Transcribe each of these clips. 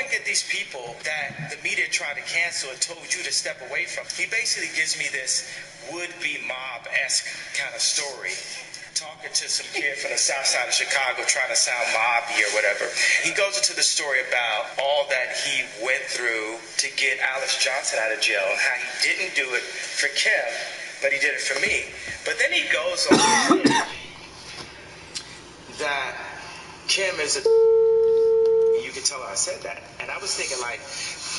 look at these people that the media tried to cancel and told you to step away from, he basically gives me this would-be mob-esque kind of story. Talking to some kid from the south side of Chicago trying to sound mobby or whatever. He goes into the story about all that he went through to get Alice Johnson out of jail and how he didn't do it for Kim, but he did it for me. But then he goes on that Kim is a... You can tell her I said that. And I was thinking, like,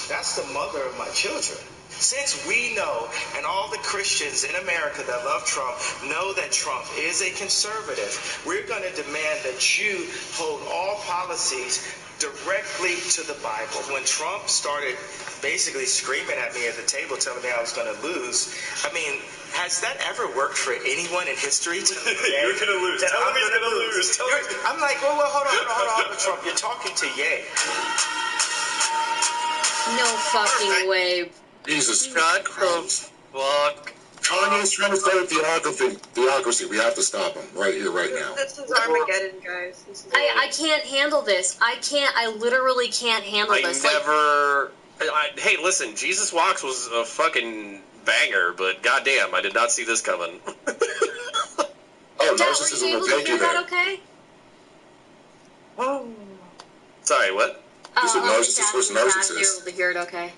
that's the mother of my children. Since we know, and all the Christians in America that love Trump know that Trump is a conservative, we're going to demand that you hold all policies directly to the Bible. When Trump started basically screaming at me at the table, telling me I was going to lose, I mean, has that ever worked for anyone in history? You're going to lose. Tell him he's going to lose. I'm like, well, hold on, Trump. You're talking to Ye. No fucking way. Jesus Christ. Fuck. Kanye's trying to start theocracy. We have to stop him right here, right now. This is Armageddon, guys. I can't handle this. I literally can't handle this. Hey, listen, Jesus Walks was a fucking banger, but goddamn, I did not see this coming. Narcissism will take you there. Okay? Oh. Sorry, what? Just a narcissist versus narcissist. To hear it okay.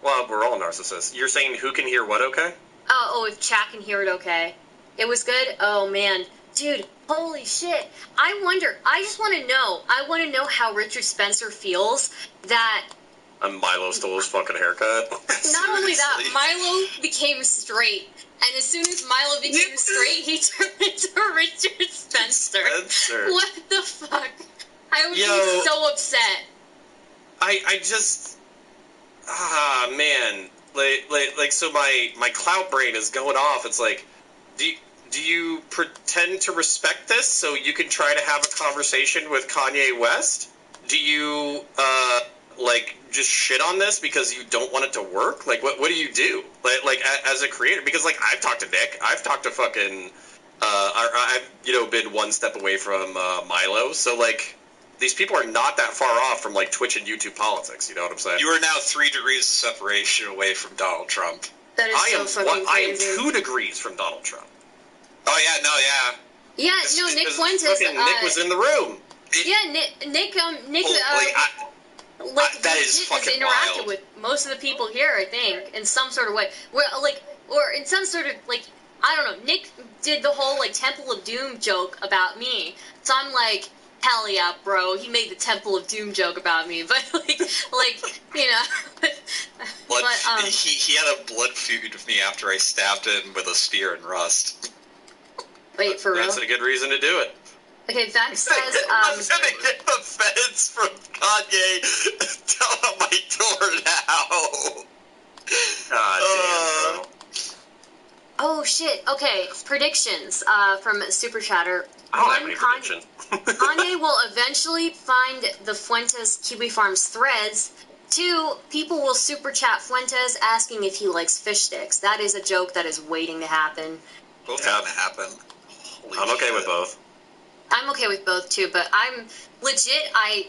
Well, we're all narcissists. You're saying who can hear what okay? If chat can hear it okay. It was good? Oh, man. Dude, holy shit. I just want to know how Richard Spencer feels that... And Milo stole his fucking haircut. Not only that, Milo became straight. And as soon as Milo became straight, he turned into Richard Spencer. What the fuck? I would be so upset. I just... man. So my clout brain is going off. It's like, do you pretend to respect this so you can try to have a conversation with Kanye West? Do you, just shit on this because you don't want it to work? Like, what do you do? Like as a creator? Because, I've talked to Nick. I've talked to fucking, I've, been one step away from Milo. So, these people are not that far off from, Twitch and YouTube politics. You know what I'm saying? You are now 3 degrees of separation away from Donald Trump. That is I am 2 degrees from Donald Trump. Oh, yeah, no, yeah. Yeah, Nick Fuentes. Nick was in the room. Nick, that is fucking interacted wild. with most of the people here, I think, in some sort of way. Or in some sort of, I don't know, Nick did the whole, Temple of Doom joke about me. So I'm like... Hell yeah, bro. He made the Temple of Doom joke about me, but you know. He had a blood feud with me after I stabbed him with a spear in Rust. Wait, for real? That's a good reason to do it. Okay, Vex says, I'm gonna get the feds from Kanye down on my door now. God damn, bro. Oh, shit. Okay, predictions from Super Chatter. I don't have any predictions. Kanye will eventually find the Fuentes Kiwi Farms threads. 2, people will super chat Fuentes asking if he likes fish sticks. That is a joke that is waiting to happen. Both have to happen. I'm okay with both. I'm okay with both, too, but I'm legit, I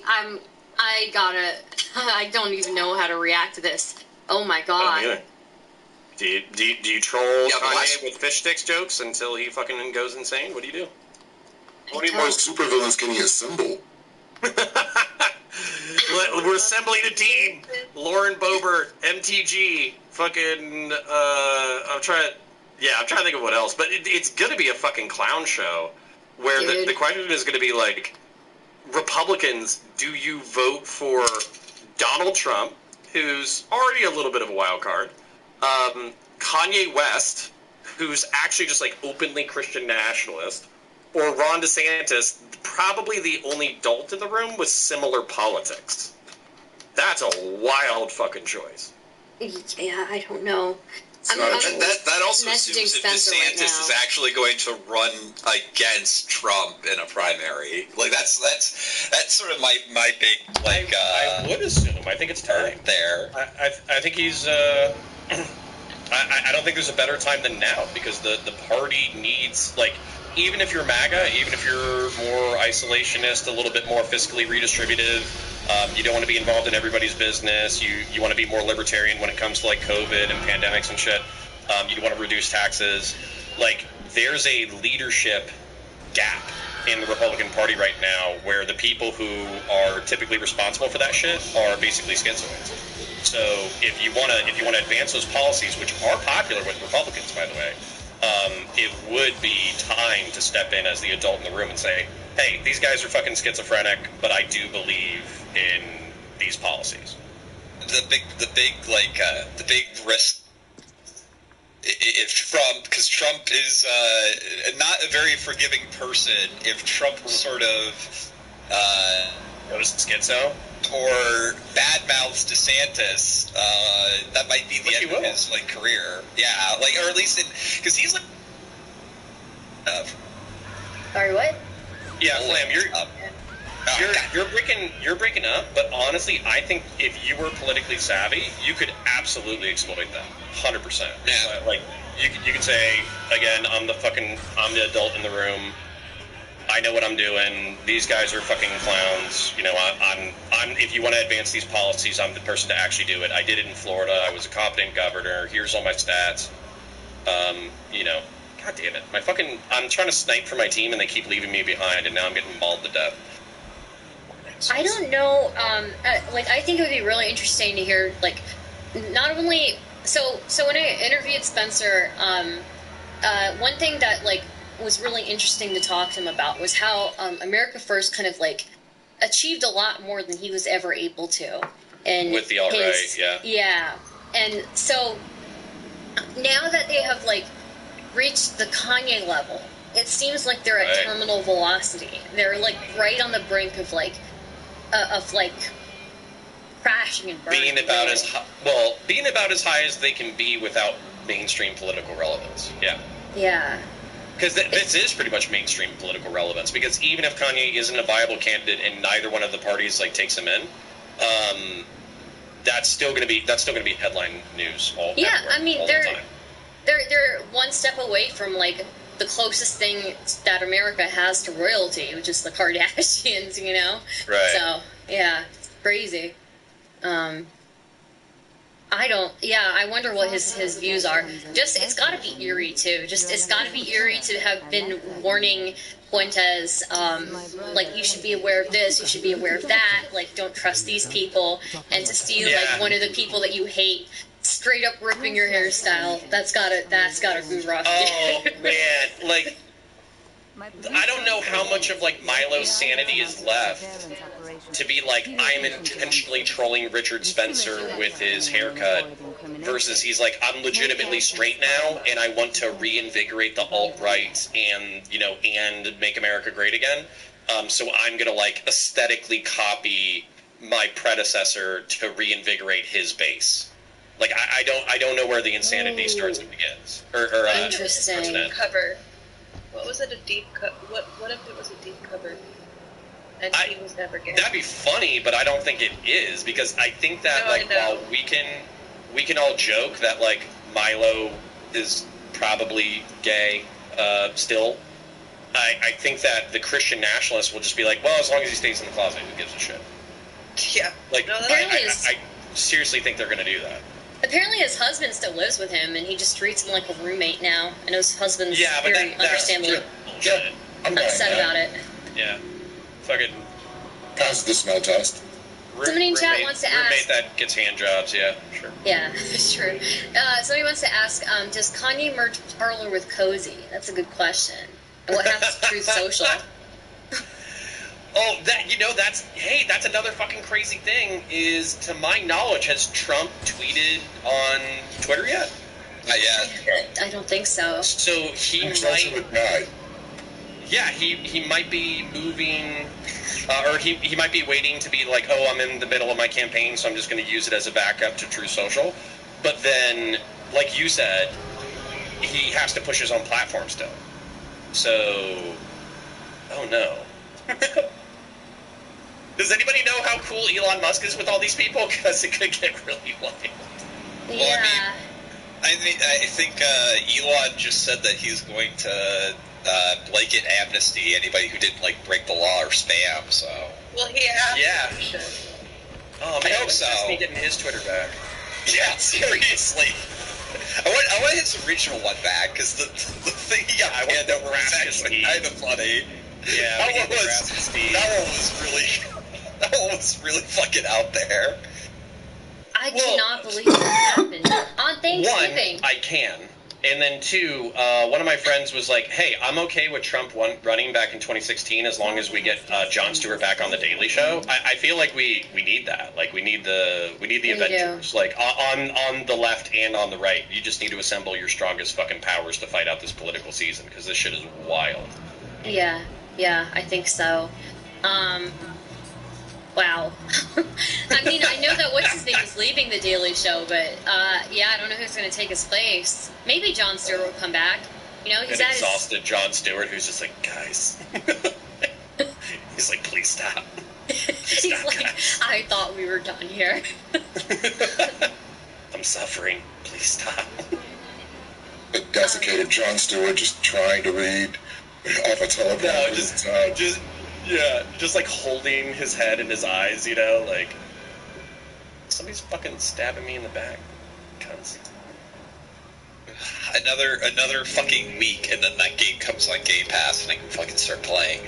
don't even know how to react to this. Oh, my God. Do you troll Kanye with fish sticks jokes until he fucking goes insane? What do you do? How many more supervillains can he assemble? We're assembling a team. Lauren Boebert, MTG, fucking, I'm trying to think of what else. But it's going to be a fucking clown show where the question is going to be Republicans, do you vote for Donald Trump, who's already a little bit of a wild card, Kanye West, who's actually just openly Christian nationalist, or Ron DeSantis, probably the only adult in the room with similar politics. That's a wild fucking choice. Yeah, I don't know. That also assumes if DeSantis is actually going to run against Trump in a primary. That's sort of my big I would assume. I think it's time there. I think he's. I don't think there's a better time than now because the party needs even if you're MAGA, even if you're more isolationist, a little bit more fiscally redistributive, You don't want to be involved in everybody's business. You want to be more libertarian when it comes to like COVID and pandemics and shit. You want to reduce taxes. Like, there's a leadership gap in the Republican Party right now where the people who are typically responsible for that shit are basically schizoids. So if you want to advance those policies, which are popular with Republicans, by the way, it would be time to step in as the adult in the room and say, hey, these guys are fucking schizophrenic, but I do believe in these policies. The big risk, if Trump, because Trump is not a very forgiving person, if Trump sort of goes schizo or badmouths DeSantis, that might be the end of his like career. Yeah, like, or at least because he's like. Sorry, what? Yeah, Flam, you're breaking up, but honestly, I think if you were politically savvy, you could absolutely exploit that, 100%. Yeah. Like, you could say, again, I'm the adult in the room. I know what I'm doing. These guys are fucking clowns. You know, I'm. If you want to advance these policies, I'm the person to actually do it. I did it in Florida. I was a competent governor. Here's all my stats. You know, God damn it. I'm trying to snipe for my team, and they keep leaving me behind, and now I'm getting mauled to death. I don't know. Like, I think it would be really interesting to hear, like, not only. So when I interviewed Spencer, one thing that, like, was really interesting to talk to him about was how America First kind of, like, achieved a lot more than he was ever able to. And with the alt-right, yeah. Yeah. And so now that they have, like, reached the Kanye level, it seems like they're at terminal velocity. They're, like, right on the brink of, like, crashing and burning. Being about as high as they can be without mainstream political relevance. Yeah. Yeah. Because this is pretty much mainstream political relevance. Because even if Kanye isn't a viable candidate and neither one of the parties like takes him in, that's still going to be headline news. They're one step away from like the closest thing that America has to royalty, which is the Kardashians. You know. Right. So yeah, it's crazy. I wonder what his views are. It's got to be eerie too. It's got to be eerie to have been warning Fuentes, like, you should be aware of this, you should be aware of that, like, don't trust these people, and to see like one of the people that you hate straight up ripping your hairstyle. That's gotta be rough. Oh man, like, I don't know how much of like Milo's sanity is left to be like, I'm intentionally trolling Richard Spencer with his haircut, versus he's like, I'm legitimately straight now and I want to reinvigorate the alt-right and make America great again. So I'm gonna like aesthetically copy my predecessor to reinvigorate his base. Like, I don't know where the insanity starts and begins. Interesting. Cover. What was it? A deep cut? What if it was a deep cover? And he was never gay. That'd be funny, but I don't think it is, because I think that while we can all joke that like Milo is probably gay still, I think that the Christian nationalists will just be like, well, as long as he stays in the closet, who gives a shit? Yeah. Like, I seriously think they're going to do that. Apparently his husband still lives with him, and he just treats him like a roommate now. I know his husband's very understandably upset about it. Yeah. Fucking... Pass the smell test. Somebody in chat wants to ask... Roommate that gets hand jobs, yeah, sure. Yeah, it's true. Somebody wants to ask, does Kanye merge Parler with Cozy? That's a good question. And what happens to Truth Social? Oh, that's another fucking crazy thing, is, to my knowledge, has Trump tweeted on Twitter yet? Not yet. I don't think so. So he might... Yeah, he might be moving, or he might be waiting to be like, oh, I'm in the middle of my campaign, so I'm just going to use it as a backup to Truth Social. But then, like you said, he has to push his own platform still. So, oh no. Does anybody know how cool Elon Musk is with all these people? Because it could get really wild. Yeah. Well, I think Elon just said that he's going to blanket amnesty anybody who didn't like break the law or spam. So. Well, he asked. Yeah. hope so. That's me getting his Twitter back. Yeah, seriously. I want to hit some regional one back, because the thing he got banned over was actually kind of funny. Yeah, that one was really fucking out there. I cannot believe that happened on Thanksgiving. One, I can. And then two, one of my friends was like, hey, I'm okay with Trump running back in 2016 as long as we get Jon Stewart back on The Daily Show. I feel like we need that. Like, we need the Avengers. Like, on the left and on the right. You just need to assemble your strongest fucking powers to fight out this political season, because this shit is wild. Yeah, I think so. Wow. I mean, I know that what's-his-name is leaving The Daily Show, but, yeah, I don't know who's going to take his place. Maybe Jon Stewart will come back. You know, he's an exhausted Jon Stewart who's just like, guys. He's like, please stop. He's like, guys. I thought we were done here. I'm suffering. Please stop. A desiccated Jon Stewart just trying to read off a teleprompter. Just like holding his head in his eyes, you know, like, somebody's fucking stabbing me in the back. Cunts. Another fucking week, and then that game comes on Game Pass, and I can fucking start playing.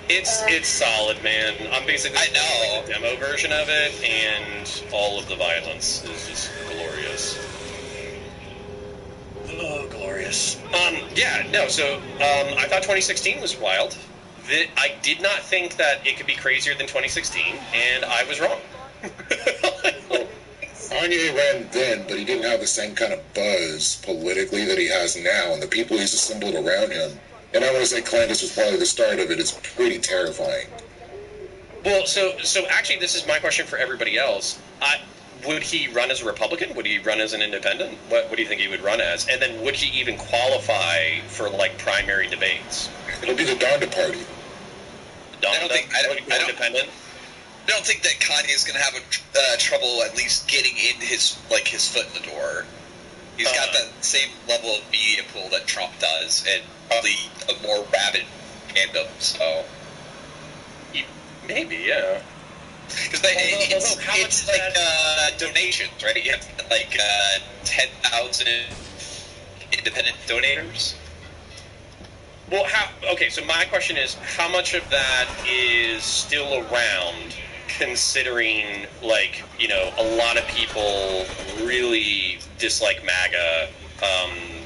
It's solid, man. I'm basically playing the demo version of it, and all of the violence is just glorious. Oh, glorious. So I thought 2016 was wild. I did not think that it could be crazier than 2016, and I was wrong. Kanye ran then, but he didn't have the same kind of buzz politically that he has now, and the people he's assembled around him. And I want to say Clandis was probably the start of it. It's pretty terrifying. Well, so actually, this is my question for everybody else. Would he run as a Republican? Would he run as an independent? What do you think he would run as? And then would he even qualify for, like, primary debates? It'll be the Donda Party. I don't think that Kanye is going to have trouble at least getting in his foot in the door. He's got that same level of media pool that Trump does, and probably a more rabid fandom. So maybe, yeah. Because it's like donations, right? You have like 10,000 independent donators. Well, so my question is, how much of that is still around, considering, like, you know, a lot of people really dislike MAGA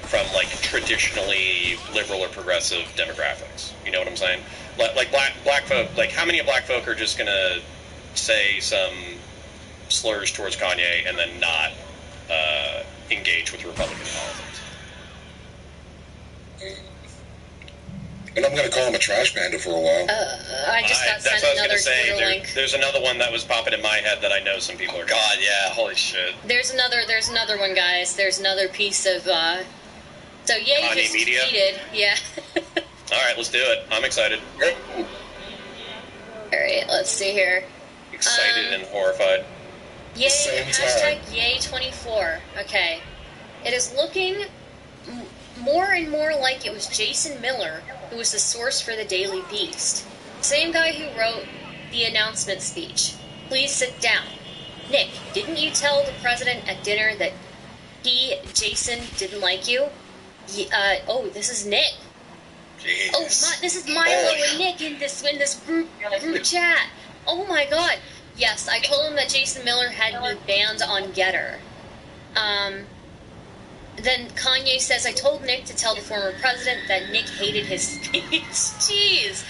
from, like, traditionally liberal or progressive demographics. You know what I'm saying? Like black folk, like, how many black folk are just going to say some slurs towards Kanye and then not engage with Republican politics? And I'm going to call him a trash panda for a while. I just got sent another Twitter link. There's another one that was popping in my head that I know some people are. God, yeah, holy shit. There's another one, guys. There's another piece of. So Ye just media? tweeted, yeah. All right, let's do it. I'm excited. All right, let's see here. Excited and horrified. Yay! Hashtag Yay24. Okay, it is looking more and more like it was Jason Miller who was the source for the Daily Beast. Same guy who wrote the announcement speech. Please sit down. Nick, didn't you tell the president at dinner that Jason, didn't like you? This is Nick. Jeez. Oh, this is Milo and Nick in this group chat. Oh my god. Yes, I told him that Jason Miller had been banned on Getter. Then Kanye says, I told Nick to tell the former president that Nick hated his speech. Jeez.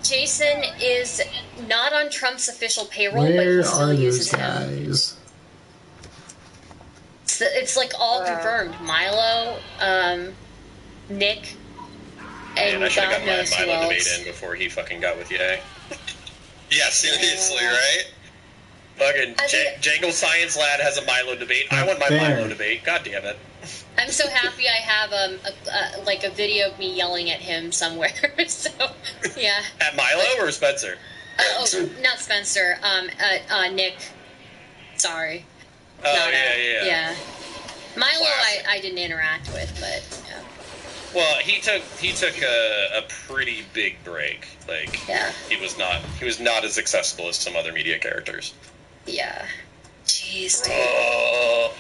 Jason is not on Trump's official payroll, but he still uses him. It's like all confirmed. Milo, Nick, and I should have God got my knows who Milo debate else. in before he fucking got with Ye. Yeah, seriously, right? Fucking Jangle Science Lad has a Milo debate. I want my Milo debate. God damn it. I'm so happy I have a video of me yelling at him somewhere. So, yeah. At Milo or Spencer? Not Spencer. Nick. Sorry. Oh, yeah. Milo I didn't interact with, but, yeah. Well, he took a pretty big break. Like, Yeah. he was not as accessible as some other media characters. Yeah. Jeez, dude. Oh.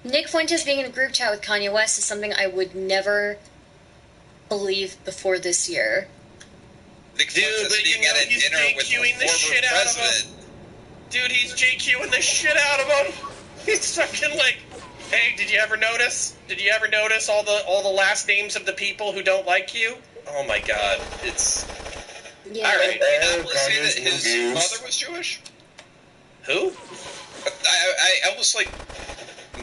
Nick Fuentes being in a group chat with Kanye West is something I would never believe before this year. Nick Dude, Fuentes but being you know, at a he's dinner with JQing the the former shit out of him. president. Dude, he's JQing the shit out of him. He's fucking like, hey, did you ever notice? Did you ever notice all the last names of the people who don't like you? Oh my god, it's Yeah. all right. I will say that his mother was Jewish. Who? I almost like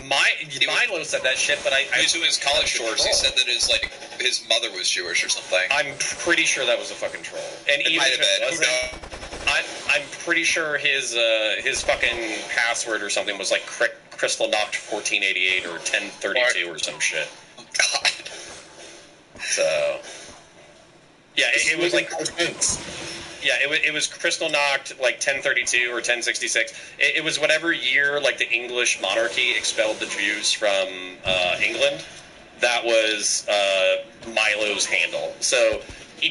Milo said that shit, but he was doing his college tours. He said that his mother was Jewish or something. I'm pretty sure that was a fucking troll. And It even might if have it been. Who wasn't, knows? I'm pretty sure his fucking password or something was like Crystal Knocked 1488 or 1032 or some shit. Oh, God. So yeah, it was like it was Crystal Knocked like 1032 or 1066. It was whatever year like the English monarchy expelled the Jews from England. That was Milo's handle. So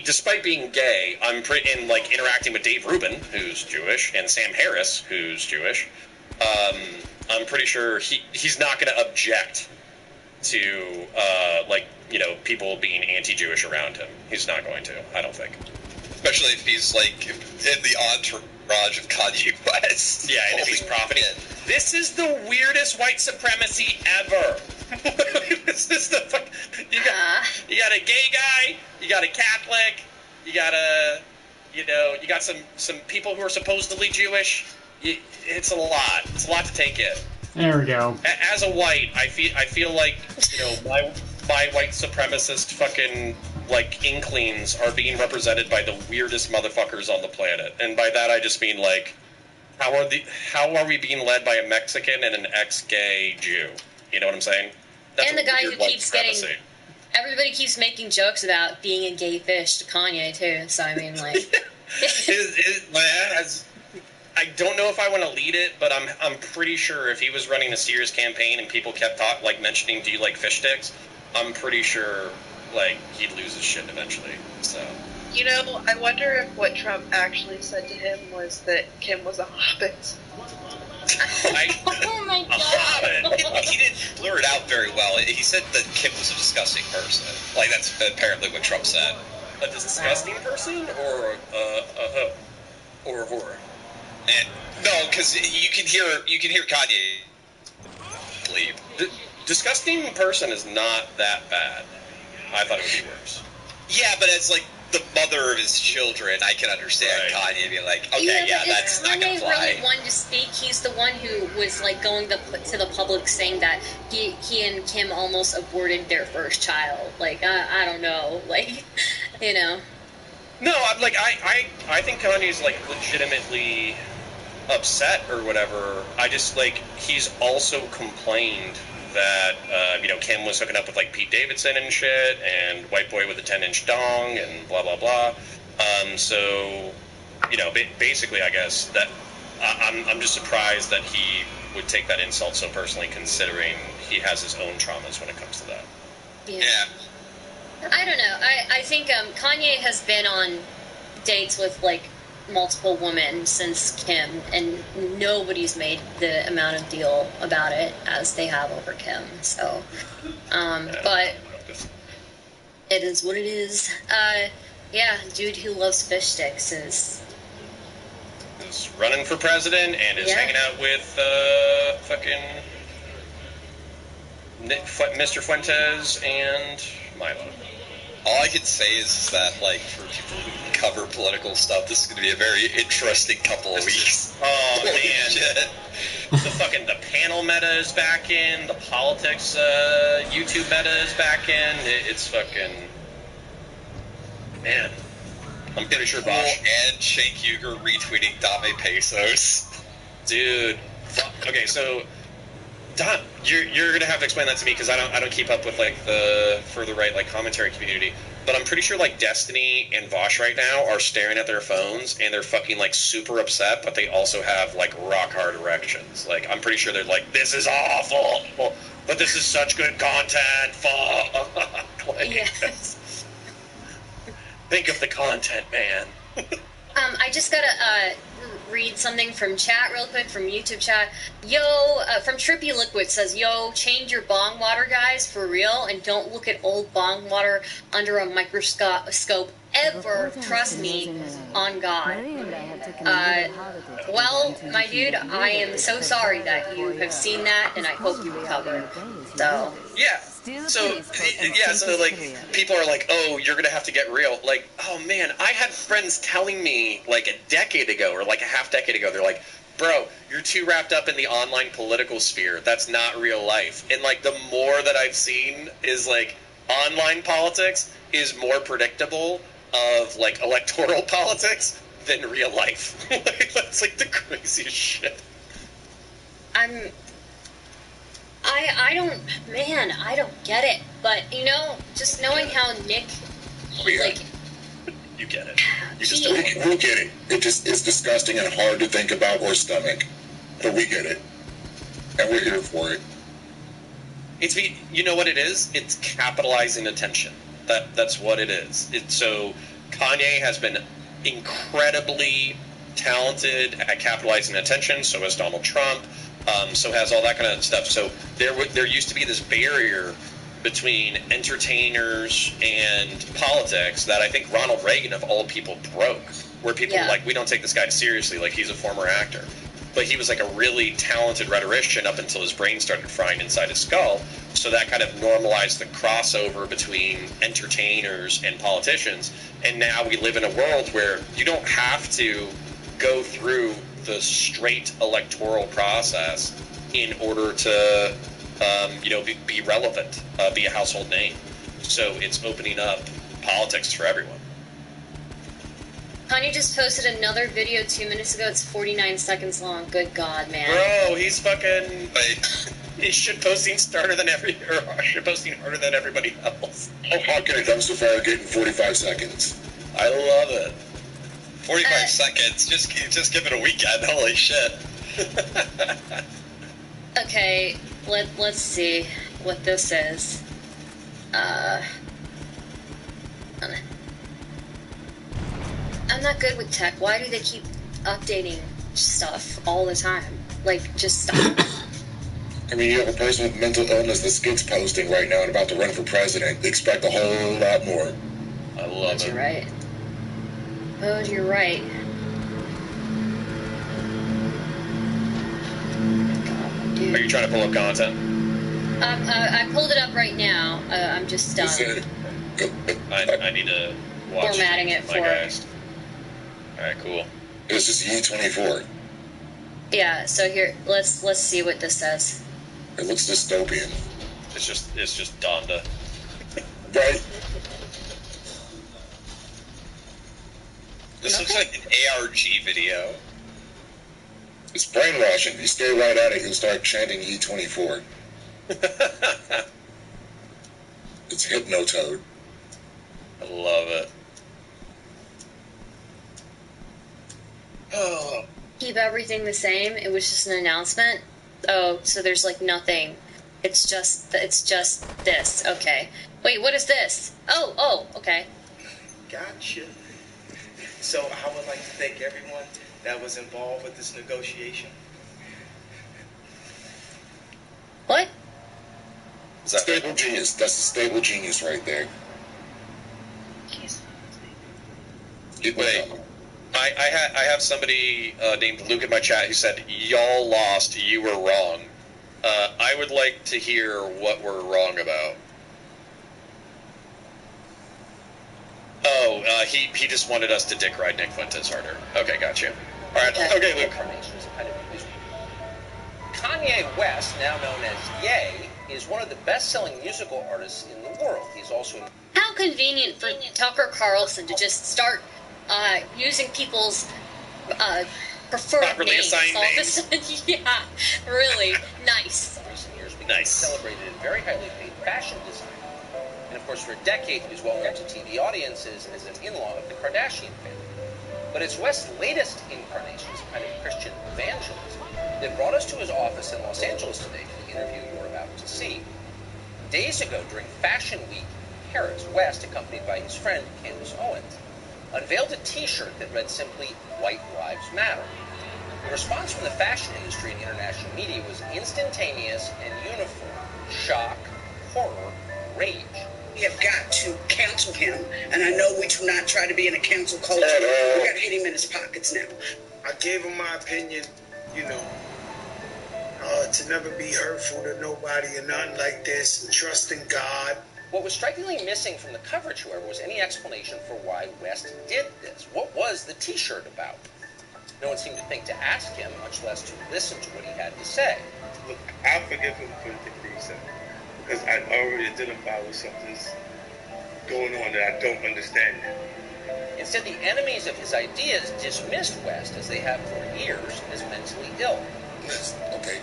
despite being gay, and like interacting with Dave Rubin, who's Jewish, and Sam Harris, who's Jewish, I'm pretty sure he's not going to object to like, you know, people being anti-Jewish around him. He's not going to, I don't think. Especially if he's like in the entourage of Kanye West. Yeah, and if he's profiting. This is the weirdest white supremacy ever. This is the fuck. You got a gay guy. You got a Catholic. You got you got some people who are supposedly Jewish. It's a lot. It's a lot to take in. There we go. As a white, I feel like, you know, my white supremacist fucking like inklings are being represented by the weirdest motherfuckers on the planet, and by that I just mean like, how are we being led by a Mexican and an ex-gay Jew? You know what I'm saying? That's And the guy who weird white keeps getting... supremacy. Everybody keeps making jokes about being a gay fish to Kanye, too. So, I mean, like... I don't know if I want to lead it, but I'm pretty sure if he was running a serious campaign and people kept mentioning, do you like fish sticks? I'm pretty sure like he'd lose his shit eventually. So, You know, I wonder if what Trump actually said to him was that Kim was a hobbit. Oh my god. He didn't blur it out very well. He said that Kim was a disgusting person. Like, that's apparently what Trump said. a disgusting person or a whore? And no, because you can hear Kanye bleep. Disgusting person is not that bad. I thought it would be worse. Yeah, but it's like the mother of his children. I can understand Right. Kanye being like, okay, yeah, that's not gonna Kanye fly. really one to speak? He's the one who was like going to the public saying that he and Kim almost aborted their first child. Like I don't know, like you know. No, I'm like I think Kanye's like legitimately upset or whatever. I just like he's also complained that Kim was hooking up with like Pete Davidson and shit, and white boy with a 10-inch dong and blah blah blah. So basically, I guess that I'm just surprised that he would take that insult so personally, considering he has his own traumas when it comes to that. Yeah. I don't know. I think Kanye has been on dates with like multiple women since Kim, and nobody's made the amount of deal about it as they have over Kim. So, but it is what it is. Yeah, dude who loves fish sticks is running for president and is hanging out with fucking Mr. Fuentes and Milo. All I can say is that, like, for people who cover political stuff, this is going to be a very interesting couple of weeks. Oh, Holy man. shit. The panel meta is back in. The politics YouTube meta is back in. It's fucking... Man. I'm pretty sure Bosch... And Cenk Uygur retweeting Dame Pesos. Dude. Okay, so... Don, you're gonna have to explain that to me because I don't keep up with like the further right like commentary community. But I'm pretty sure like Destiny and Vosh right now are staring at their phones and they're fucking like super upset, but they also have like rock hard erections. Like I'm pretty sure they're like, this is awful. but this is such good content. Fuck. Like, Yes. think of the content, man. I just gotta read something from chat real quick, from YouTube chat. From Trippy Liquid says, yo, change your bong water, guys, for real, and don't look at old bong water under a microscope ever. Trust me, on God. Well, my dude, I am so sorry that you have seen that, and I hope you recover. So. Yeah. So like, people are like, oh, you're gonna have to get real. Like, oh man, I had friends telling me like a decade ago or like a half decade ago, they're like, bro, you're too wrapped up in the online political sphere. That's not real life. And like, the more that I've seen is like, online politics is more predictable of like electoral politics than real life. Like, that's like the craziest shit. I don't get it. But, just knowing how Nick, like... You get it. You just we get it. It's disgusting and hard to think about or stomach. But we get it. And we're here for it. You know what it is? It's capitalizing attention. That's what it is. So Kanye has been incredibly talented at capitalizing attention. So has Donald Trump. So has all that kind of stuff. So there used to be this barrier between entertainers and politics that I think Ronald Reagan, of all people, broke. Where people were like, we don't take this guy seriously, like he's a former actor. But he was like a really talented rhetorician up until his brain started frying inside his skull. So that kind of normalized the crossover between entertainers and politicians. And now we live in a world where you don't have to go through the straight electoral process in order to be relevant, be a household name. So it's opening up politics for everyone. Kanye just posted another video 2 minutes ago. It's 49 seconds long. Good God, man. Bro, he's fucking... He's shitposting harder than everybody else. How can a dumpster fire get in 45 seconds? I love it. 45 seconds. Just give it a weekend. Holy shit. Okay, let's see what this is. I'm not good with tech. Why do they keep updating stuff all the time? Like, just stop. I mean, you have a person with mental illness that skits posting right now and about to run for president. They expect a whole lot more. I love it. You're right. Oh, you're right. God, dude. Are you trying to pull up content? I pulled it up right now. I'm just done. I need to watch formatting it for guys. Alright, cool. This is E24. Yeah, so here, let's see what this says. It looks dystopian. It's just Donda. Right? This looks like an ARG video. It's brainwashing. If you stay right at it, you'll start chanting E24. It's Hypnotoad. I love it. Oh. Keep everything the same. It was just an announcement. Oh, so there's like nothing. It's just this. Okay. Wait, what is this? Oh, okay. Gotcha. So I would like to thank everyone that was involved with this negotiation. What? Stable genius. That's a stable genius right there. Wait. I have somebody named Luke in my chat who said, y'all lost, you were wrong. I would like to hear what we're wrong about. Oh, he just wanted us to dick ride Nick Fuentes harder. Okay, gotcha. Alright, okay, Luke. Kanye West, now known as Ye, is one of the best-selling musical artists in the world. He's also... How convenient for Tucker Carlson to just start using people's preferred Properly names. assigned All of a names. sudden, yeah, really nice. In recent years, became Nice. celebrated and very highly paid fashion designer. And of course, for a decade, he was well known to TV audiences as an in-law of the Kardashian family. But it's West's latest incarnation, some kind of Christian evangelism, that brought us to his office in Los Angeles today for the interview you're about to see. Days ago, during Fashion Week in Paris, West, accompanied by his friend Candace Owens, unveiled a t-shirt that read simply, "White Lives Matter." The response from the fashion industry and international media was instantaneous and uniform. Shock, horror, rage. We have got to cancel him, and I know we do not try to be in a cancel culture. We got to hit him in his pockets now. I gave him my opinion, to never be hurtful to nobody or nothing like this, and trust in God. What was strikingly missing from the coverage, however, was any explanation for why West did this. What was the t-shirt about? No one seemed to think to ask him, much less to listen to what he had to say. Look, I forgive him for the thing he said, because I already identify with something's going on that I don't understand. Instead, the enemies of his ideas dismissed West, as they have for years, as mentally ill. Listen, okay,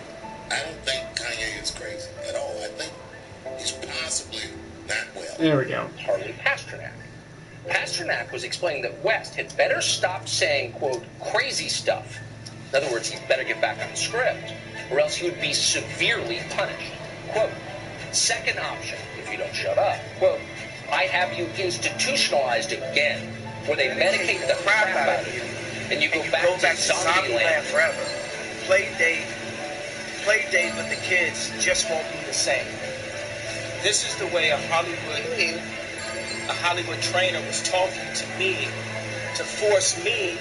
I don't think Kanye is crazy at all. I think he's possibly not well. There we go. Hardly Pasternak. Pasternak was explaining that West had better stop saying, quote, crazy stuff. In other words, he'd better get back on the script, or else he would be severely punished. Quote, second option, if you don't shut up. Quote, I have you institutionalized again, where they medicate the crap out of you, and you go back to zombie land forever. Play date with the kids just won't be the same. This is the way a Hollywood trainer was talking to me to force me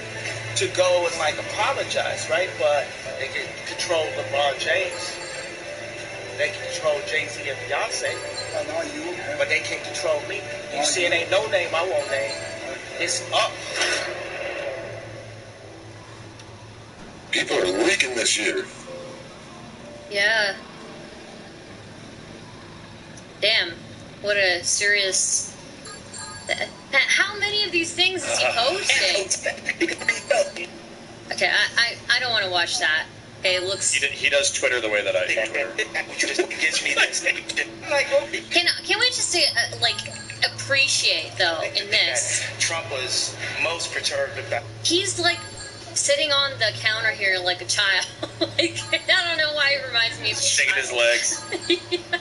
to go and apologize, right? But they can control LeBron James. They can control Jay-Z and Beyonce. But they can't control me. You see, it ain't no name I won't name. It's up. People are leaking this year. Yeah. Damn. What a serious... How many of these things is he posting? Okay, I don't want to watch that. Okay, it looks... He does Twitter the way that I do Twitter. Can we just say, appreciate, though, in this? Trump was most perturbed about... He's, sitting on the counter here like a child. I don't know why it reminds me of... Shaking his legs. Yeah.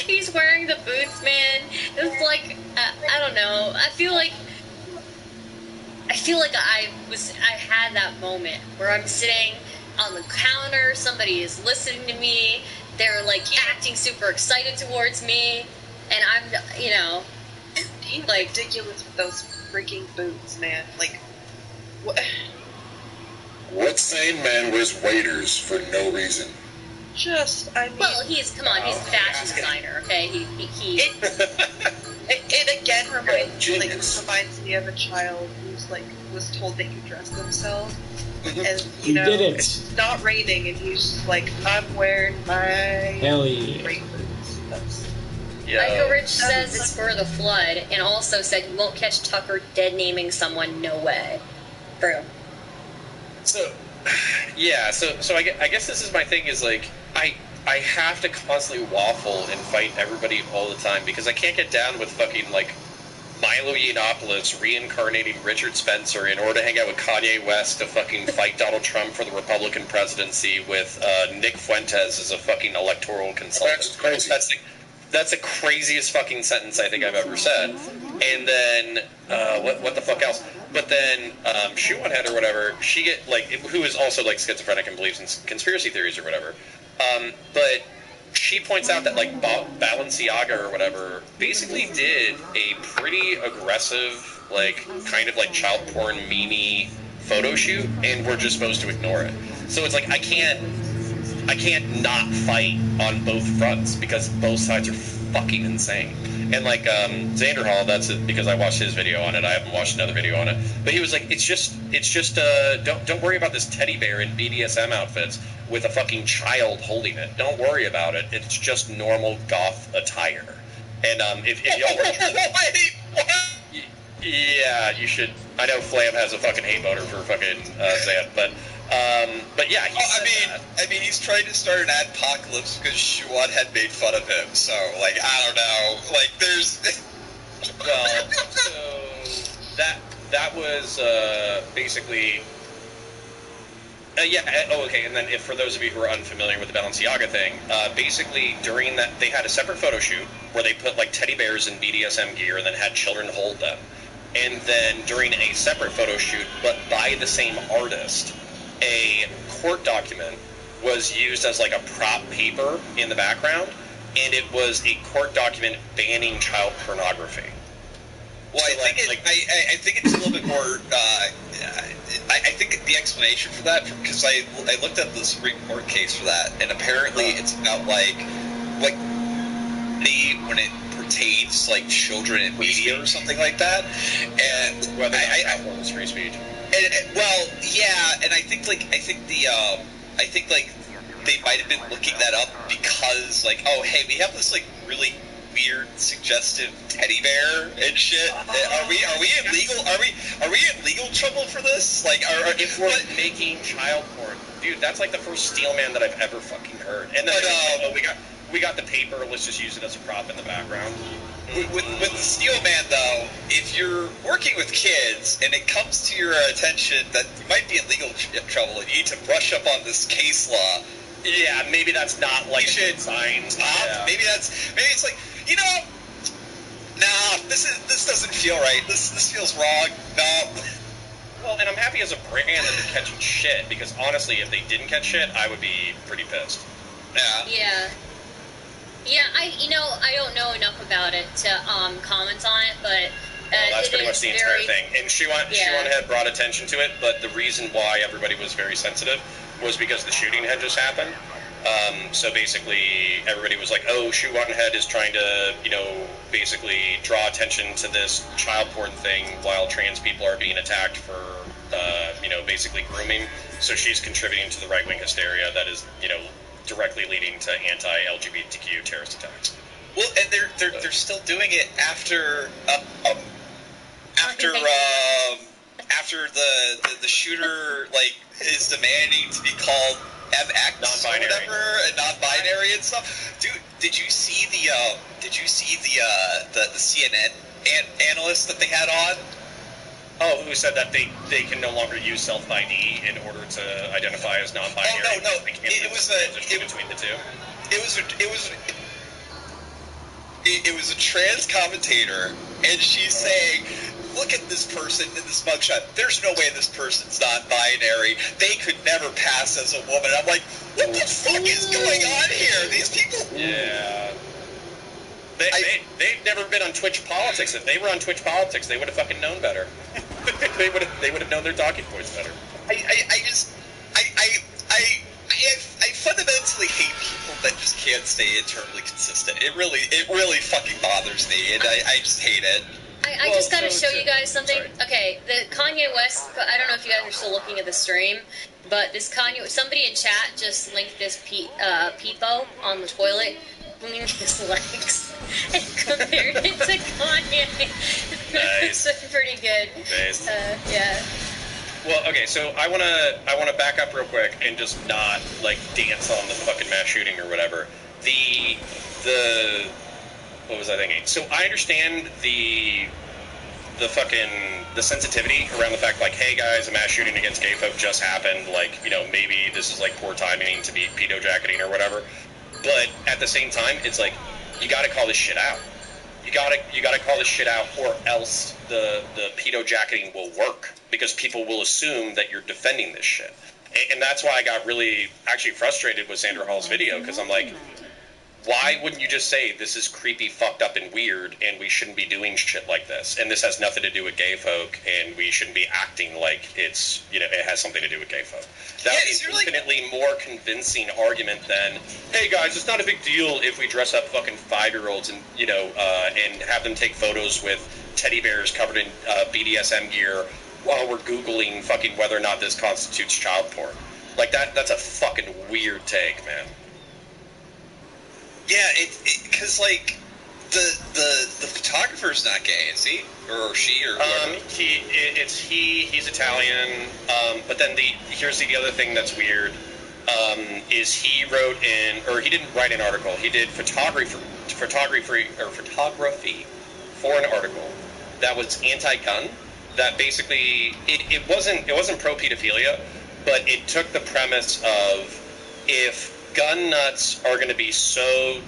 He's wearing the boots, man. It's I don't know. I feel like I had that moment where I'm sitting on the counter, somebody is listening to me, they're acting super excited towards me, and I'm, He's ridiculous with those freaking boots, man. What? What sane man wears waders for no reason? Well, he's a fashion designer, okay? He It again reminds me of a child who's was told they could dress themselves, and it's not raining, and he's just I'm wearing my rain boots. Michael Rich says it's for the flood, and also said you won't catch Tucker dead naming someone. No way. True. So, yeah. So I guess this is my thing. Is I have to constantly waffle and fight everybody all the time because I can't get down with fucking Milo Yiannopoulos reincarnating Richard Spencer in order to hang out with Kanye West to fucking fight Donald Trump for the Republican presidency with Nick Fuentes as a fucking electoral consultant. That's crazy. That's the craziest fucking sentence I think I've ever said. And then what the fuck else? But then Shoehead or whatever, she who is also schizophrenic and believes in conspiracy theories or whatever. But she points out that Balenciaga or whatever basically did a pretty aggressive kind of child porn meme photo shoot, and we're just supposed to ignore it. So it's I can't not fight on both fronts because both sides are fucking insane. And Xander Hall, that's it because I watched his video on it. I haven't watched another video on it, but he was it's just don't worry about this teddy bear in BDSM outfits with a fucking child holding it. Don't worry about it. It's just normal goth attire. And if y'all yeah, you should. I know Flam has a fucking hate motor for fucking Zan, but yeah. I mean, he's trying to start an adpocalypse because Shuan had made fun of him. So, I don't know. There's. Well, so that was basically. Okay. And then, if for those of you who are unfamiliar with the Balenciaga thing, basically during that, they had a separate photo shoot where they put like teddy bears in BDSM gear and then had children hold them. And then during a separate photo shoot, but by the same artist, a court document was used as like a prop paper in the background, and it was a court document banning child pornography. Well, So I think it's a little bit more. I think the explanation for that, because I looked at the Supreme Court case for that, and apparently it's about like when it pertains to like children in media or something like that, and whether it's free speech. Well, yeah, and I think they might have been looking that up because like, oh hey, we have this like really weird, suggestive teddy bear and shit. Are we in legal trouble for this? Like, if we're making child porn, dude, that's like the first steel man that I've ever fucking heard. And then we got the paper. Let's just use it as a prop in the background. With the steel man though, if you're working with kids and it comes to your attention that you might be in legal trouble and you need to brush up on this case law. Yeah, maybe that's not like a good sign. Yeah. Maybe it's like, you know, nah, this doesn't feel right. This feels wrong. No. Well, and I'm happy as a brand that they're catching shit, because honestly, if they didn't catch shit, I would be pretty pissed. Yeah. Yeah, I don't know enough about it to comment on it, but that's pretty much the entire thing. And she went ahead, brought attention to it, but the reason why everybody was very sensitive was because the shooting had just happened. So basically, everybody was like, oh, Shu Wattenhead is trying to, basically draw attention to this child porn thing while trans people are being attacked for, basically grooming. So she's contributing to the right-wing hysteria that is, directly leading to anti-LGBTQ terrorist attacks. Well, and they're still doing it after the shooter like is demanding to be called MX non-binary. Or whatever, and non-binary and stuff. Dude, did you see the CNN analyst that they had on? Oh, who said that they can no longer use self-ID in order to identify as non-binary? Oh no, it was between the two. It was a trans commentator, and she's saying, look at this person in this mugshot. There's no way this person's non-binary. They could never pass as a woman. I'm like, what the fuck is going on here? These people... Yeah. They've never been on Twitch Politics. If they were on Twitch Politics, they would have fucking known better. They would have known their talking points better. I fundamentally hate people that just can't stay internally consistent. It really fucking bothers me, and I just hate it. I just gotta show you guys something. Sorry. Okay, the Kanye West, I don't know if you guys are still looking at the stream, but this somebody in chat just linked this peepo on the toilet, swinging his legs, and compared it to Kanye. Nice. It's pretty good. Nice. Yeah. Well, okay, so I wanna back up real quick and just not like dance on the fucking mass shooting or whatever. What was I thinking? So I understand the sensitivity around the fact, like, hey guys, a mass shooting against gay folk just happened, like, maybe this is like poor timing to be pedo jacketing or whatever. But at the same time, it's like, you gotta call this shit out. You gotta call this shit out, or else the pedo jacketing will work, because people will assume that you're defending this shit. And that's why I got really actually frustrated with Sandra Hall's video, because I'm like, why wouldn't you just say this is creepy, fucked up, and weird, and we shouldn't be doing shit like this, and this has nothing to do with gay folk, and we shouldn't be acting like it's, it has something to do with gay folk. That would be an infinitely more convincing argument than, hey guys, it's not a big deal if we dress up fucking 5-year-olds and, and have them take photos with teddy bears covered in BDSM gear while we're Googling fucking whether or not this constitutes child porn. Like, that's a fucking weird take, man. Yeah, because like the photographer's not gay, is he, or she, or whoever? He's Italian. But then here's the other thing that's weird, is he didn't write an article. He did photography for an article that was anti-gun. That basically it wasn't pro pedophilia, but it took the premise of if gun nuts are going to be so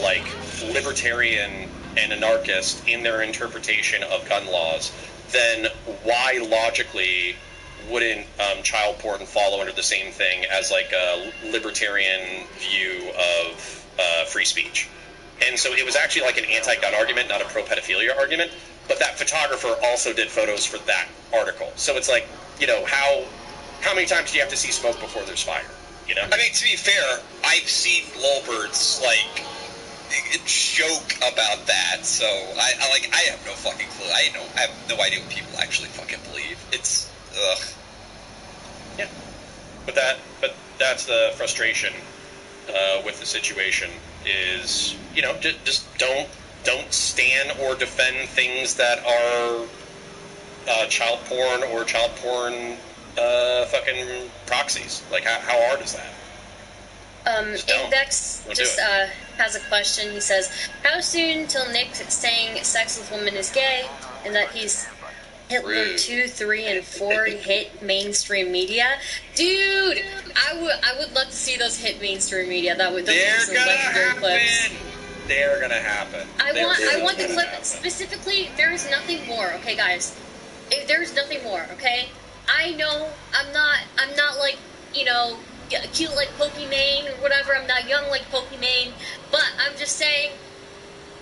like libertarian and anarchist in their interpretation of gun laws, then why logically wouldn't child porn follow under the same thing as like a libertarian view of free speech? And so it was actually like an anti-gun argument, not a pro-pedophilia argument. But that photographer also did photos for that article. So it's like, you know, how many times do you have to see smoke before there's fire? You know? I mean, to be fair, I've seen Lulberts, like, joke about that, so I have no fucking clue. I have no idea what people actually fucking believe. It's, ugh. Yeah. But that's the frustration with the situation is, you know, just don't stand or defend things that are child porn or child porn fucking proxies. Like, how hard is that? Index just has a question. He says, how soon till Nick saying sex with women is gay and that he's Hitler 2, 3, and 4 hit mainstream media? Dude, I would love to see those hit mainstream media. That would be some legendary clips. They're gonna happen. I want the clip specifically. There is nothing more, okay, guys. There's nothing more, okay. I know I'm not like, you know, cute like Pokimane or whatever. I'm not young like Pokimane, but I'm just saying,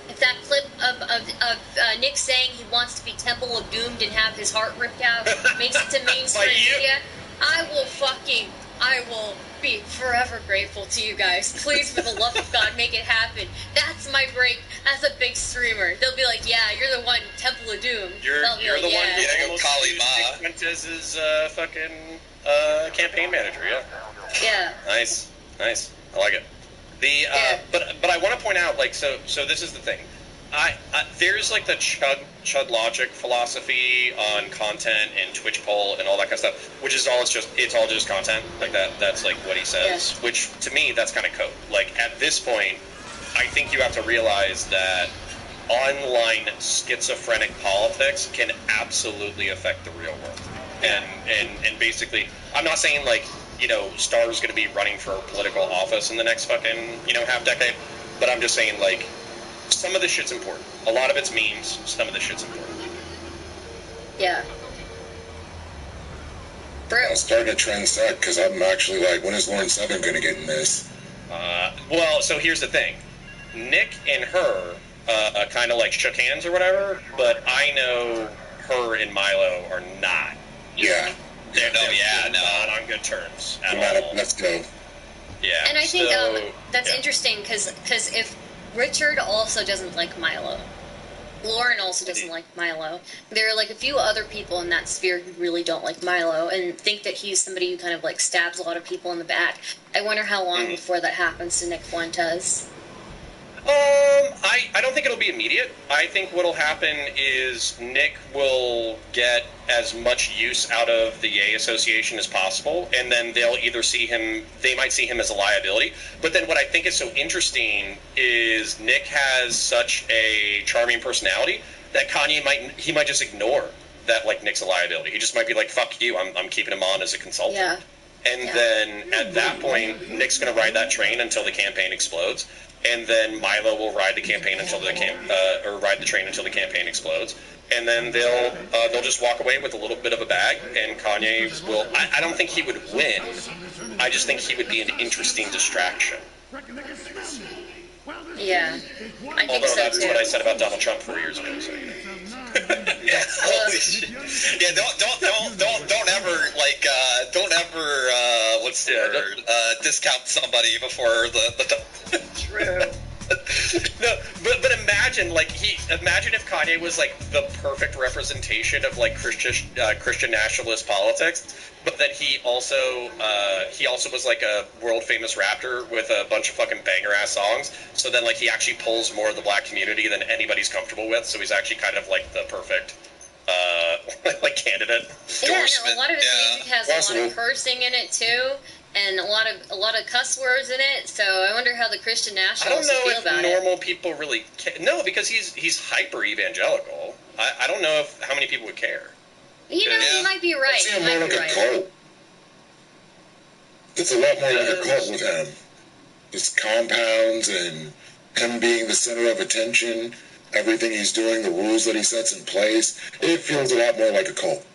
if that clip of Nick saying he wants to be Temple of Doomed and have his heart ripped out makes it to mainstream media, I will be forever grateful to you guys. Please, for the love of God, make it happen. That's my break as a big streamer. They'll be like, yeah, you're the one, Temple of Doom. You're like, the one who almost used Nick Fuentes's fucking campaign manager, yeah. Yeah. Nice. I like it. But I want to point out, like, so this is the thing. There's like the Chud Logic philosophy on content and Twitch poll and all that kind of stuff, which is it's all just content. Like that's like what he says, which to me that's kind of code. Like at this point, I think you have to realize that online schizophrenic politics can absolutely affect the real world. And basically, I'm not saying like, you know, Star's going to be running for political office in the next fucking, you know, half decade, but I'm just saying like, some of this shit's important. A lot of it's memes. Some of this shit's important. Yeah. I'm starting to trend set because I'm actually like, when is Lauren Southern going to get in this? Well, so here's the thing. Nick and her kind of like shook hands or whatever, but I know her and Milo are not. Yeah. They're not on good terms at all. Let's go. Yeah. And I think that's interesting because if Richard also doesn't like Milo, Lauren also doesn't like Milo, there are like a few other people in that sphere who really don't like Milo and think that he's somebody who kind of like stabs a lot of people in the back. I wonder how long before that happens to Nick Fuentes. I don't think it'll be immediate. I think what'll happen is Nick will get as much use out of the Yay Association as possible, and then they'll either they might see him as a liability. But then what I think is so interesting is Nick has such a charming personality that Kanye might just ignore that, like, Nick's a liability. He just might be like, fuck you, I'm keeping him on as a consultant. Yeah. And then at that point, Nick's going to ride that train until the campaign explodes. And then Milo will ride the campaign until ride the train until the campaign explodes, and then they'll just walk away with a little bit of a bag. And Kanye will. I don't think he would win. I just think he would be an interesting distraction. Yeah, I think Although so that's too. what I said about Donald Trump 4 years ago. So, you know. Yeah, holy shit. Yeah, don't ever what's the word? Discount somebody before the True. No, but imagine if Kanye was like the perfect representation of like Christian nationalist politics, but that he also was like a world famous rapper with a bunch of fucking banger ass songs. So then like he actually pulls more of the black community than anybody's comfortable with. So he's actually kind of like the perfect like candidate. Yeah, and a lot of his music has a lot of cursing in it too, and a lot of cuss words in it. So I wonder how the Christian nationalists feel about it. I don't know if normal people really care. No, because he's hyper evangelical. I don't know how many people would care. You know, you might be right. You might be right. It's a lot more like a cult with him. His compounds and him being the center of attention, everything he's doing, the rules that he sets in place, it feels a lot more like a cult.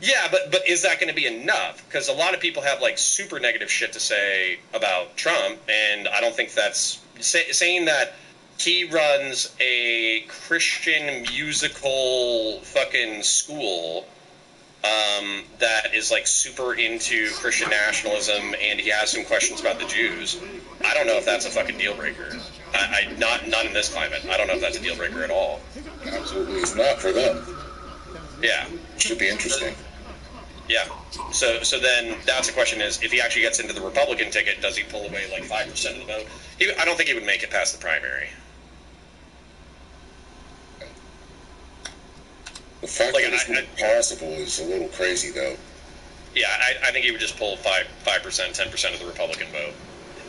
Yeah, but is that going to be enough? Because a lot of people have, like, super negative shit to say about Trump, and I don't think that's... saying that he runs a Christian musical fucking school that is, like, super into Christian nationalism, and he has some questions about the Jews. I don't know if that's a fucking deal breaker. Not in this climate. I don't know if that's a deal breaker at all. Absolutely, it's not for them. Yeah. Should be interesting. Yeah. So then that's the question is, if he actually gets into the Republican ticket, does he pull away like 5% of the vote? I don't think he would make it past the primary. The fact that it's not possible is a little crazy, though. Yeah, I think he would just pull 5%, 10% of the Republican vote,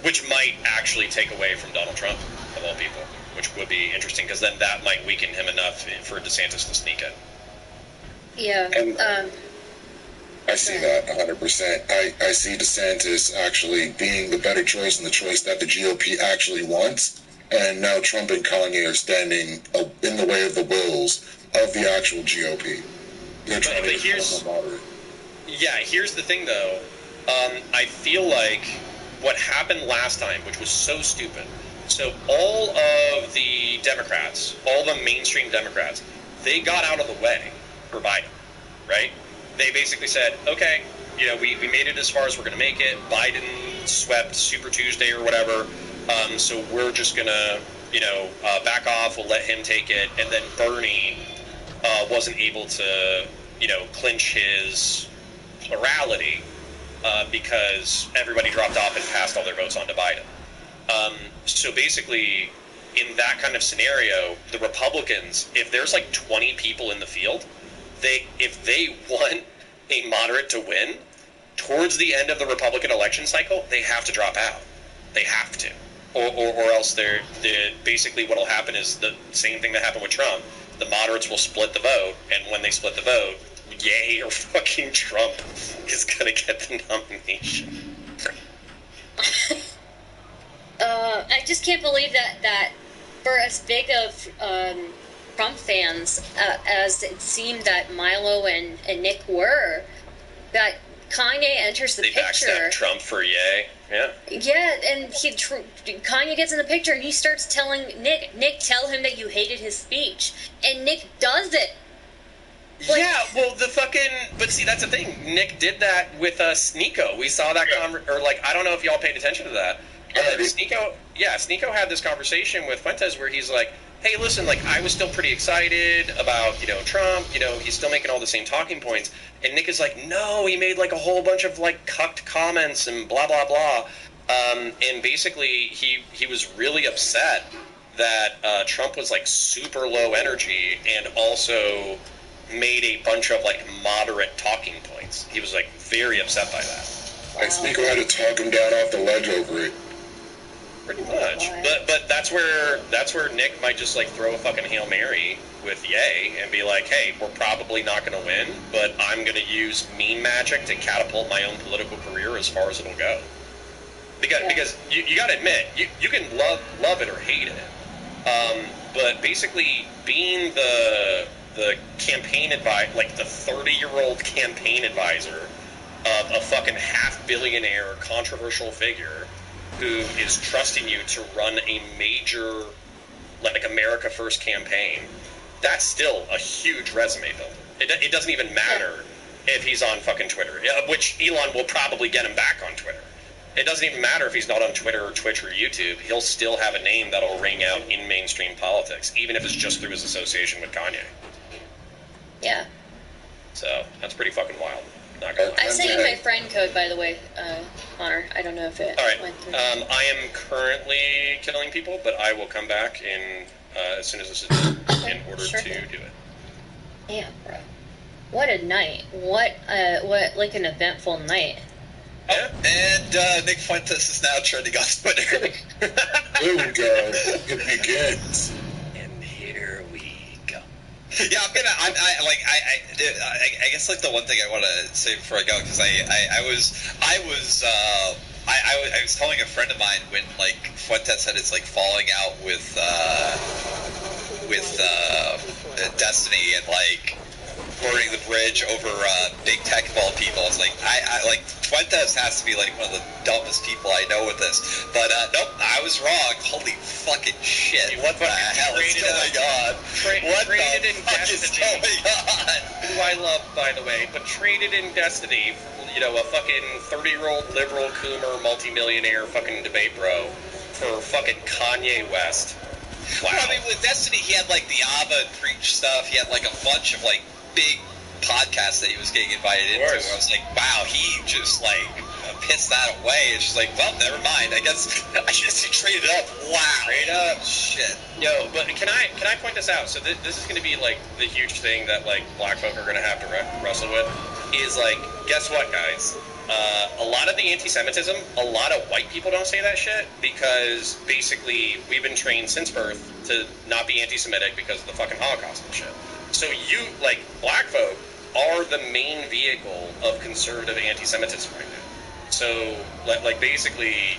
which might actually take away from Donald Trump, of all people, which would be interesting, because then that might weaken him enough for DeSantis to sneak in. Yeah. I see that 100%. I see DeSantis actually being the better choice and the choice that the GOP actually wants. And now Trump and Kanye are standing in the way of the wills of the actual GOP. They're trying to become more moderate. Yeah, here's the thing, though. I feel like what happened last time, which was so stupid. So all of the Democrats, all the mainstream Democrats, they got out of the way for Biden, right? They basically said, okay, you know, we made it as far as we're going to make it. Biden swept Super Tuesday or whatever, so we're just going to, you know, back off. We'll let him take it. And then Bernie wasn't able to, you know, clinch his plurality because everybody dropped off and passed all their votes on to Biden. So basically, in that kind of scenario, the Republicans, if there's like 20 people in the field, if they want a moderate to win, towards the end of the Republican election cycle, they have to drop out. They have to. Or else basically what will happen is the same thing that happened with Trump. The moderates will split the vote, and when they split the vote, yay, or fucking Trump is going to get the nomination. I just can't believe that for as big of Trump fans as it seemed that Milo and Nick were, that Kanye enters the picture. They backstabbed Trump for yay. Yeah. Yeah, and Kanye gets in the picture and he starts telling Nick, tell him that you hated his speech. And Nick does it. Like, yeah, well, but see, that's the thing. Nick did that with Sneeko. We saw that, I don't know if y'all paid attention to that. Sneeko had this conversation with Fuentes where he's like, hey, listen, like, I was still pretty excited about, you know, Trump, you know, he's still making all the same talking points. And Nick is like, no, he made, like, a whole bunch of, like, cucked comments and blah, blah, blah. And basically, he was really upset that Trump was, like, super low energy and also made a bunch of, like, moderate talking points. He was, like, very upset by that. And Sneeko had to talk him down off the ledge over it. Pretty much. But that's where Nick might just, like, throw a fucking Hail Mary with Ye and be like, hey, we're probably not going to win, but I'm going to use meme magic to catapult my own political career as far as it'll go. Because you got to admit, you can love it or hate it. But basically, being the campaign advisor, like the 30-year-old campaign advisor of a fucking half-billionaire controversial figure who is trusting you to run a major, like, America First campaign, that's still a huge resume builder. It doesn't even matter if he's on fucking Twitter, which Elon will probably get him back on Twitter. It doesn't even matter if he's not on Twitter or Twitch or YouTube. He'll still have a name that'll ring out in mainstream politics, even if it's just through his association with Kanye. Yeah. So, that's pretty fucking wild. Not gonna lie. I sent you my friend code, by the way, Connor. I don't know if it went through. I am currently killing people, but I will come back as soon as this is in order to do it. Damn, bro. What a night. What like an eventful night. Yeah. And Nick Fuentes is now trending on Twitter. There we go. It begins. And here we go. Yeah, I guess like the one thing I want to say before I go, because I was telling a friend of mine when like Fuentes said it's like falling out with Destiny and like burning the bridge over big tech ball people. It's like I like Fuentes has to be like one of the dumbest people I know with this. But nope, I was wrong. Holy fucking shit! What the hell is going on? What the fuck is going on? Who I love, by the way, but traded in Destiny, you know, a fucking 30-year-old liberal coomer, multimillionaire, fucking debate bro, for fucking Kanye West. Wow. Well, I mean, with Destiny, he had like the Abba and Preach stuff. He had like a bunch of like big podcasts that he was getting invited into. I was like, wow, he just like pissed that away. It's just like, well, never mind. I guess I should have traded up. Wow, trade up, shit. Yo, but can I point this out? So this is going to be like the huge thing that like black folk are going to have to wrestle with. Is like, guess what, guys? A lot of the anti-Semitism, a lot of white people don't say that shit because basically we've been trained since birth to not be anti-Semitic because of the fucking Holocaust and shit. So you, like, black folk are the main vehicle of conservative anti-Semitism right now. So, like, basically,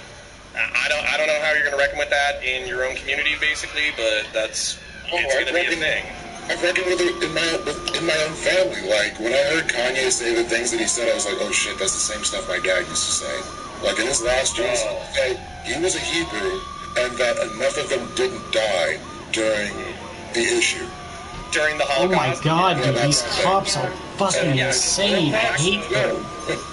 I don't know how you're going to reckon with that in your own community, basically, but it's going to be a thing. I've reckoned with it in my own family. Like, when I heard Kanye say the things that he said, I was like, oh shit, that's the same stuff my dad used to say. Like, in his last years, he was a Hebrew, and that enough of them didn't die during the issue. During the Holocaust. Oh my god, dude, these cops are fucking insane. I hate them.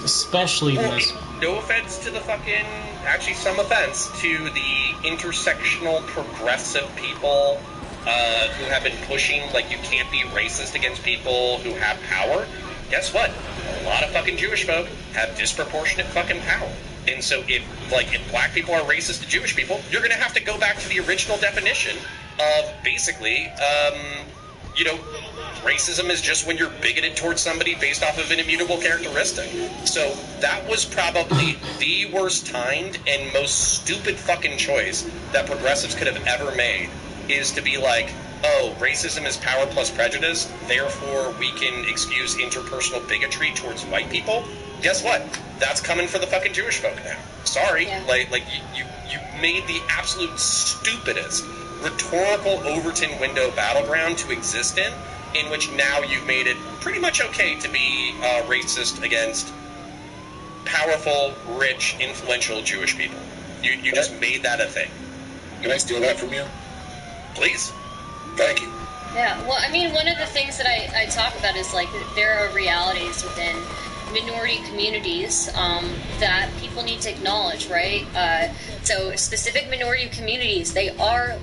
Especially this one. No offense to the fucking... Actually, some offense to the intersectional progressive people who have been pushing, like, you can't be racist against people who have power. Guess what? A lot of fucking Jewish folk have disproportionate fucking power. And so if black people are racist to Jewish people, you're going to have to go back to the original definition of basically, racism is just when you're bigoted towards somebody based off of an immutable characteristic. So that was probably the worst timed and most stupid fucking choice that progressives could have ever made, is to be like, oh, racism is power plus prejudice, therefore we can excuse interpersonal bigotry towards white people. Guess what? That's coming for the fucking Jewish folk now. Sorry. Yeah. Like you made the absolute stupidest rhetorical Overton window battleground to exist in which now you've made it pretty much okay to be racist against powerful, rich, influential Jewish people. You just made that a thing. Can I steal that from you? Please. Thank you. Yeah, well, I mean, one of the things that I talk about is, like, there are realities within minority communities that people need to acknowledge, right? So specific minority communities, they are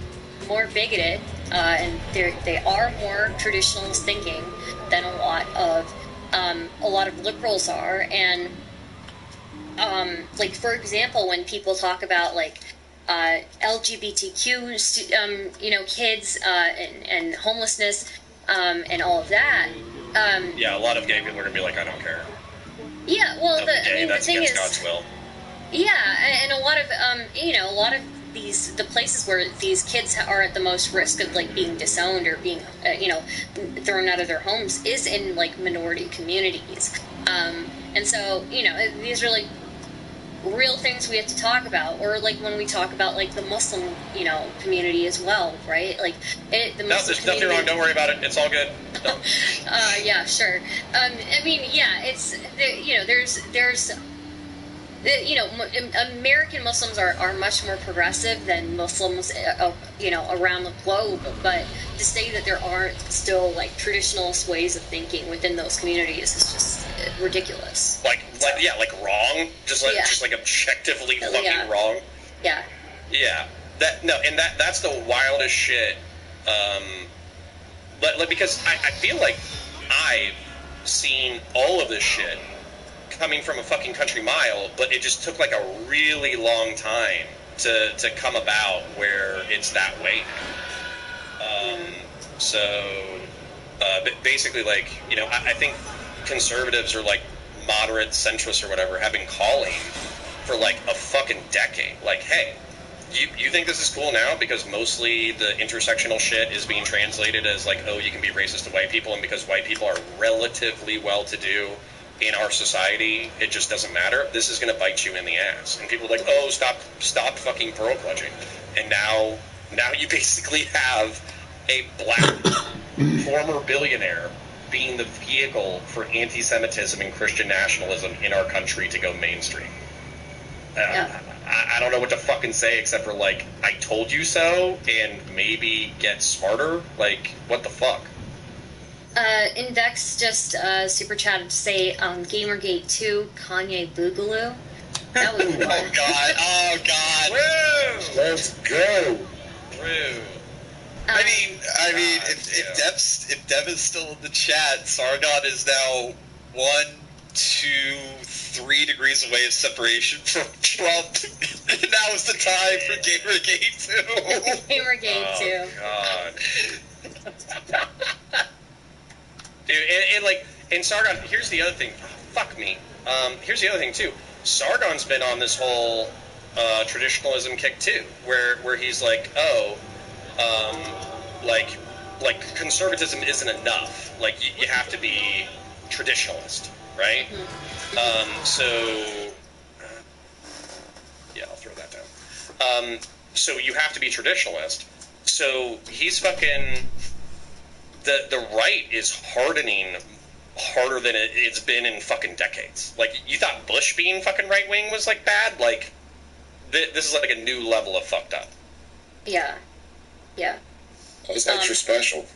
more bigoted and they are more traditionalist thinking than a lot of liberals are. And like, for example, when people talk about like LGBTQ kids and homelessness and all of that, yeah, a lot of gay people are gonna be like, I don't care. Yeah, well, the thing is, God's will. Yeah, and a lot of the places where these kids are at the most risk of like being disowned or being thrown out of their homes is in like minority communities, and so these are like real things we have to talk about. Or like when we talk about like the Muslim community as well, right? Like the Muslim there's nothing wrong. Don't worry about it. It's all good. No. Yeah, sure. I mean, yeah, it's there's American Muslims are much more progressive than Muslims, around the globe. But to say that there aren't still like traditionalist ways of thinking within those communities is just ridiculous. Like wrong, just like objectively fucking wrong. Yeah. Yeah. That's the wildest shit. Because I feel like I've seen all of this shit coming from a fucking country mile, but it just took like a really long time to come about where it's that way. Basically, like, I think conservatives or like moderate centrists or whatever have been calling for like a fucking decade. Like, hey, You think this is cool now because mostly the intersectional shit is being translated as like, oh, you can be racist to white people, and because white people are relatively well-to-do in our society, it just doesn't matter. This is going to bite you in the ass, and people are like, oh, stop fucking pearl clutching, and now you basically have a black former billionaire being the vehicle for anti-Semitism and Christian nationalism in our country to go mainstream. I don't know what to fucking say except for, like, I told you so, and maybe get smarter. Like, what the fuck? Invex just super chatted to say Gamergate 2, Kanye Boogaloo. That was Oh god. Woo! Let's go. Woo! I mean, if Dev is still in the chat, Sargon is now 1, 2, 3 degrees away of separation from Trump. Now is the time for Gamergate 2. Gamergate 2. God. Dude, and Sargon, here's the other thing. Fuck me. Here's the other thing, too. Sargon's been on this whole traditionalism kick, too, where he's like, like conservatism isn't enough. Like, you have to be traditionalist, right? So, yeah, I'll throw that down. So you have to be traditionalist. So he's fucking... The right is hardening harder than it's been in fucking decades. Like, you thought Bush being fucking right-wing was, like, bad? Like, this is, like, a new level of fucked up. Yeah. It's extra special.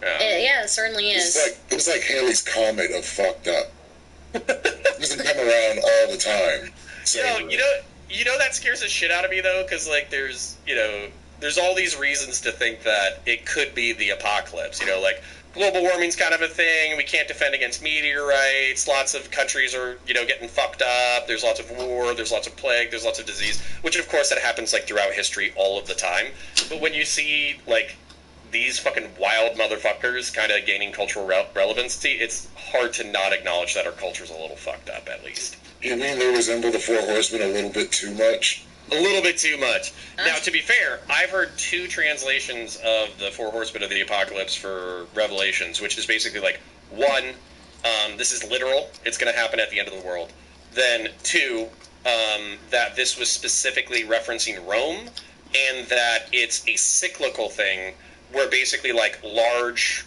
Yeah, it certainly is. It was like Haley's Comet of fucked up. It doesn't come around all the time. So, you know that scares the shit out of me, though, because, like, there's all these reasons to think that it could be the apocalypse. Like, global warming's kind of a thing. We can't defend against meteorites. Lots of countries are, getting fucked up. There's lots of war. There's lots of plague. There's lots of disease. Which, of course, that happens, like, throughout history all of the time. But when you see, like, these fucking wild motherfuckers kind of gaining cultural relevancy, it's hard to not acknowledge that our culture's a little fucked up, at least. You mean they resemble the Four Horsemen a little bit too much? A little bit too much. Now, to be fair, I've heard 2 translations of the Four Horsemen of the Apocalypse for Revelations, which is basically like, 1, this is literal, it's going to happen at the end of the world. Then 2, that this was specifically referencing Rome, and that it's a cyclical thing where basically, like, large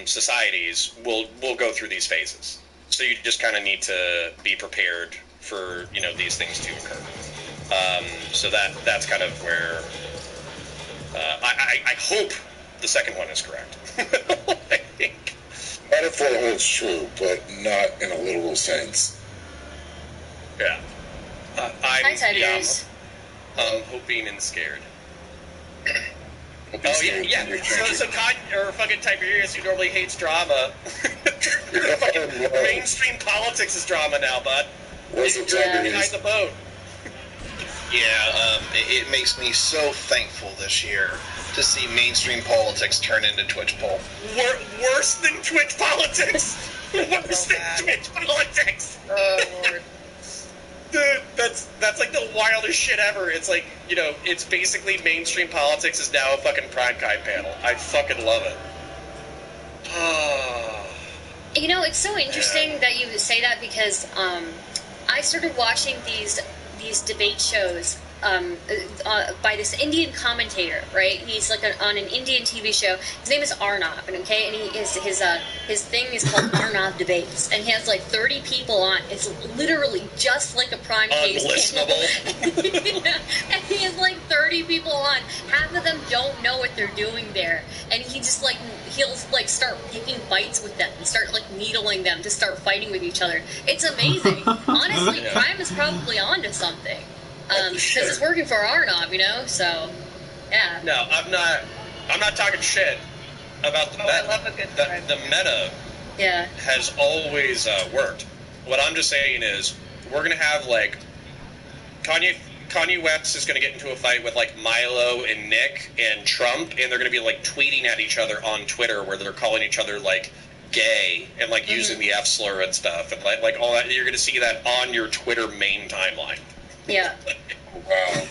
societies will go through these phases. So you just kind of need to be prepared for, these things to occur. So that's kind of where I hope the second one is correct. I think. Metaphor holds true, but not in a literal sense. Yeah. Hi, Tiberius. I'm hoping and scared. Yeah. So fucking Tiberius, who normally hates drama. Mainstream politics is drama now, bud. What's up, Tiberius? Behind the boat. Yeah, it makes me so thankful this year to see mainstream politics turn into Twitch poll. Worse than Twitch politics. Worse than Twitch politics. Oh, Lord. Dude, that's like the wildest shit ever. It's like, it's basically mainstream politics is now a fucking Prime Guy panel. I fucking love it. It's so interesting that you say that because I started watching these debate shows by this Indian commentator, right? He's like on an Indian TV show. His name is Arnav, and his thing is called Arnav Debates, and he has like 30 people on. It's literally just like a prime case panel. And he has like 30 people on. Half of them don't know what they're doing there, and he'll start picking fights with them and start like needling them to start fighting with each other. It's amazing. Honestly, Prime is probably onto something. Because it's working for Arnav, so, yeah. No, I'm not talking shit about the meta. I love a good time. The meta has always worked. What I'm just saying is, we're going to have, like, Kanye West is going to get into a fight with, like, Milo and Nick and Trump, and they're going to be, like, tweeting at each other on Twitter where they're calling each other, like, gay and, like, using the F slur and stuff. And, like all that. You're going to see that on your Twitter main timeline. Yeah. Wow.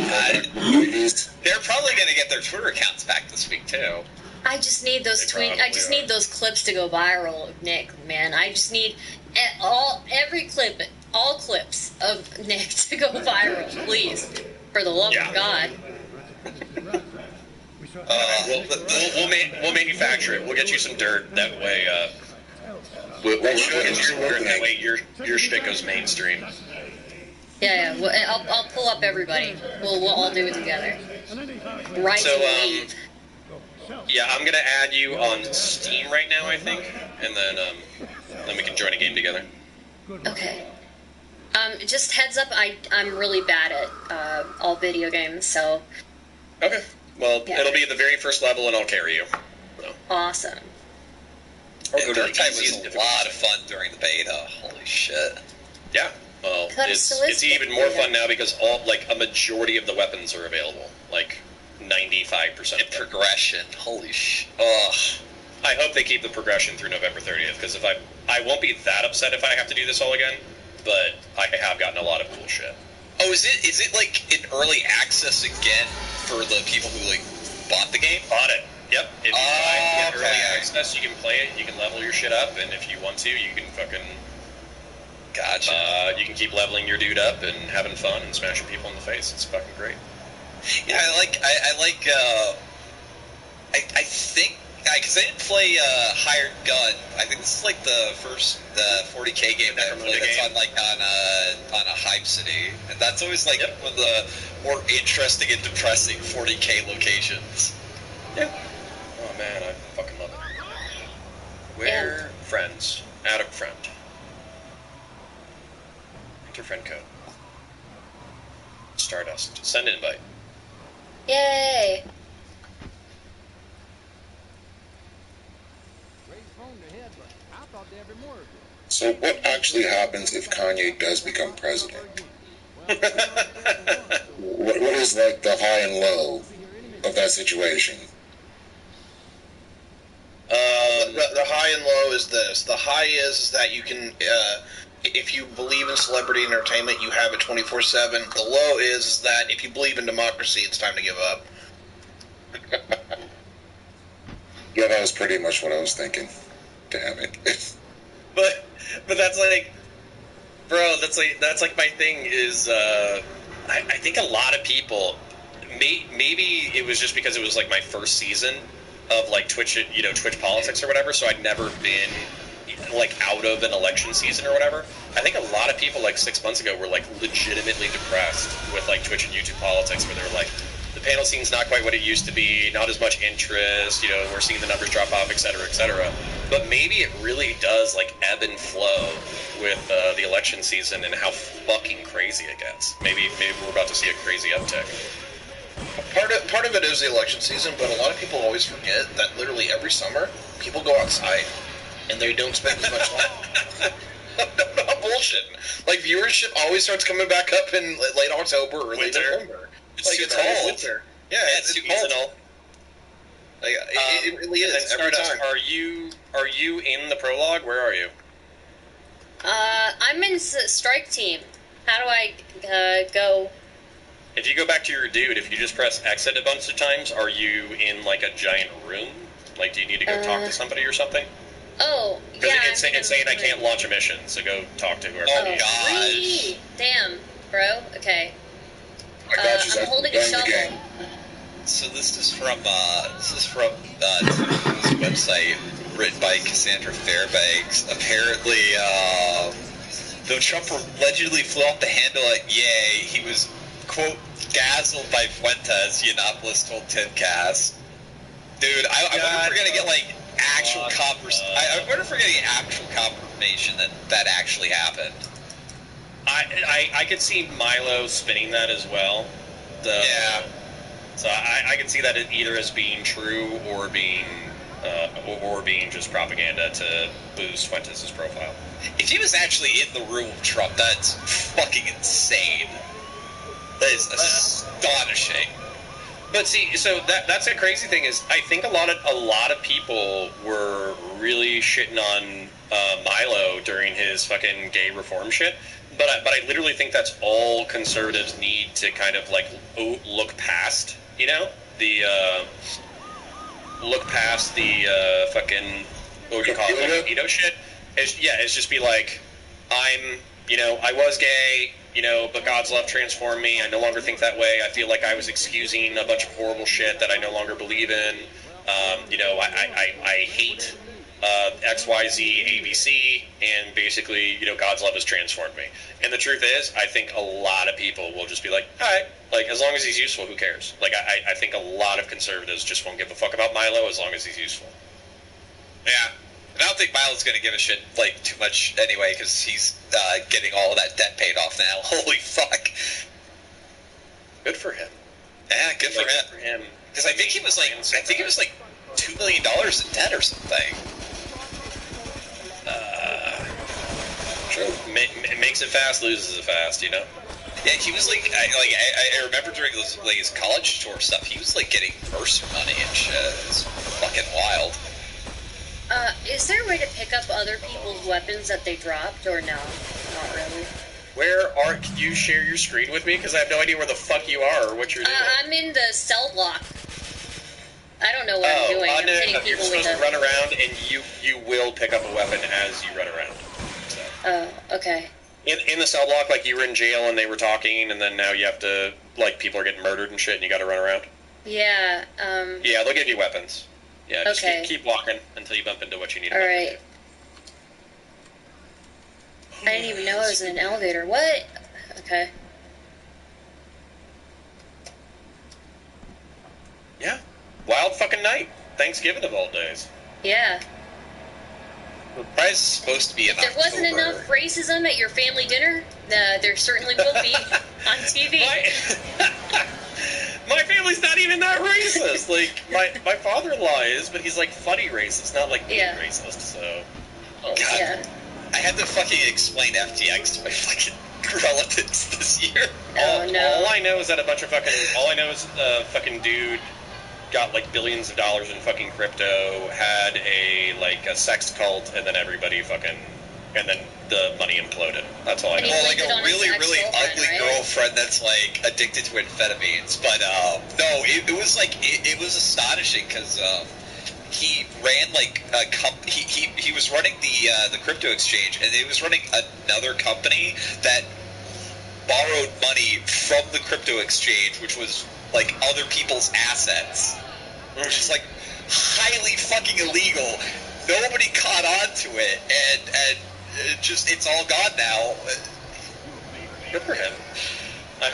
They're probably going to get their Twitter accounts back this week too. I just need those need those clips to go viral, Nick. Man, I just need all clips of Nick to go viral, please, for the love of God. We'll manufacture it. We'll get you some dirt. That way, we'll get you some dirt. That way, your shit goes mainstream. Yeah. Well, I'll pull up everybody. We'll all do it together. Right. So, yeah, I'm gonna add you on Steam right now, I think, and then we can join a game together. Okay. Just heads up, I'm really bad at all video games, so. Okay. Well, It'll be at the very first level, and I'll carry you. So. Awesome. Dark Tide was a lot of fun during the beta. Holy shit. Yeah. Well, it's even more fun now because a majority of the weapons are available. 95% of progression. Holy shit. I hope they keep the progression through November 30th, because if I won't be that upset if I have to do this all again, but I have gotten a lot of cool shit. Oh, is it in early access again for the people who bought the game? Bought it. Yep. If you buy early access, you can play it, you can level your shit up, and if you want to, you can fucking... Gotcha. You can keep leveling your dude up and having fun and smashing people in the face. It's fucking great. Yeah, I think, because I didn't play Hired Gun. I think this is the first 40K game that I played that's on a Hype City, and that's always one of the more interesting and depressing 40K locations. Yeah. Oh man, I fucking love it. Where friends? Add a friend. Enter friend code. Stardust. Send an invite. Yay! So what actually happens if Kanye does become president? What is the high and low of that situation? The high and low is this. The high is that you can, if you believe in celebrity entertainment, you have it 24/7. The low is that if you believe in democracy, it's time to give up. Yeah, that was pretty much what I was thinking. Damn it. But that's bro, that's my thing is, I think a lot of people, maybe it was just because it was my first season of Twitch, Twitch politics or whatever, so I'd never been out of an election season or whatever. I think a lot of people 6 months ago were legitimately depressed with Twitch and YouTube politics, where they're the panel scene's not quite what it used to be, not as much interest, we're seeing the numbers drop off, et cetera, et cetera. But maybe it really does ebb and flow with the election season and how fucking crazy it gets. Maybe we're about to see a crazy uptick. Part of it is the election season, but a lot of people always forget that literally every summer people go outside and they don't spend as much time. No bullshit. Viewership always starts coming back up in late October or late November. It's too cold. Winter. Yeah, it's too seasonal. It really is every time. Are you in the prologue? Where are you? I'm in strike team. How do I go? If you go back to your dude, if you just press exit a bunch of times, are you in a giant room? Do you need to go talk to somebody or something? Oh, yeah. Because it's saying I can't launch a mission, so go talk to whoever. Oh, gosh. Damn, bro. Okay. I'm holding a shovel. So this is from this website written by Cassandra Fairbanks. Apparently, though Trump allegedly flew off the handle at Yay, he was, quote, dazzled by Fuentes, Yiannopoulos told Timcast. Dude, I wonder if we're gonna get actual I wonder if we're getting actual confirmation that actually happened. I could see Milo spinning that as well. Yeah. So I could see that either as being true or being just propaganda to boost Fuentes' profile. If he was actually in the room with Trump, that's fucking insane. That is astonishing. But see, so that's a crazy thing is I think a lot of people were really shitting on Milo during his fucking gay reform shit. But I literally think that's all conservatives need to kind of like look past, the fucking what would you call it, like, shit. It's just be like, I was gay, but God's love transformed me. I no longer think that way. I feel like I was excusing a bunch of horrible shit that I no longer believe in. I hate XYZ, ABC, and basically, God's love has transformed me. And the truth is, I think a lot of people will just be like, all right, like, as long as he's useful, who cares? Like, I think a lot of conservatives just won't give a fuck about Milo as long as he's useful. Yeah. I don't think Milo's going to give a shit, like, too much anyway, because he's getting all of that debt paid off now. Holy fuck. Good for him. Yeah, good for him. Because I think it was like $2 million in debt or something. True. Makes it fast, loses it fast, Yeah, he was like, I remember during his college tour stuff, he was like getting Mercer money and shit. It's fucking wild. Is there a way to pick up other people's weapons that they dropped, or no? Not really. Can you share your screen with me? Because I have no idea where the fuck you are or what you're doing. I'm in the cell block. I don't know what I'm doing. I'm hitting people you're supposed to run around, and you will pick up a weapon as you run around. So. Oh, okay. In the cell block, like, you were in jail and they were talking, and then now you have to, like, people are getting murdered and shit, and you gotta run around? Yeah, Yeah, they'll give you weapons. Yeah, just okay. keep walking until you bump into what you need to Alright. I didn't even know I was in an elevator. What? Okay. Yeah. Wild fucking night. Thanksgiving of all days. Yeah. The prize is supposed to be in If there wasn't enough racism at your family dinner, there certainly will be on TV. My family's not even that racist. Like, my father-in-law is, but he's like funny racist, not like being racist, so... Oh, God. Yeah. I had to fucking explain FTX to my fucking relatives this year. All I know is that all I know is fucking dude got like billions of dollars in fucking crypto, had a sex cult, and then everybody and then the money imploded. That's all I know. Well, like a really, really ugly girlfriend that's like addicted to amphetamines. But no, it was astonishing because he ran like a he was running the crypto exchange, and he was running another company that borrowed money from the crypto exchange, which was like other people's assets, which is like highly fucking illegal. Nobody caught on to it, and it's all gone now. Good for him. I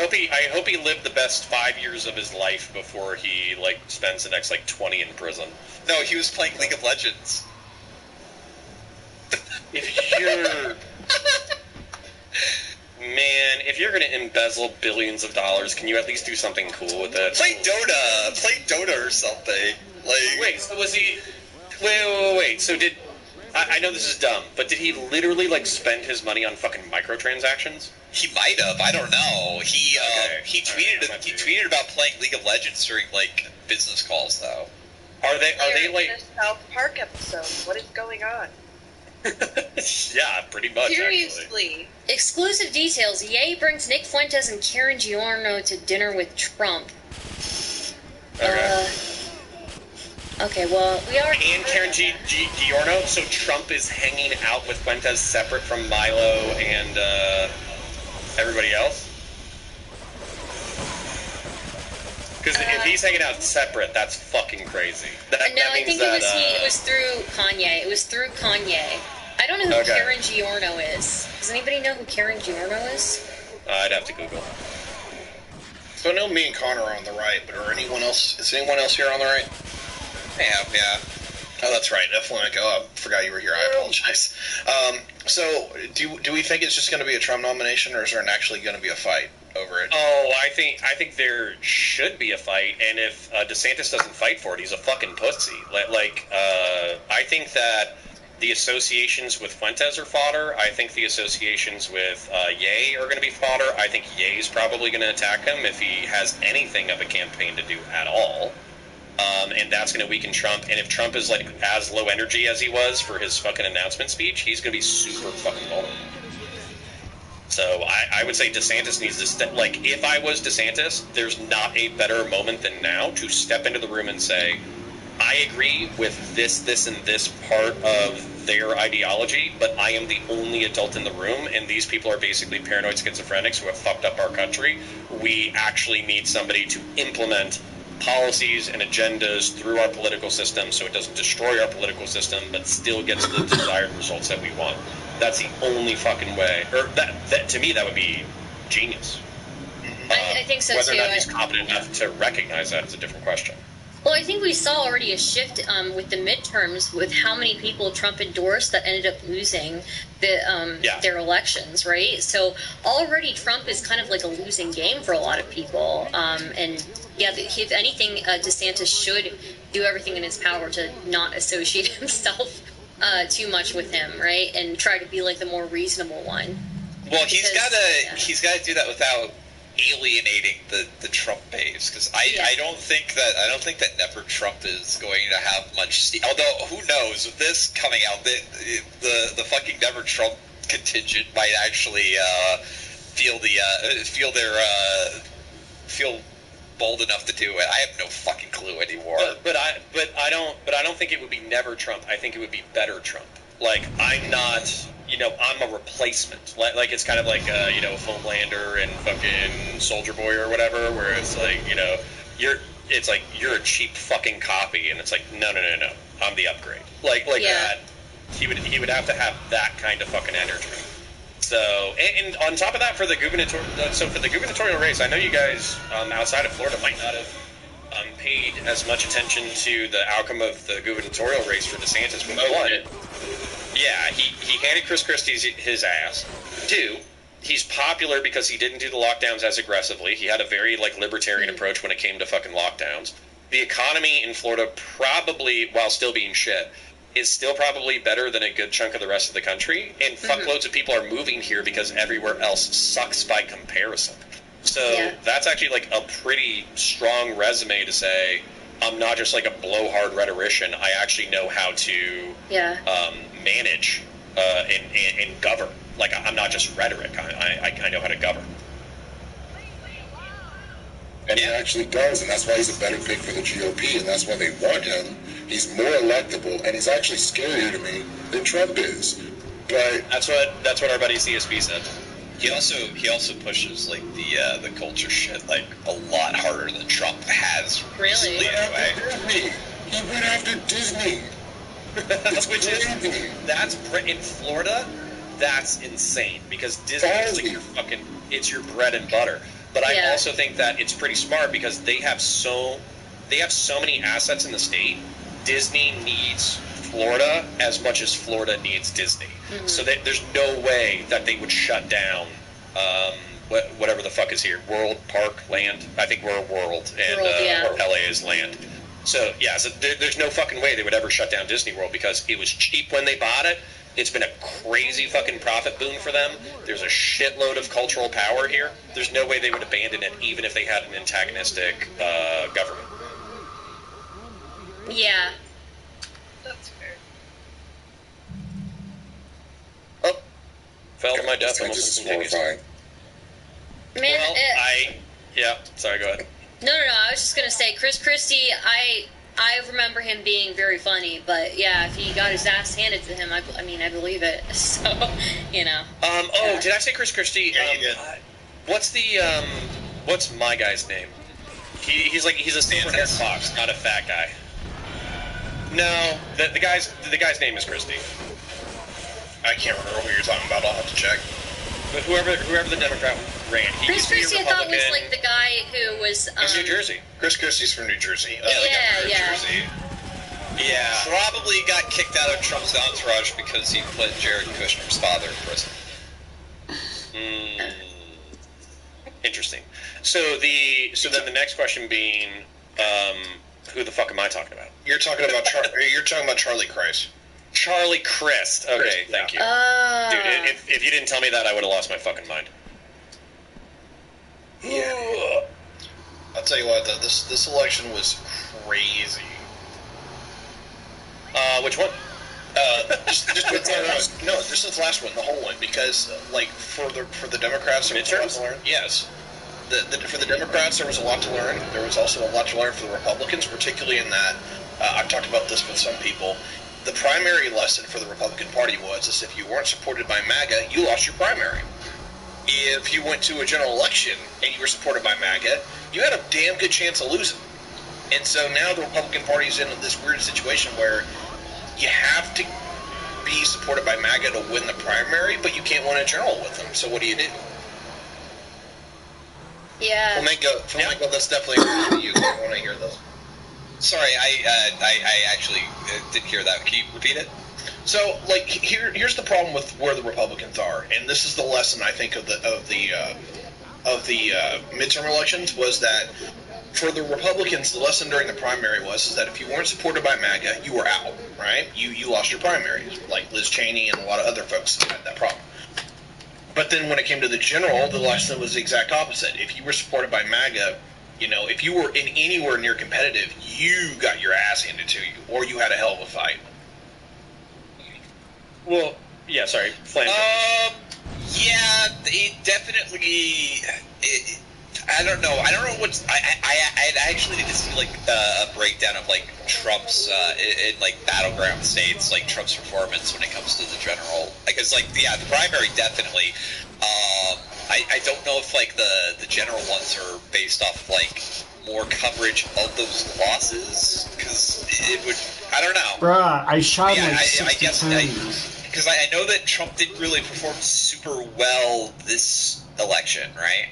hope he lived the best 5 years of his life before he spends the next 20 in prison. No, he was playing League of Legends. If you're gonna embezzle billions of dollars, can you at least do something cool with it? Play Dota or something. Wait, so was he? Wait. So did I know this is dumb, but did he literally spend his money on fucking microtransactions? He might have. I don't know. He tweeted about playing League of Legends during business calls though. Are they like the South Park episode? What is going on? Yeah, pretty much. Seriously. Actually. Exclusive details. Ye brings Nick Fuentes and Karen Giorno to dinner with Trump. Okay. Okay, well, we are... And Karen Giorno, so Trump is hanging out with Fuentes separate from Milo and everybody else? Because if he's hanging out separate, that's fucking crazy. I think it was through Kanye. It was through Kanye. I don't know who Karen Giorno is. Does anybody know who Karen Giorno is? I'd have to Google. So I know me and Connor are on the right, but is anyone else here on the right? Yeah. Oh, that's right. Definitely. I forgot you were here. I apologize. So, do we think it's just going to be a Trump nomination, or is there actually going to be a fight over it? Oh, I think there should be a fight, and if DeSantis doesn't fight for it, he's a fucking pussy. I think that the associations with Fuentes are fodder. I think the associations with Ye are going to be fodder. I think Ye's probably going to attack him if he has anything of a campaign to do at all. And that's going to weaken Trump. And if Trump is like as low energy as he was for his fucking announcement speech, he's going to be super fucking vulnerable. So I would say DeSantis needs to step. Like, if I was DeSantis, there's not a better moment than now to step into the room and say, I agree with this, and this part of their ideology, but I am the only adult in the room, and these people are basically paranoid schizophrenics who have fucked up our country. We actually need somebody to implement policies and agendas through our political system so it doesn't destroy our political system, but still gets the desired results that we want. That's the only fucking way. Or that to me, that would be genius. I think so, whether too. Whether or not he's competent enough to recognize that is a different question. Well, I think we saw already a shift with the midterms with how many people Trump endorsed that ended up losing their elections, right? So already Trump is kind of like a losing game for a lot of people. And yeah, if anything, DeSantis should do everything in his power to not associate himself too much with him, right? And try to be like the more reasonable one. Well, he's got to do that without alienating the Trump base, because I don't think that Never Trump is going to have much. Although who knows, with this coming out, the fucking Never Trump contingent might actually feel bold enough to do it. I have no fucking clue anymore. But I don't think it would be Never Trump. I think it would be Better Trump. Like, I'm not. I'm a replacement. Like it's kind of like, Homelander and fucking Soldier Boy or whatever, where it's like, you're a cheap fucking copy, and it's like, no, I'm the upgrade. Like that. He would have to have that kind of fucking energy. So, and on top of that, for the gubernatorial race, I know you guys outside of Florida might not have paid as much attention to the outcome of the gubernatorial race for DeSantis. But one, yeah, he handed Chris Christie his ass. Two, he's popular because he didn't do the lockdowns as aggressively. He had a very libertarian approach when it came to fucking lockdowns. The economy in Florida probably, while still being shit, is still probably better than a good chunk of the rest of the country. And fuckloads of people are moving here because everywhere else sucks by comparison. So that's actually a pretty strong resume to say, I'm not just a blowhard rhetorician. I actually know how to manage and govern. I'm not just rhetoric. I know how to govern. And he actually does, and that's why he's a better pick for the GOP, and that's why they want him. He's more electable, and he's actually scarier to me than Trump is. But that's what our buddy CSB said. He also pushes the culture shit a lot harder than Trump has. Really? He went after Disney. Which is that's in Florida. That's insane because Disney is it's your bread and butter. But I also think that it's pretty smart because they have so many assets in the state. Disney needs Florida as much as Florida needs Disney. Mm-hmm. So there's no way that they would shut down whatever the fuck is here. World, Park, Land. I think we're a world, and LA is land. So there's no fucking way they would ever shut down Disney World because it was cheap when they bought it. It's been a crazy fucking profit boom for them. There's a shitload of cultural power here. There's no way they would abandon it even if they had an antagonistic government. Yeah. That's fair. Oh. Fell to my death almost instantaneously. Man, sorry, go ahead. No, I was just going to say, Chris Christie, I remember him being very funny, but if he got his ass handed to him, I believe it. So, did I say Chris Christie? Yeah, you did. What's my guy's name? He's a silver-haired fox, not a fat guy. No, the guy's name is Christie. I can't remember who you're talking about. I'll have to check. But whoever the Democrat ran, Chris Christie, I thought was the guy who was. He's New Jersey. Chris Christie's from New Jersey. Jersey. Yeah. Probably got kicked out of Trump's entourage because he put Jared Kushner's father in prison. Interesting. So then the next question being, who the fuck am I talking about? You're talking about Charlie Kreis. Charlie Crist. Okay, thank you. Dude, if you didn't tell me that, I would have lost my fucking mind. Yeah. I'll tell you what, though, this election was crazy. Which one? Just this last one, the whole one, because like for the Democrats, there was a lot to learn. Yes, for the Democrats, there was a lot to learn. There was also a lot to learn for the Republicans, particularly in that I've talked about this with some people. The primary lesson for the Republican Party was if you weren't supported by MAGA, you lost your primary. If you went to a general election and you were supported by MAGA, you had a damn good chance of losing. And so now the Republican Party is in this weird situation where you have to be supported by MAGA to win the primary, but you can't win a general with them. So what do you do? Yeah. Flamingo, that's definitely you. I want to hear those. Sorry, I actually didn't hear that. Can you repeat it? So, like, here's the problem with where the Republicans are, and this is the lesson I think of the midterm elections was that for the Republicans, the lesson during the primary was that if you weren't supported by MAGA, you were out, right? You lost your primaries, like Liz Cheney and a lot of other folks had that problem. But then when it came to the general, the lesson was the exact opposite. If you were supported by MAGA, if you were in anywhere near competitive, you got your ass handed to you, or you had a hell of a fight. Well, yeah, sorry, Flanders. Yeah, it definitely. I don't know. What's. I actually need to see like a breakdown of like Trump's in like battleground states, like Trump's performance when it comes to the general. Because the primary definitely. I don't know if like the general ones are based off like more coverage of those losses because it would. I don't know. Bruh, I shot like 60 times. Because I know that Trump didn't really perform super well this election, right?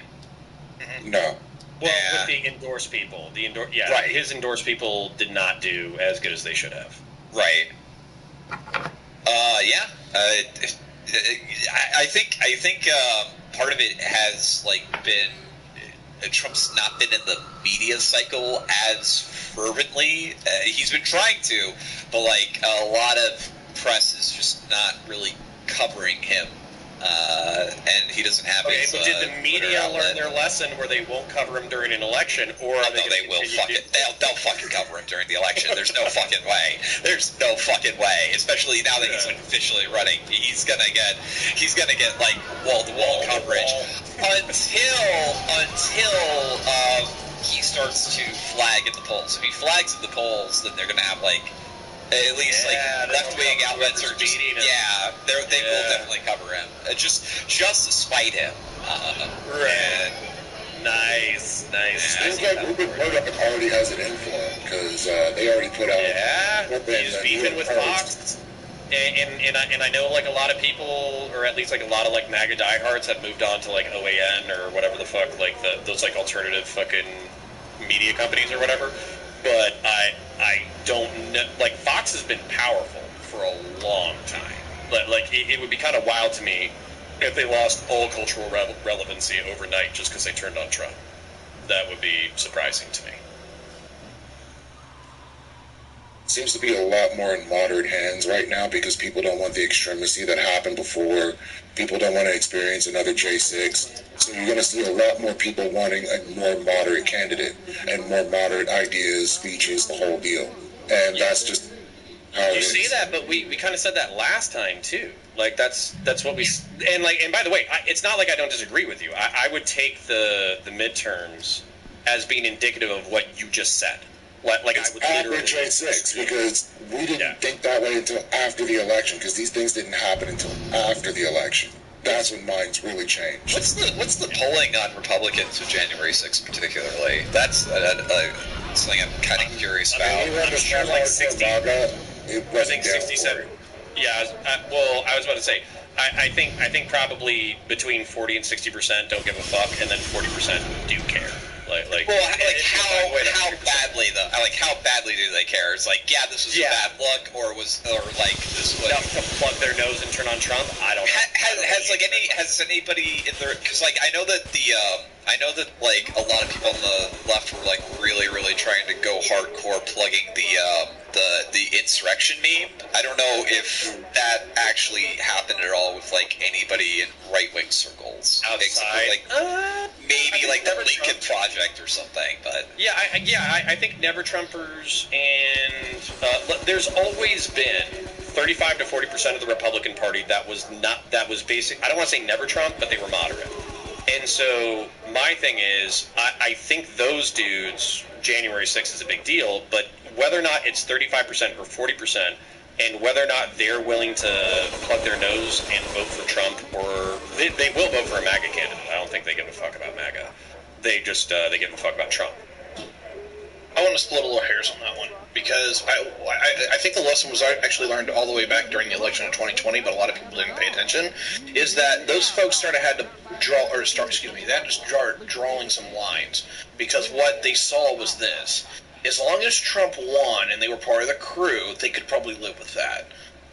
No. Well, with the endorsed people, right. His endorsed people did not do as good as they should have. Right. Yeah. I think part of it has like been Trump's not been in the media cycle as fervently. He's been trying to, but like a lot of press is just not really covering him. And he doesn't have his. But did the media learn their lesson where they won't cover him during an election, or are they will fucking they'll fucking cover him during the election? There's no fucking way. There's no fucking way. Especially now that he's officially running, he's gonna get like wall to wall coverage until he starts to flag at the polls. If he flags at the polls, then they're gonna have like. At least left-wing outlets are just they will definitely cover him just to spite him. Right. Nice. Seems like Republican already has an influence because they already put out. Yeah, he's beefing with Fox. And I know like a lot of people, or at least like a lot of like MAGA diehards have moved on to like OAN or whatever the fuck, like those like alternative fucking media companies or whatever. But I don't know. Like, Fox has been powerful for a long time. Like it would be kind of wild to me if they lost all cultural relevancy overnight just because they turned on Trump. That would be surprising to me. Seems to be a lot more in moderate hands right now because people don't want the extremism that happened before. People don't want to experience another J6. So you're going to see a lot more people wanting a more moderate candidate and more moderate ideas, speeches, the whole deal. And that's just how it is. You see that, but we kind of said that last time too. Like that's what we and by the way, it's not like I don't disagree with you. I would take the midterms as being indicative of what you just said. Like it's I would literally J6 because we didn't think that way until after the election because these things didn't happen until after the election. That's when minds really changed. What's the polling on Republicans with January 6th particularly? That's something I'm kind of curious about. I'm sure like 60. I think 67. Yeah. I was about to say. I think probably between 40 and 60% don't give a fuck, and then 40% do care. How badly do they care? It's like, this was a bad look, or this was enough to plug their nose and turn on Trump. I don't know. Has anybody in there? Because I know that I know that like a lot of people on the left were like really, really trying to go hardcore plugging the insurrection meme. I don't know if that actually happened at all with like anybody in right wing circles outside. Like maybe like the Lincoln Project or something. But I think Never Trumpers and there's always been 35 to 40% of the Republican Party that was basic. I don't want to say never Trump, but they were moderate. And so my thing is, I think those dudes, January 6th is a big deal, but whether or not it's 35% or 40%, and whether or not they're willing to plug their nose and vote for Trump, or they will vote for a MAGA candidate. I don't think they give a fuck about MAGA. They just they give a fuck about Trump. I want to split a little hairs on that one, because I think the lesson was actually learned all the way back during the election of 2020, but a lot of people didn't pay attention, is that those folks had to start drawing some lines, because what they saw was this. As long as Trump won and they were part of the crew, they could probably live with that.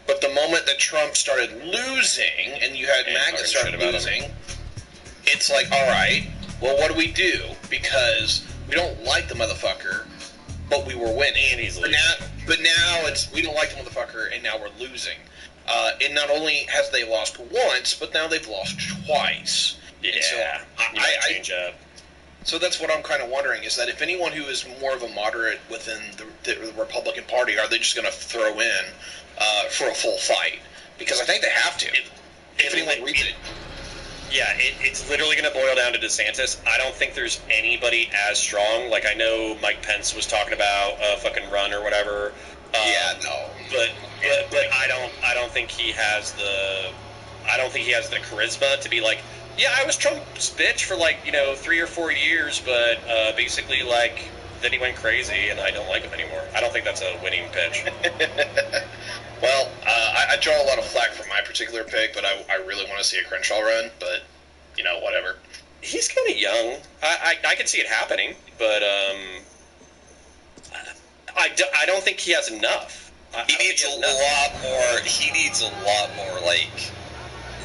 But the moment that Trump started losing, and you had MAGA start losing, it's like, all right, well, what do? Because we don't like the motherfucker, but we were winning. And he's losing. But now it's, we don't like the motherfucker, and now we're losing. And not only has they lost once, but now they've lost twice. Yeah, so change up. So that's what I'm kind of wondering, is that if anyone who is more of a moderate within the Republican Party, are they just going to throw in for a full fight? Because I think they have to. If anyone reads it. Yeah, it's literally going to boil down to DeSantis. I don't think there's anybody as strong. Like, I know Mike Pence was talking about a fucking run or whatever. But I don't think he has the charisma to be like, yeah, I was Trump's bitch for 3 or 4 years, but basically then he went crazy and I don't like him anymore. I don't think that's a winning pitch. Well, I draw a lot of flack for my particular pick, but I really want to see a Crenshaw run, but, whatever. He's kind of young. I could see it happening, but I don't think he has enough. He needs a lot more,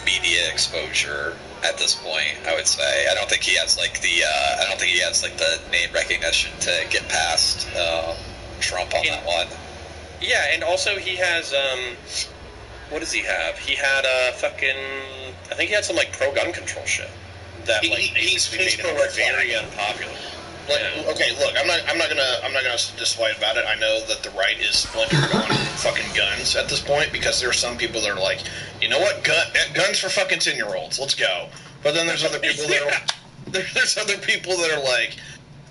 media exposure at this point, I would say. I don't think he has, the name recognition to get past Trump on that one. Yeah, and also he has, what does he have? He had I think he had some pro-gun control shit that he's made him very unpopular. Okay, look, I'm not gonna display about it. I know that the right is splintered on fucking guns at this point, because there are some people that are like, you know what, guns for fucking 10-year-olds, let's go. But then there's other people that are there's other people that are like,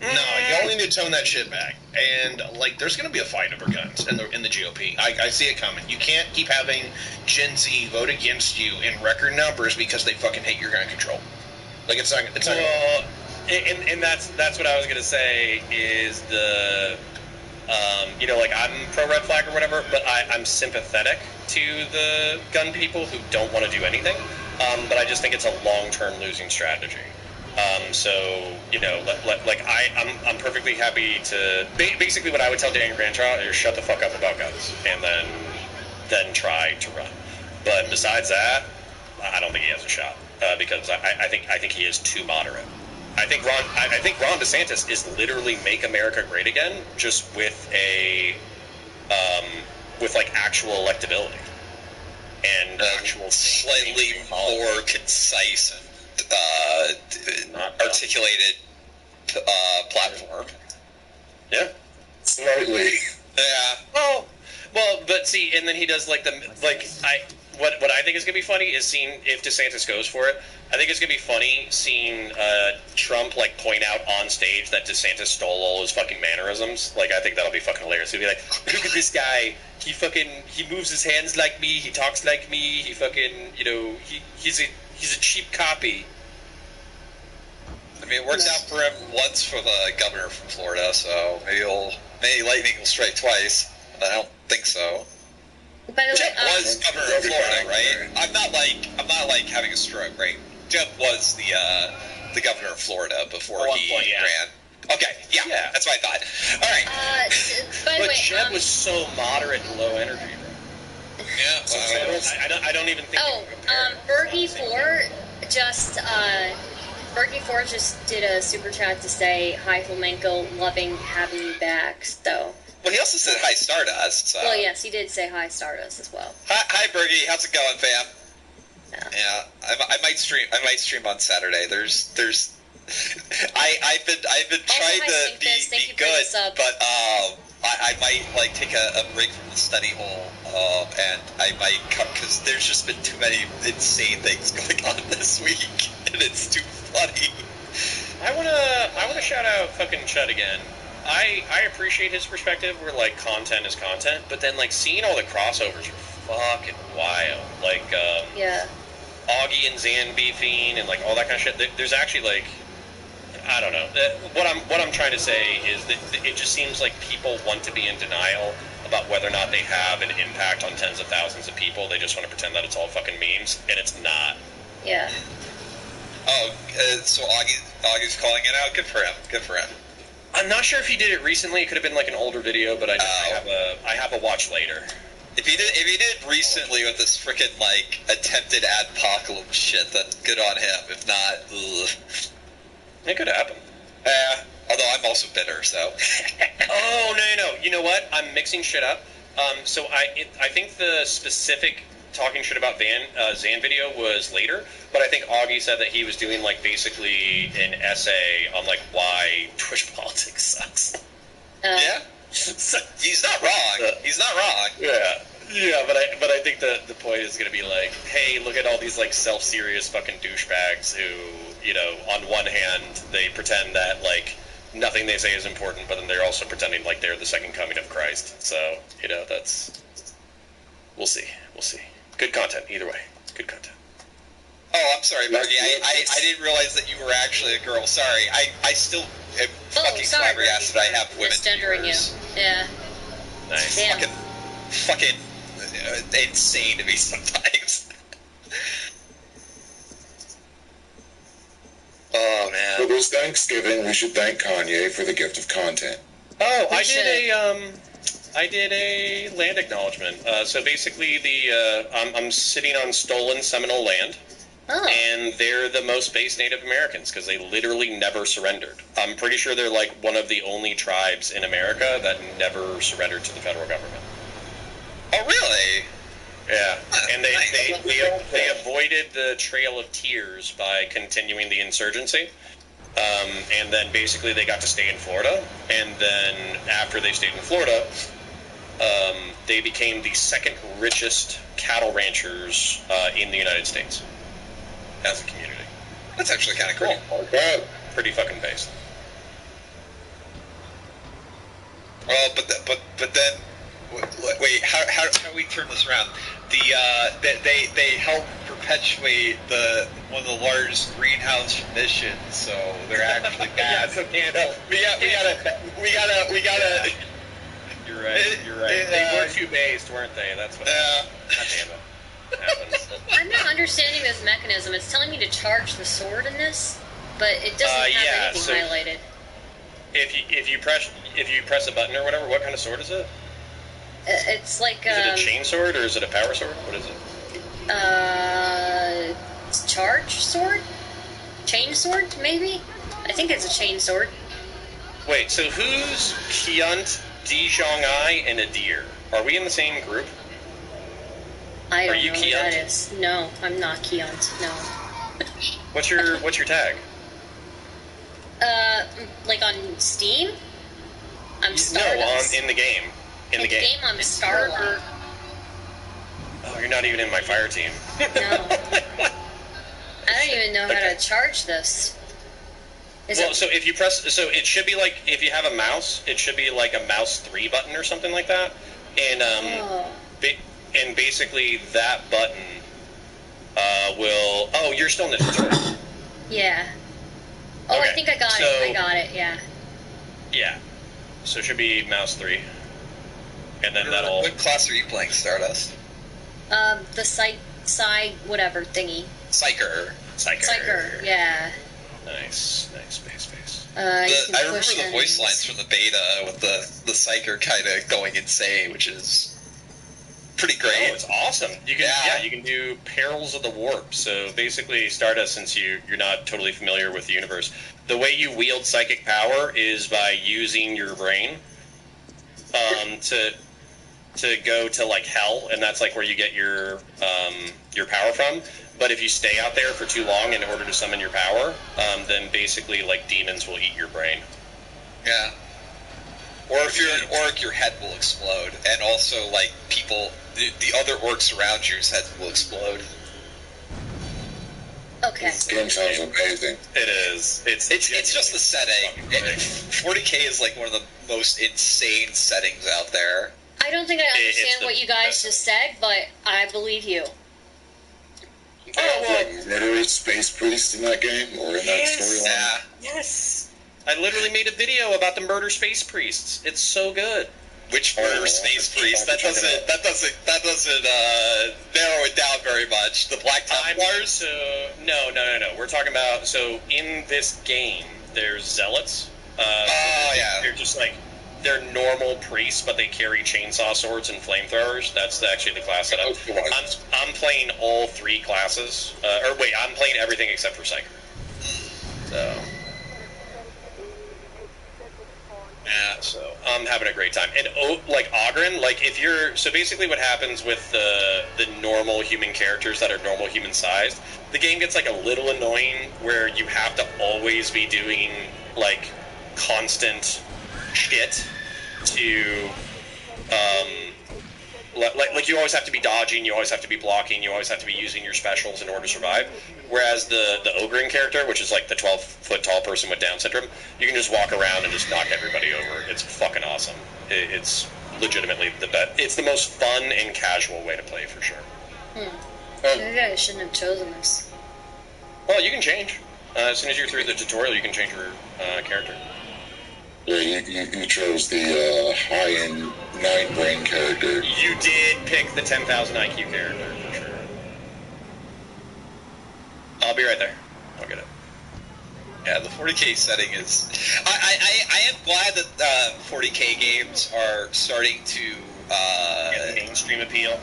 no, y'all need to tone that shit back. And there's gonna be a fight over guns in the GOP. I see it coming. You can't keep having Gen Z vote against you in record numbers because they fucking hate your gun control. It's not. Well, and that's what I was gonna say is the I'm pro red flag or whatever, but I'm sympathetic to the gun people who don't want to do anything, but I just think it's a long-term losing strategy. I'm perfectly happy to basically what I would tell Daniel Crenshaw is shut the fuck up about guns and then try to run. But besides that, I don't think he has a shot because I think he is too moderate. I think Ron DeSantis is literally make America great again, just with actual electability and actual slightly more concise and articulated platform. Yeah, slightly. Yeah. Well, but see, and then he does what I think is gonna be funny is seeing if DeSantis goes for it. I think it's gonna be funny seeing Trump point out on stage that DeSantis stole all his fucking mannerisms. I think that'll be fucking hilarious. He'll be like, look at this guy. He moves his hands like me. He talks like me. He fucking he's a cheap copy. I mean, it worked out for him once for the governor from Florida, so maybe lightning will strike twice. But I don't think so. By the way, Jeb was governor of Florida, right? I'm not having a stroke, right? Jeb was the governor of Florida before he ran. Okay, yeah, that's what I thought. All right. By the way, Jeb was so moderate and low energy, bro. Yeah. I don't even think. Bergie 4 just Berkey Forge just did a super chat to say, hi, Flamenco, loving having you back, so... Well, he also said hi, Stardust, so... Well, yes, he did say hi, Stardust, as well. Hi, Bergie. How's it going, fam? Yeah, I might stream on Saturday. I've been trying to be good, but I might like take a break from the study hole, and I might come because there's just been too many insane things going on this week, and it's too funny. I wanna shout out fucking Chud again. I appreciate his perspective where like content is content, but then like seeing all the crossovers are fucking wild. Like yeah. Augie and Zan beefing and like all that kind of shit. There's actually like, I don't know. What I'm trying to say is that it just seems like people want to be in denial about whether or not they have an impact on tens of thousands of people. They just want to pretend that it's all fucking memes, and it's not. Yeah. Oh, so Augie's calling it out. Good for him. Good for him. I'm not sure if he did it recently. It could have been like an older video, but I have a watch later. If he did recently with this freaking like attempted adpocalypse shit, then good on him. If not, ugh. It could happen. Although I'm also bitter, so. Oh no! You know what? I'm mixing shit up. So I think the specific talking shit about Zan video was later, but I think Augie said that he was doing like basically an essay on like why Twitch politics sucks. Yeah. He's not wrong. He's not wrong. Yeah, but I think the point is going to be like, hey, look at all these like self-serious fucking douchebags who, you know, on one hand they pretend that like nothing they say is important, but then they're also pretending like they're the second coming of Christ. So, you know, we'll see. Good content either way. Good content. Oh, I'm sorry, Margie. I didn't realize that you were actually a girl. Sorry. I still am fucking flabbergasted. I have women viewers. You. Yeah. Nice. Damn. Fucking insane to me sometimes. Oh man. For this Thanksgiving, we should thank Kanye for the gift of content. Oh, I did a land acknowledgement. So basically, I'm sitting on stolen Seminole land, and they're the most based Native Americans because they literally never surrendered. I'm pretty sure they're like one of the only tribes in America that never surrendered to the federal government. Oh, really? Yeah, and they avoided the Trail of Tears by continuing the insurgency. And then basically they got to stay in Florida, and then after they stayed in Florida, they became the second richest cattle ranchers in the United States as a community. That's actually kind of cool. Okay. Pretty fucking based. Well, but then, wait, how do we turn this around? They help perpetuate one of the largest greenhouse emissions, so they're actually bad. We gotta. You're right. They were too based, weren't they? That's what. God damn it. Happens. I'm not understanding this mechanism. It's telling me to charge the sword in this, but it doesn't have anything highlighted. If you press a button or whatever, what kind of sword is it? It's like is it a chain sword or is it a power sword? What is it? Charge sword? Chain sword, maybe? I think it's a chain sword. Wait, so who's Kyunt, Dijongai, and Adir? Are we in the same group? I don't know who that is. No, I'm not Kyunt, no. What's your tag? Like on Steam? I'm Stardust. No, in the game. In the game, I'm Starlight. Oh, you're not even in my fire team. No. I don't even know how to charge this. So if you press, so it should be like, if you have a mouse, it should be like a mouse 3 button or something like that. And, and basically that button will, oh, you're still in the tutorial. Yeah. Oh, okay. I think I got it. I got it, yeah. Yeah. So it should be mouse 3. And then that'll... What class are you playing, Stardust? The side whatever thingy. Psyker, yeah. Nice, space. I remember the voice lines from the beta with the Psyker kind of going insane, which is pretty great. Oh, it's awesome. You can you can do Perils of the Warp. So basically, Stardust, since you're not totally familiar with the universe, the way you wield psychic power is by using your brain to go to like hell, and that's like where you get your power from. But if you stay out there for too long in order to summon your power, then basically like demons will eat your brain. Yeah. Or if you're an orc, your head will explode, and also like the other orcs around you's head will explode. Okay. This game sounds amazing. It is. It's just the setting. 40K is like one of the most insane settings out there. I don't think I understand what you guys just said, but I believe you. Like murderous space priest in that game or in that storyline. Yeah. Yes. I literally made a video about the murder space priests. It's so good. Which murder space priest? That doesn't narrow it down very much. The Black Templars? No. We're talking about, so in this game, there's zealots. They're just like, they're normal priests, but they carry chainsaw swords and flamethrowers. That's actually the class setup. I'm playing all three classes. I'm playing everything except for Psyker. So... yeah, so I'm having a great time. And like Ogren, like if you're so basically what happens with the normal human characters that are normal human sized, the game gets like a little annoying where you have to always be doing like constant shit to like you always have to be dodging, you always have to be blocking, you always have to be using your specials in order to survive. Whereas the Ogren character, which is like the 12-foot tall person with Down syndrome, you can just walk around and just knock everybody over. It's fucking awesome. It's legitimately the best. It's the most fun and casual way to play for sure. Maybe I shouldn't have chosen this. Well, you can change. As soon as you're through the tutorial, you can change your character. Yeah, you chose the high-end 9-brain character. You did pick the 10,000 IQ character, for sure. I'll be right there. I'll get it. Yeah, the 40K setting is... I am glad that 40K games are starting to... get mainstream appeal.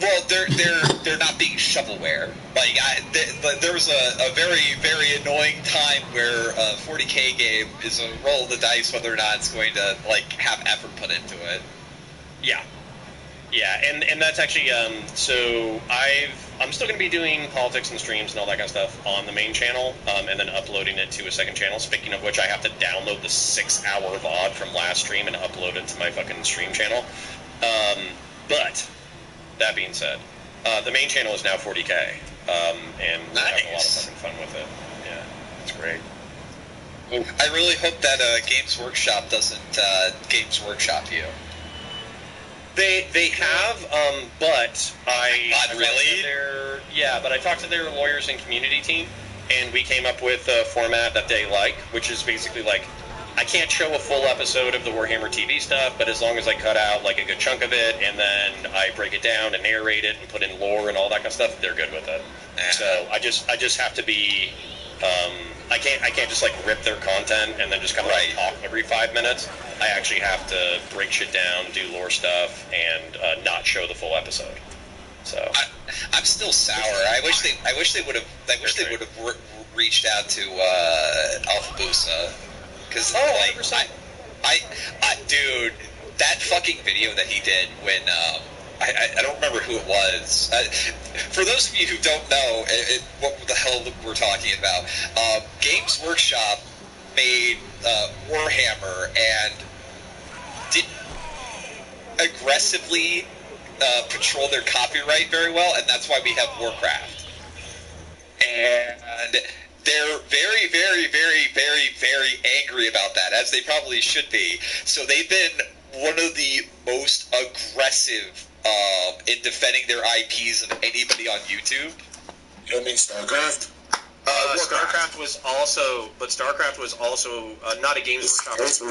Well, they're not being shovelware. Like there was a very, very annoying time where a 40K game is a roll of the dice whether or not it's going to like have effort put into it. Yeah, and that's actually so I'm still going to be doing politics and streams and all that kind of stuff on the main channel, and then uploading it to a second channel. Speaking of which, I have to download the 6-hour VOD from last stream and upload it to my fucking stream channel. But that being said, the main channel is now 40K, and we're having a lot of fucking fun with it. Yeah, it's great. I really hope that Games Workshop doesn't Games Workshop you. They have, but I talked to their lawyers and community team, and we came up with a format that they like, which is basically like, I can't show a full episode of the Warhammer TV stuff, but as long as I cut out like a good chunk of it, and then I break it down and narrate it and put in lore and all that kind of stuff, they're good with it. So I just have to be, I can't just like rip their content and then just kind of like talk every 5 minutes. I actually have to break shit down, do lore stuff, and not show the full episode. So I'm still sour. I wish they would have reached out to Alpha Busa. Because, dude, that fucking video that he did when, I don't remember who it was. For those of you who don't know what the hell we're talking about, Games Workshop made Warhammer and didn't aggressively patrol their copyright very well, and that's why we have Warcraft. And... they're very, very, very, very, very angry about that, as they probably should be. So they've been one of the most aggressive in defending their IPs of anybody on YouTube. You don't mean StarCraft? StarCraft was also not a Games Workshop.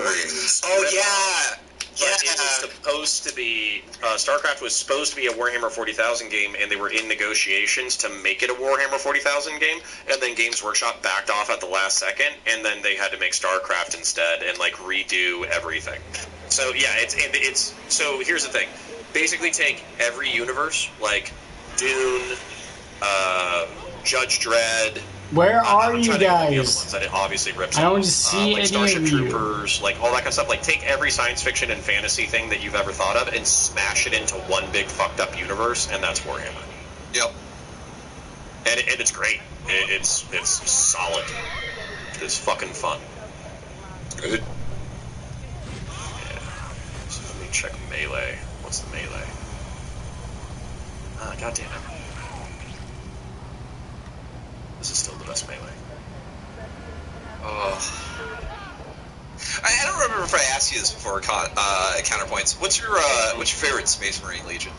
Oh yeah. But it was supposed to be, StarCraft was supposed to be a Warhammer 40,000 game, and they were in negotiations to make it a Warhammer 40,000 game, and then Games Workshop backed off at the last second, and then they had to make StarCraft instead and like redo everything. So yeah, it's so here's the thing. basically take every universe, like Dune, Judge Dredd. Where are you The other guys? ones that it obviously rips I don't off. see like any Starship of you. Troopers, like all that kind of stuff. Like take every science fiction and fantasy thing that you've ever thought of and smash it into one big fucked up universe, and that's Warhammer. Yep. And it's great. It's solid. It's fucking fun. Good. Yeah. So let me check melee. What's the melee? God damn it. This is still the best melee. Oh. I don't remember if I asked you this before. Counterpoints. What's your favorite Space Marine Legion?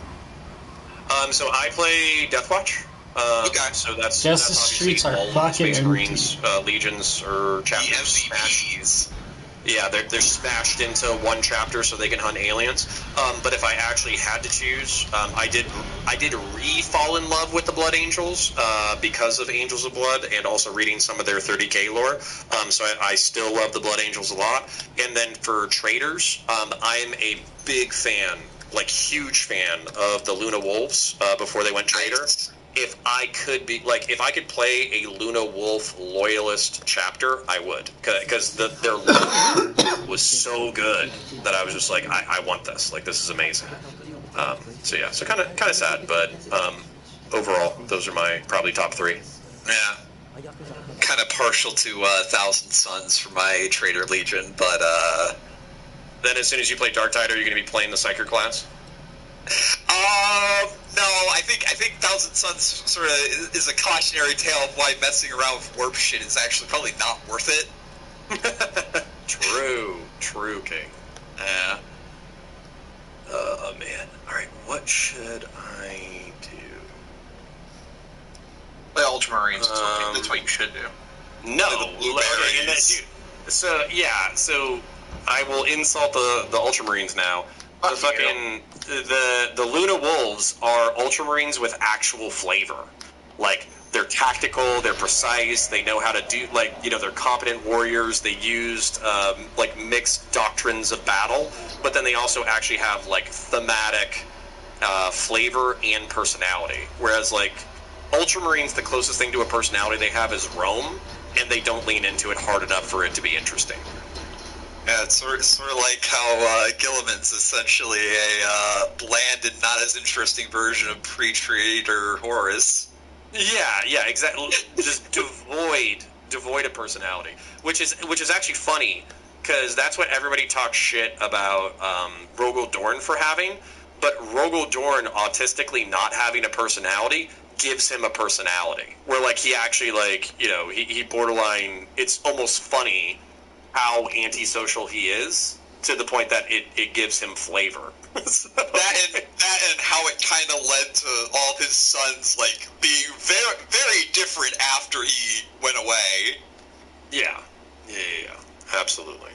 So I play Deathwatch. Okay. So that's Justice obviously Streets are all fucking Space empty. Marines, legions, or chapters smashed. Yeah, they're smashed into one chapter so they can hunt aliens. But if I actually had to choose, I did re-fall in love with the Blood Angels because of Angels of Blood and also reading some of their 30K lore. So I still love the Blood Angels a lot. And then for traders, I'm a big fan, like huge fan of the Luna Wolves before they went trader. If I could play a Luna Wolf loyalist chapter, I would, because their lore was so good that I was just like, I want this. Like, this is amazing. So yeah, so kind of sad, but overall, those are my probably top 3. Yeah. Kind of partial to Thousand Suns for my Trader Legion, but then as soon as you play Dark Tide, are you going to be playing the Psyker class? No, I think Thousand Suns sort of is a cautionary tale of why messing around with warp shit is actually probably not worth it. True, King. Yeah. Oh man. All right, what should I do? Play Ultramarines. That's what you should do. No. So I will insult the Ultramarines now. The Luna Wolves are Ultramarines with actual flavor. Like, they're tactical, they're precise, they know how to do, they're competent warriors, they used, mixed doctrines of battle, but then they also actually have, thematic flavor and personality. Whereas, Ultramarines, the closest thing to a personality they have is Rome, and they don't lean into it hard enough for it to be interesting. Yeah, it's sort of like how Gilliman's essentially a bland and not as interesting version of pre-Trader Horus. Yeah, exactly. Just devoid of personality, which is actually funny, because that's what everybody talks shit about Rogel Dorn for having, but Rogel Dorn autistically not having a personality gives him a personality, where he actually he borderline. It's almost funny how antisocial he is, to the point that it gives him flavor. that and how it kind of led to all of his sons being very, very different after he went away. Yeah, absolutely.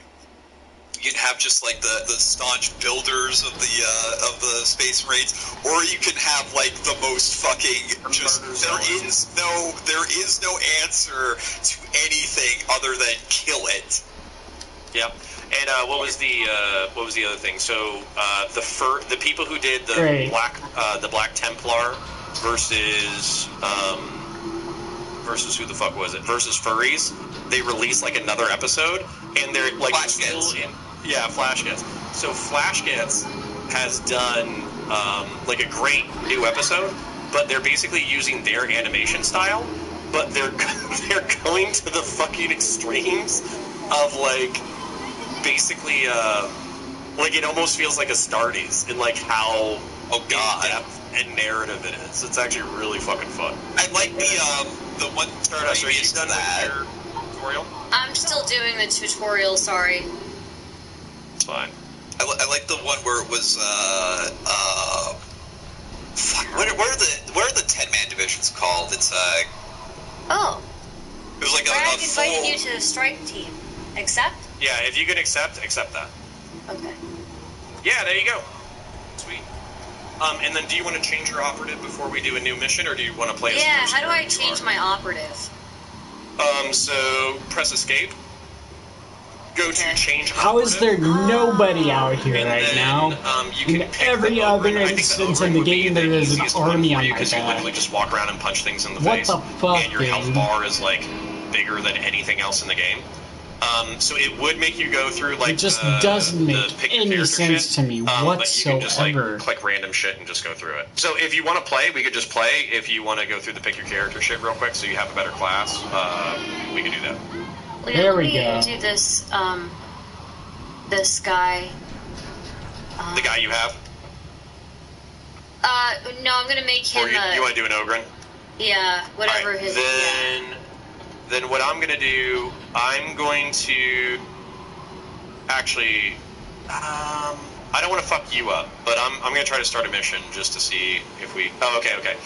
You can have just the staunch builders of the Space Marines, or you can have the most fucking just there is no answer to anything other than kill it. Yep. And what was the other thing? So the people who did the Black Templar versus who the fuck was it? Versus furries. They released another episode, and they're still in. Yeah, Flashgets. So Flashgets has done a great new episode, but they're basically using their animation style, but they're going to the fucking extremes of basically it almost feels like a Astartes in how in-depth and narrative it is. It's actually really fucking fun. I like the one Stardust. Are you done with your tutorial? I'm still doing the tutorial, sorry. It's fine. I like the one where it was what are the 10-man divisions called? It's Oh. It was Brad invited you to the strike team. Accept? Yeah, if you can accept that. Okay. Yeah, there you go. Sweet. And then do you want to change your operative before we do a new mission, or do you want to play as Yeah, how do I change my operative? So press escape. go to change How is there nobody out here and right then, now? you can In pick every the other Ogren. I think the instance Ogren in the would be game, the there is an easiest one army for on you my because you literally back. just walk around and punch things in the What face. the fuck, And your health dude? bar is like bigger than anything else in the game. So it would make you go through like It just doesn't make pick your any character sense shit, to me but you can just like whatsoever. click random shit and just go through it. So if you want to play, we could just play. If you want to go through the pick your character shit real quick, so you have a better class, we can do that. There we go. Let me do this. This guy. The guy you have. No, I'm gonna make him. Or you want to do an Ogren? Yeah, whatever Right, his. Then what I'm gonna do, I'm going to actually. I don't want to fuck you up, but I'm gonna try to start a mission just to see if we. Oh, okay.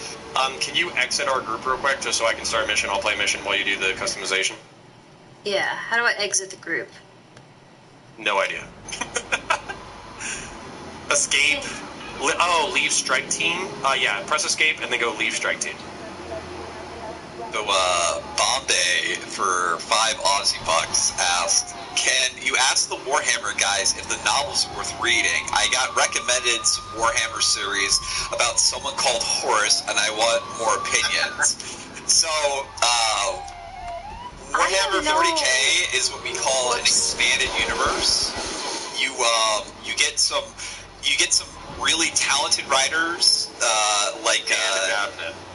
Can you exit our group real quick just so I can start a mission? I'll play a mission while you do the customization. Yeah. How do I exit the group? No idea. Escape. Leave strike team. Yeah, press escape and then go leave strike team. So, Bombay for 5 Aussie bucks asked, can you ask the Warhammer guys if the novel's worth reading? I got recommended some Warhammer series about someone called Horus, and I want more opinions. So, Warhammer 40k is what we call an expanded universe. You get some really talented writers,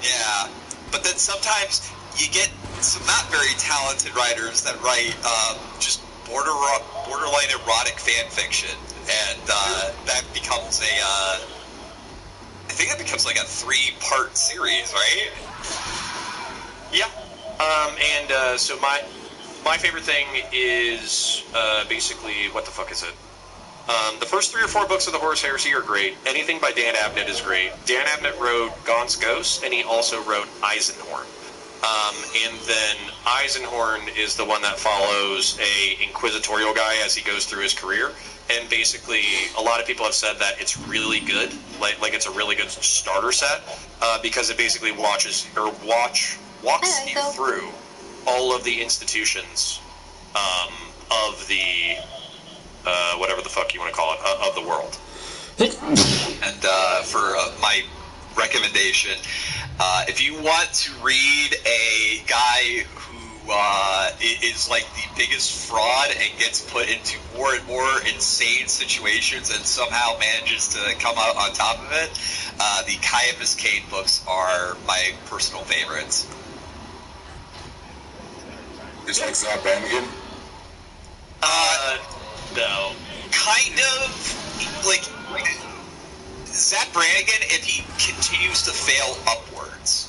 yeah. But then sometimes you get some not very talented writers that write just borderline erotic fan fiction, and that becomes I think that becomes like a 3-part series, right? Yeah. So my favorite thing is basically, what the fuck is it? The first 3 or 4 books of the Horus Heresy are great. Anything by Dan Abnett is great. Dan Abnett wrote Gaunt's Ghost, and he also wrote Eisenhorn. And then Eisenhorn is the one that follows a inquisitorial guy as he goes through his career. And basically, a lot of people have said that it's really good, like it's a really good starter set, because it basically walks you through all of the institutions of the whatever the fuck you want to call it, of the world. And for my recommendation, if you want to read a guy who is like the biggest fraud and gets put into more and more insane situations and somehow manages to come out on top of it, the Caiaphas Cain books are my personal favorites. It's like Zap Bannigan? No. Kind of. Like Zach Brannigan, if he continues to fail upwards.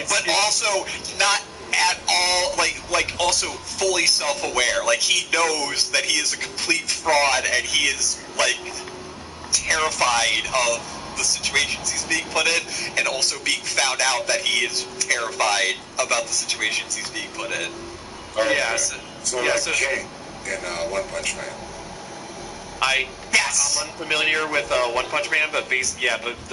But also not at all, like also fully self-aware. Like, he knows that he is a complete fraud, and he is, like, terrified of the situations he's being put in, and also being found out that he is terrified about the situations he's being put in. King in One Punch Man. I'm unfamiliar with One Punch Man, but the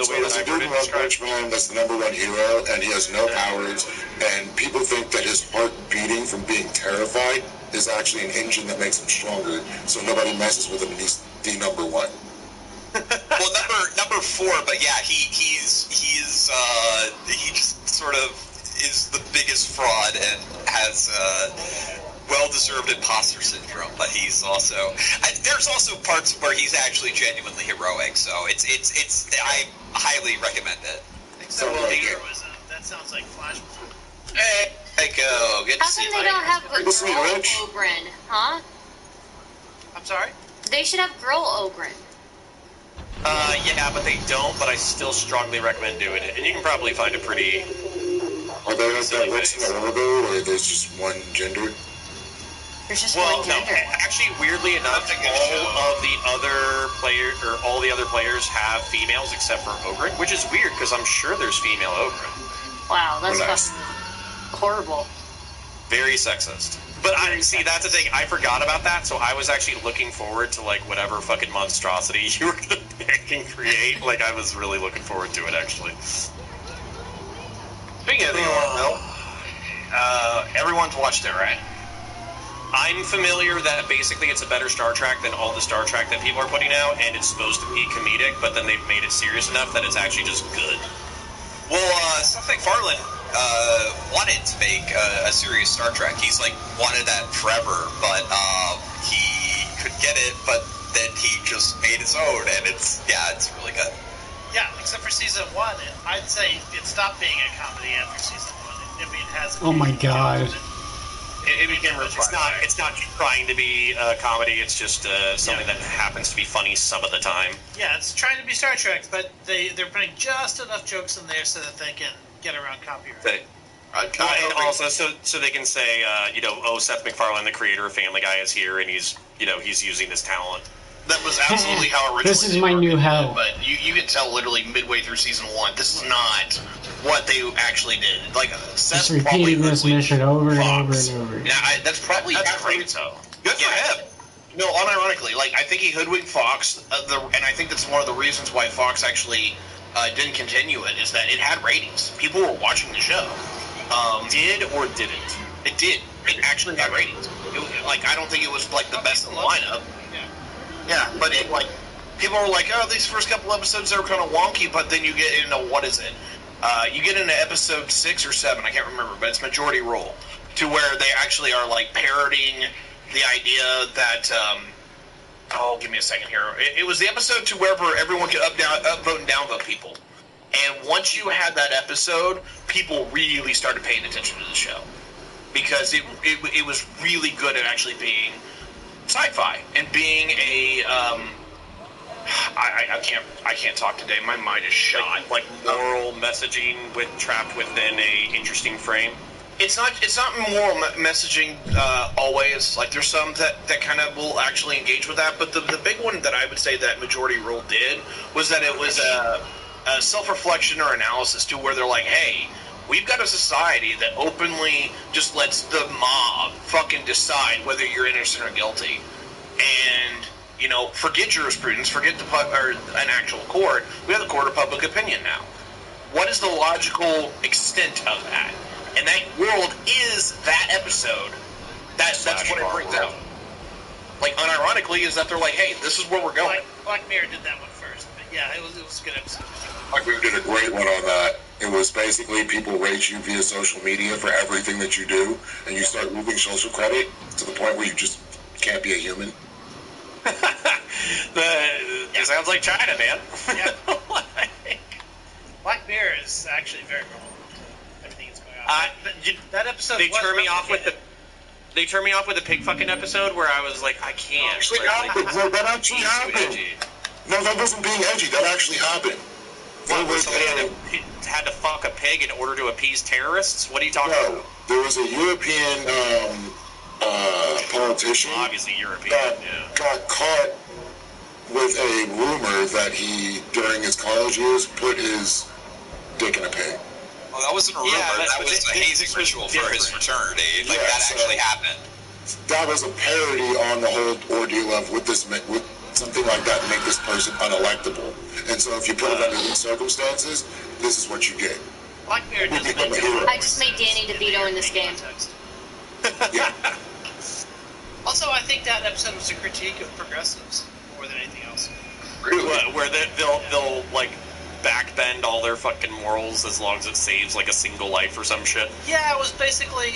way that I've heard it One Punch Man, that's the #1 hero, and he has no powers, and people think that his heart beating from being terrified is actually an engine that makes him stronger, so nobody messes with him, and he's the #1. Well, number 4, but yeah, he just sort of is the biggest fraud and has well-deserved imposter syndrome, but he's also there's also parts where he's actually genuinely heroic, so it's I highly recommend it. So heroism, that sounds like Flash. Hey, go. Good to How see come you. they don't have a girl Ogren, huh? I'm sorry? They should have girl Ogren. Yeah, but they don't, but I still strongly recommend doing it. And you can probably find a pretty... Are there like that once in a while, or there's just one gender? There's just one gender. Actually, weirdly enough, all the other players have females except for Ogren, which is weird, because I'm sure there's female Ogren. Wow, that's fucking horrible. Very sexist. But that's the thing, I forgot about that, so I was actually looking forward to, like, whatever fucking monstrosity you were gonna pick and create. Like, I was really looking forward to it, actually. Speaking of the Orville, everyone's watched it, right? I'm familiar that basically it's a better Star Trek than all the Star Trek that people are putting out, and it's supposed to be comedic, but then they've made it serious enough that it's actually just good. Well, Seth MacFarlane wanted to make a serious Star Trek. He's wanted that forever, but he couldn't get it. But then he just made his own, and it's really good. Yeah, except for season 1, I'd say it stopped being a comedy after season 1. It has. Oh my god. It became it's not trying to be a comedy. It's just something that happens to be funny some of the time. Yeah, it's trying to be Star Trek, but they're putting just enough jokes in there so that they can get around copyright. And also, so they can say, Seth MacFarlane, the creator of Family Guy, is here, and he's using his talent. That was absolutely how originally. This is my new hell. But you can tell literally midway through season 1, this is not what they actually did. Seth just repeating this mission over and over and over. Yeah, that's great. So good for him. No, unironically, I think he hoodwinked Fox, and I think that's one of the reasons why Fox actually didn't continue it, is that it had ratings. People were watching the show. Did or didn't? It did. It actually had ratings. I don't think it was the best in the lineup. Yeah, but people were like, oh, these first couple episodes are kind of wonky, but then you get into, what is it? You get into episode 6 or 7, I can't remember, but it's Majority Rule, to where they actually are parodying the idea that, give me a second here. It was the episode to where everyone could upvote and downvote people. And once you had that episode, people really started paying attention to the show. Because it was really good at actually being sci-fi and being a I can't talk today. My mind is shot. Like moral messaging trapped within a interesting frame. It's not moral messaging always. There's some that kind of will actually engage with that. But the big one that I would say that Majority Rule did was that it was a self-reflection or analysis to where they're like, hey, we've got a society that openly just lets the mob fucking decide whether you're innocent or guilty. And, forget jurisprudence, forget an actual court. We have the court of public opinion now. What is the logical extent of that? And that world is that episode. That's what it brings out. Unironically, is that they're like, hey, this is where we're going. Black Mirror did that one first. But yeah, it was a good episode. Black Mirror did a great one on that. It was basically people rate you via social media for everything that you do, and you start losing social credit to the point where you just can't be a human. It sounds like China, man. Yeah. Black Mirror is actually very cool. Everything that's going on. That episode. They turned me off with the. They turned me off with the pig fucking episode where I was like, I can't. That actually happened. No, that wasn't being edgy. That actually happened. Somebody had to fuck a pig in order to appease terrorists? What are you talking about? There was a European politician. Obviously European, got caught with a rumor that he, during his college years, put his dick in a pig. Well, that wasn't a rumor. That was a hazing ritual for his fraternity. That actually happened. That was a parody on the whole ordeal of with something like that make this person unelectable. And so if you put it under these circumstances, this is what you get. Black Mirror I just made Danny DeVito in this game. Yeah. Also, I think that episode was a critique of progressives more than anything else. Really? Where they'll backbend all their fucking morals as long as it saves a single life or some shit. Yeah, it was basically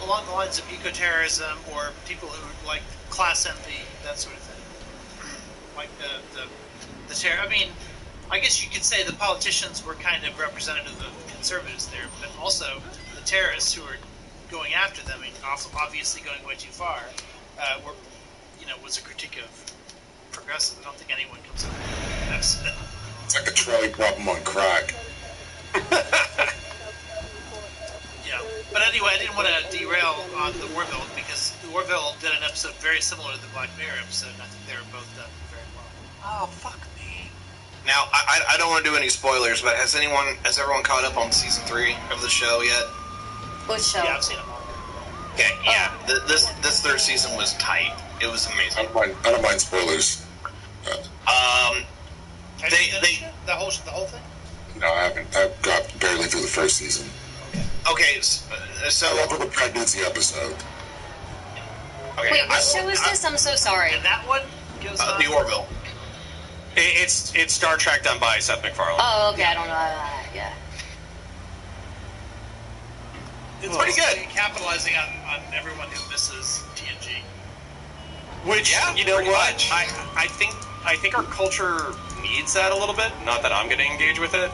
along the lines of eco-terrorism or people who like class envy, that sort of thing. Like the terror. I mean, I guess you could say the politicians were kind of representative of conservatives there, but also the terrorists who were going after them, and obviously going way too far, was a critique of progressive. I don't think anyone comes up with that. It's like a trolley problem on crack. Yeah, but anyway, I didn't want to derail on the Orville because the Orville did an episode very similar to the Black Mirror episode, and I think they were both done very well. Oh, fuck me. Now, I don't want to do any spoilers, but has everyone caught up on season 3 of the show yet? What show? Yeah, I've seen them all. Okay, yeah. This third season was tight. It was amazing. I don't mind spoilers. The whole thing? No, I haven't. I got barely through the first season. Okay, so I love the pregnancy episode. Wait, what show is this? I'm so sorry. And that one goes on. The Orville. It's Star Trek done by Seth MacFarlane. Oh, okay. I don't know. Yeah. It's pretty good. Capitalizing on everyone who misses TNG. Which, you know what? I think our culture needs that a little bit. Not that I'm going to engage with it,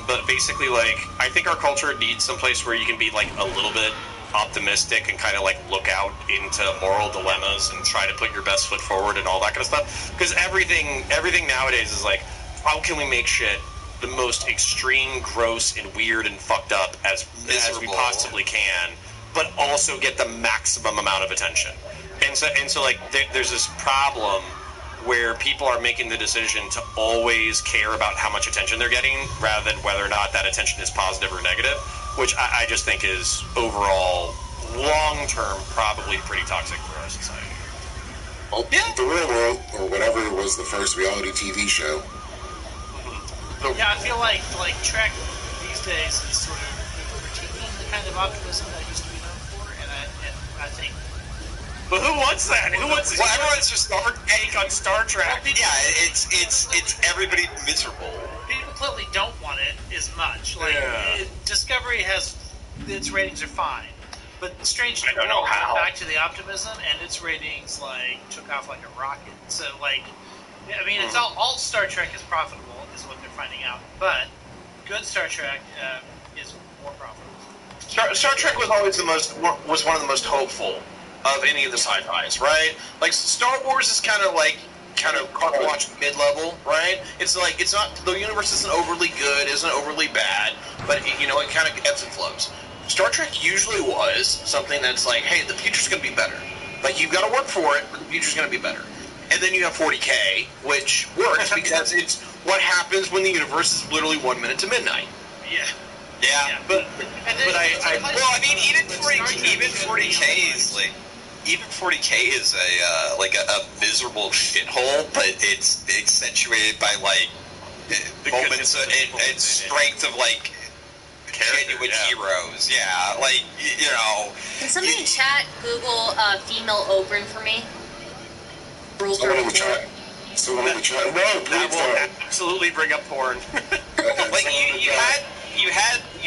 but basically, like, I think our culture needs someplace where you can be like a little bit optimistic and kind of like look out into moral dilemmas and try to put your best foot forward and all that kind of stuff. Because everything nowadays is like, how can we make shit the most extreme, gross, and weird and fucked up as we possibly can, but also get the maximum amount of attention. And so like, there's this problem where people are making the decision to always care about how much attention they're getting rather than whether or not that attention is positive or negative, which I just think is overall, long-term, probably pretty toxic for our society. Well, The Real World, or whatever was the first reality TV show. Yeah, I feel like Trek these days is sort of critiquing the kind of optimism that used to be known for, and I think. But who wants that? Who wants? Well, everyone's just take on Star Trek. Yeah, it's everybody miserable. People clearly don't want it as much. Like Discovery has its ratings are fine, but Strange New World went back to the optimism, and its ratings like took off like a rocket. So like, I mean, it's all Star Trek is profitable, is what they're finding out. But good Star Trek is more profitable. Star Trek was always one of the most hopeful of any of the sci-fis, right? Like Star Wars is kind of watch mid-level, right? It's like it's not, the universe isn't overly good, isn't overly bad, but it kind of ebbs and flows. Star Trek usually was something that's like, hey, the future's going to be better. Like, you've got to work for it, but the future's going to be better. And then you have 40K, which works because it's what happens when the universe is literally 1 minute to midnight. Yeah, but I mean, even 40K is like. Even 40K is a miserable shithole, but it's accentuated by like moments and strength of like genuine heroes. Yeah, like Can somebody in chat Google female Ogren for me? Rules Someone in the chat. No, please don't. Absolutely bring up porn. Like you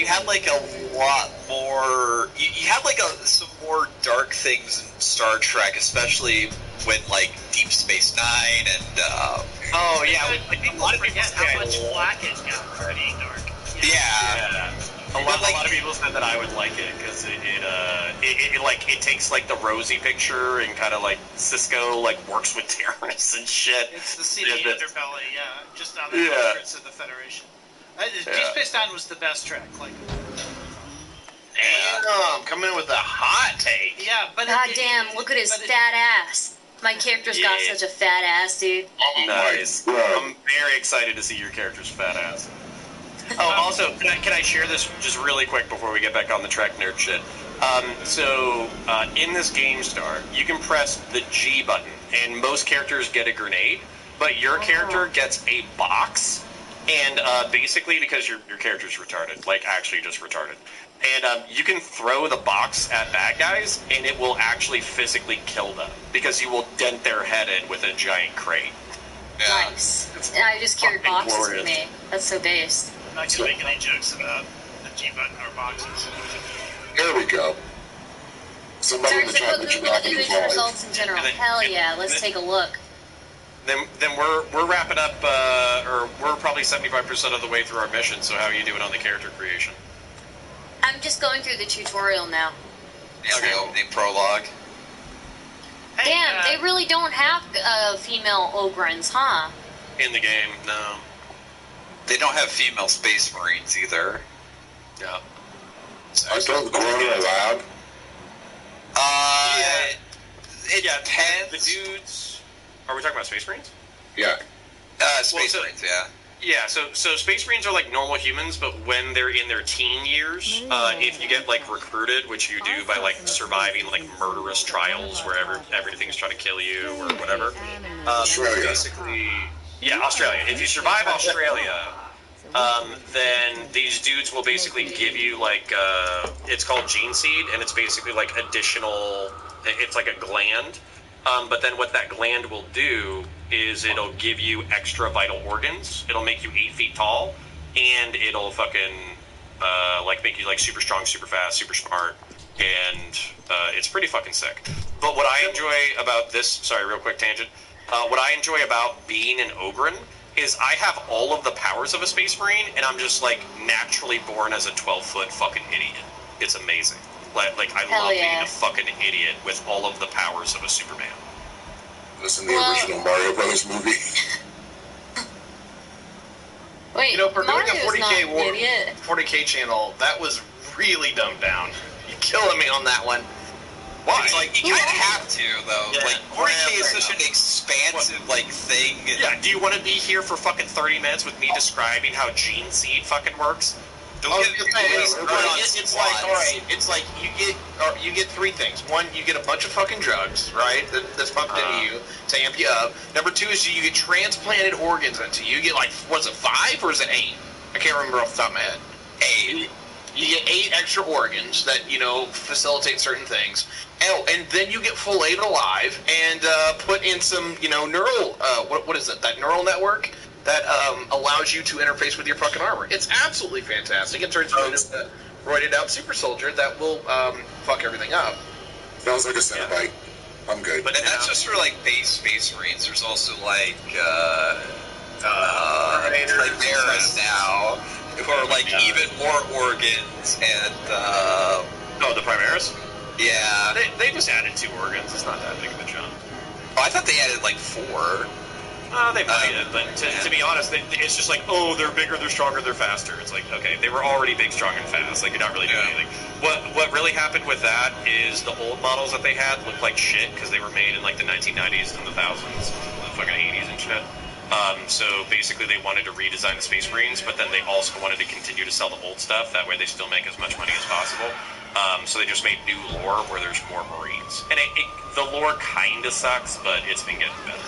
had like a lot more. You had like some more dark things in Star Trek, especially when like Deep Space Nine and. A lot of people forget how much flack it got for being dark. Yeah. A lot of people said that I would like it because it takes like the rosy picture and kind of like Cisco like works with terrorists and shit. It's the seedy underbelly, just on the outskirts of the Federation. Deep Space Nine was the best Trek. Like, damn, coming in with a hot take. Yeah, but God damn, look at his fat ass. My character's got such a fat ass, dude. Nice. I'm very excited to see your character's fat ass. Oh, also, can I share this just really quick before we get back on the Trek nerd shit? In this game star, you can press the G button, and most characters get a grenade, but your character gets a box. And basically, because your character's retarded, like actually just retarded, and you can throw the box at bad guys, and it will actually physically kill them because you will dent their head in with a giant crate. Yeah. Nice. And I just carry boxes with me. That's so based. I'm not gonna make any jokes about the G button or boxes. Here we go. Somebody in the chat that you're not going to image results in general. Hell yeah, let's take a look. Then we're wrapping up, or we're probably 75% of the way through our mission. So how are you doing on the character creation? I'm just going through the tutorial now. Yeah, the opening prologue. Damn, they really don't have female Ogrens, huh? In the game, no. They don't have female Space Marines either. Yeah. Aren't those grown in a lab? It depends. The dudes. Are we talking about Space Marines? Yeah. Space Marines, yeah. Yeah, so Space Marines are like normal humans, but when they're in their teen years, if you get like recruited, which you do by like surviving like murderous trials where everything's trying to kill you or whatever. Australia. Basically, yeah, Australia. If you survive Australia, then these dudes will basically give you like it's called gene seed, and it's basically like additional. It's like a gland, but then what that gland will do is it'll give you extra vital organs. It'll make you 8 feet tall, and it'll fucking like make you like super strong, super fast, super smart, and it's pretty fucking sick. But what I enjoy about this, sorry, real quick tangent. What I enjoy about being an Ogryn is I have all of the powers of a Space Marine, and I'm just like naturally born as a 12-foot fucking idiot. It's amazing. Like I love being a fucking idiot with all of the powers of a Superman. Listen to the original Mario Brothers movie. Wait, You know, for doing a Mario's 40K channel, that was really dumbed down. You're killing me on that one. Why? It's like, you kind of have to, though. Yeah. Like, 40K is such an expansive, like, thing. Yeah, do you want to be here for fucking 30 minutes with me describing how gene seed fucking works? It's like, all right, it's like you get 3 things. One, you get a bunch of fucking drugs, right? That's pumped into you to amp you up. Number 2 is you get transplanted organs into you. You get like, was it 5 or is it 8? I can't remember off the top of my head. 8. You get 8 extra organs that, you know, facilitate certain things. Oh, and then you get filleted alive and put in some, you know, neural, what is it, that neural network that allows you to interface with your fucking armor. It's absolutely fantastic. It turns you into a roided out super soldier that will fuck everything up. Sounds like a Cenobite. I'm good. But that's just for, like, base Space Marines. There's also, like, Chimeras now, who are, like, even more organs, and, Oh, the Primaris? yeah. They just added 2 organs. It's not that big of a jump. Oh, I thought they added, like, 4. They might have, but to be honest, it's just like, oh, they're bigger, they're stronger, they're faster. It's like, okay, they were already big, strong, and fast. Like, you're not really doing anything. What really happened with that is the old models that they had looked like shit because they were made in like the 1990s and the 1000s, the fucking 80s and shit. So basically, they wanted to redesign the Space Marines, but then they also wanted to continue to sell the old stuff. That way, they still make as much money as possible. So they just made new lore where there's more Marines, and the lore kind of sucks, but it's been getting better.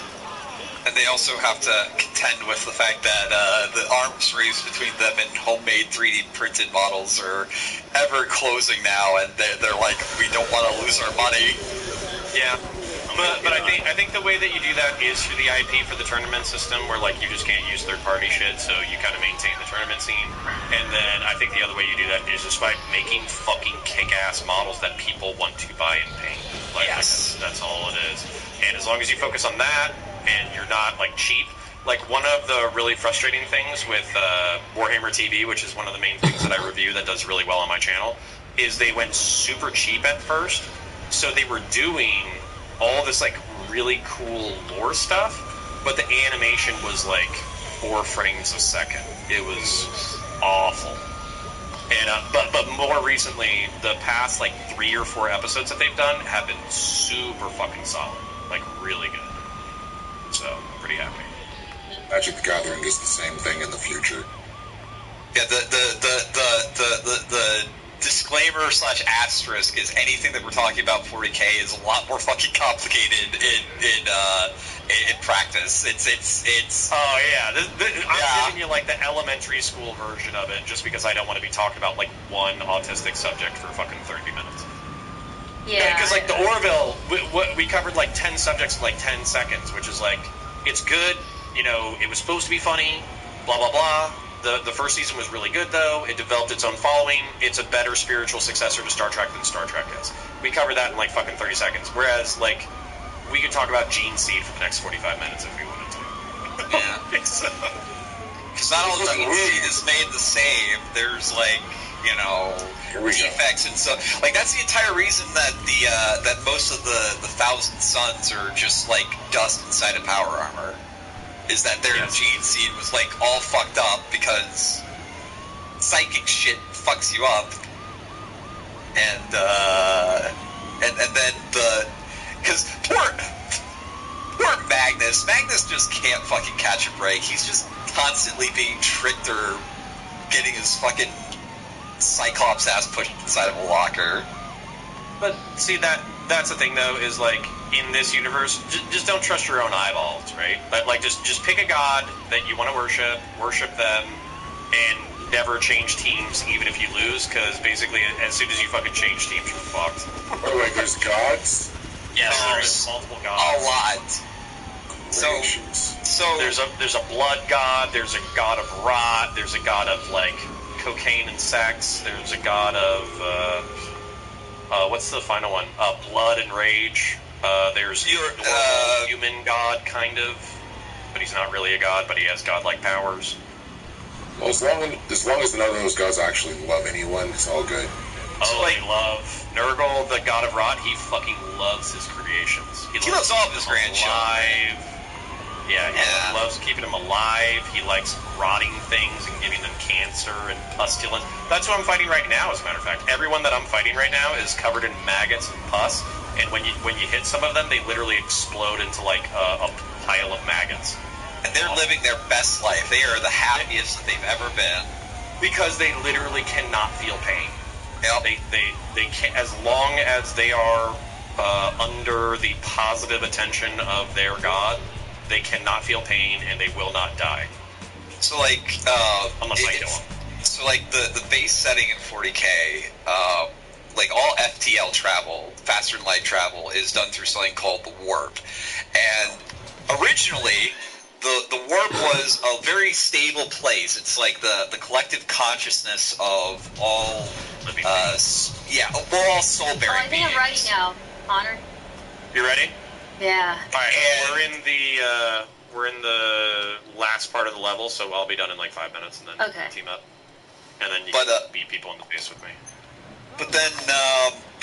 And they also have to contend with the fact that the arms race between them and homemade 3D printed models are ever closing now, and they're like, we don't want to lose our money. Yeah, but I think the way that you do that is through the IP for the tournament system, where like you just can't use third party shit, so you kind of maintain the tournament scene. And then I think the other way you do that is just by making fucking kick-ass models that people want to buy and paint. Like, yes, that's all it is. And as long as you focus on that, and you're not like cheap. Like one of the really frustrating things with Warhammer TV, which is one of the main things that I review that does really well on my channel, is they went super cheap at first. So they were doing all this like really cool lore stuff, but the animation was like 4 frames a second. It was awful. And but more recently, the past like 3 or 4 episodes that they've done have been super fucking solid, like really good. So I'm pretty happy. Magic the Gathering is the same thing in the future. Yeah, the disclaimer / asterisk is anything that we're talking about 40K is a lot more fucking complicated in practice. It's. Oh yeah, I'm giving you like the elementary school version of it, just because I don't want to be talking about like one autistic subject for fucking 30 minutes. Yeah. Because like the Orville, we covered like 10 subjects in like 10 seconds, which is like, it's good, you know, it was supposed to be funny, blah blah blah. The first season was really good though. It developed its own following. It's a better spiritual successor to Star Trek than Star Trek is. We covered that in like fucking 30 seconds. Whereas like we could talk about Gene Seed for the next 45 minutes if we wanted to. Yeah. Because not all Gene Seed is made the same. There's like, you know, defects, and so like that's the entire reason that that most of the Thousand Suns are just like dust inside of power armor, is that their gene seed was like all fucked up because psychic shit fucks you up, and then because poor Magnus just can't fucking catch a break. He's just constantly being tricked or getting his fucking Cyclops ass pushed inside of a locker. But see, that's the thing though, is like in this universe, just don't trust your own eyeballs, right? But like just pick a god that you want to worship them, and never change teams even if you lose, because basically as soon as you fucking change teams, you're fucked. Oh, like there's gods? Yes, there's multiple gods. A lot. So there's a blood god, there's a god of rot, there's a god of like cocaine and sex, there's a god of what's the final one? Blood and rage. There's human god kind of, but he's not really a god, but he has godlike powers. Well, as long as none of those gods actually love anyone, it's all good. Oh, they love Nurgle, the god of rot. He fucking loves his creations. He loves all of his grandchildren. Alive. Yeah, he loves keeping them alive. He likes rotting things and giving them cancer and pustulence. That's what I'm fighting right now, as a matter of fact. Everyone that I'm fighting right now is covered in maggots and pus, and when you hit some of them, they literally explode into like a pile of maggots. And they're living their best life. They are the happiest that they've ever been. Because they literally cannot feel pain. Yep. They can, as long as they are under the positive attention of their god, they cannot feel pain and they will not die. So like, unless I kill them. So like the base setting in 40K, like all FTL travel, faster than light travel, is done through something called the warp. And originally, the warp was a very stable place. It's like the collective consciousness of all living beings. Yeah, we're all soul-bearing beings. I think I'm ready now, Connor. You ready? Yeah. All right, we're in the last part of the level, so I'll be done in like 5 minutes, and then team up, and then you can beat people in the face with me. But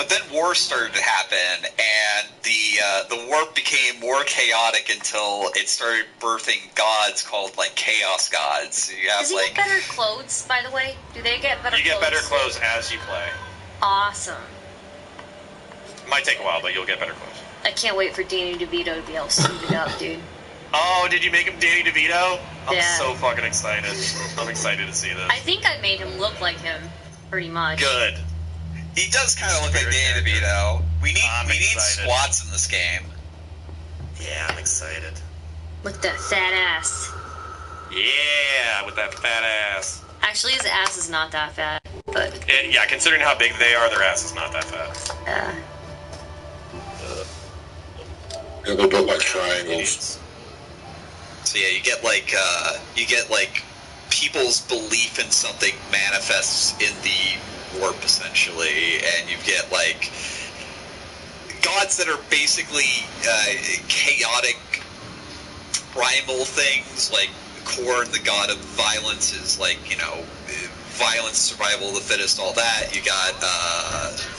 then war started to happen, and the warp became more chaotic until it started birthing gods called like chaos gods. So you have Does he get better clothes, by the way? Do they get better? You get better clothes as you play. Awesome. It might take a while, but you'll get better clothes. I can't wait for Danny DeVito to be able to suit it up, dude. Oh, did you make him Danny DeVito? I'm Yeah. so fucking excited. I'm excited to see this. I think I made him look like him, pretty much. Good. He does kind of look like Danny DeVito. We need squats in this game. Yeah, I'm excited. With that fat ass. Yeah, with that fat ass. Actually, his ass is not that fat, but... Yeah, considering how big they are, their ass is not that fat. Yeah. Yeah, they're built like triangles. So yeah, you get like people's belief in something manifests in the warp essentially, and you get like gods that are basically chaotic primal things. Like Korn, the god of violence, is like, you know, violence, survival of the fittest, all that. You got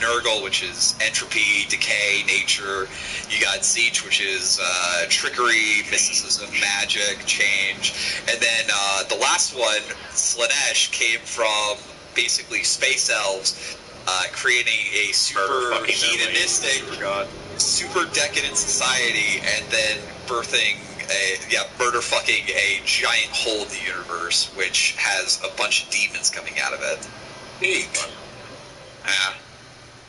Nurgle, which is entropy, decay, nature. You got Siege, which is trickery, mysticism, magic, change. And then the last one, Slanesh, came from basically space elves, creating a super hedonistic, super decadent society, and then birthing murder fucking a giant hole in the universe, which has a bunch of demons coming out of it. Neat. Yeah.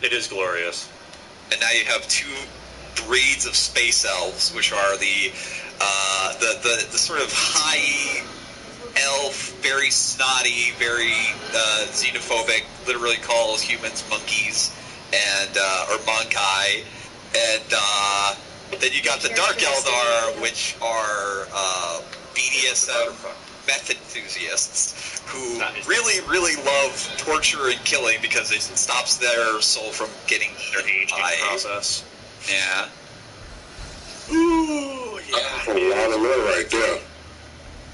It is glorious. And now you have two breeds of space elves, which are the sort of high elf, very snotty, very xenophobic, literally calls humans monkeys, and or monkai, and then you got the Dark Eldar, which are BDSM meth enthusiasts who really, really love torture and killing because it stops their soul from getting their aging process. Yeah. Ooh, yeah. That's a lot of lore right there.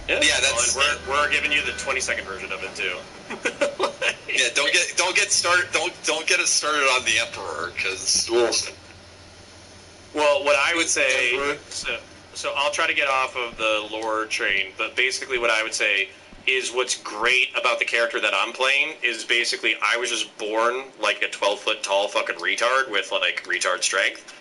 Yeah, that's. Well, and we're giving you the 20-second version of it too. Yeah, don't get started. Don't get us started on the Emperor, because. Well, what I would say, so I'll try to get off of the lore train, but basically what I would say is what's great about the character that I'm playing is basically I was just born like a 12-foot tall fucking retard with like retard strength.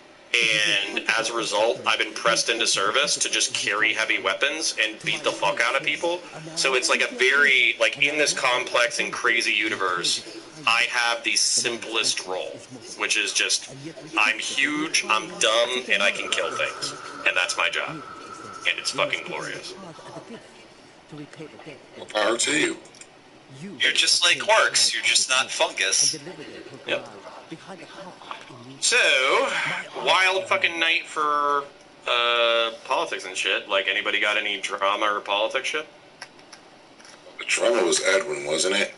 And as a result, I've been pressed into service to just carry heavy weapons and beat the fuck out of people. So it's like a very, like in this complex and crazy universe, I have the simplest role, which is just, I'm huge, I'm dumb, and I can kill things. And that's my job. And it's fucking glorious. Well, power to you. You're just like quarks. You're just not fungus. Yep. So, wild fucking night for politics and shit. Like, anybody got any drama or politics shit? The drama was Edwin, wasn't it?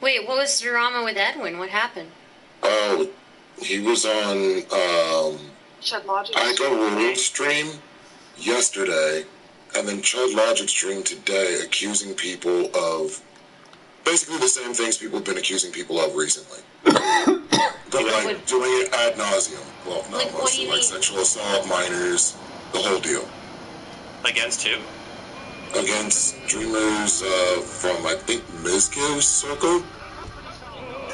Wait, what was the drama with Edwin? What happened? Oh, he was on I Go World stream yesterday, and then Chud Logic stream today, accusing people of basically the same things people have been accusing people of recently. But like doing it ad nauseum. Well, no, like, mostly like sexual assault, minors, the whole deal. Against who? Against streamers from, I think, Mizkiv's circle.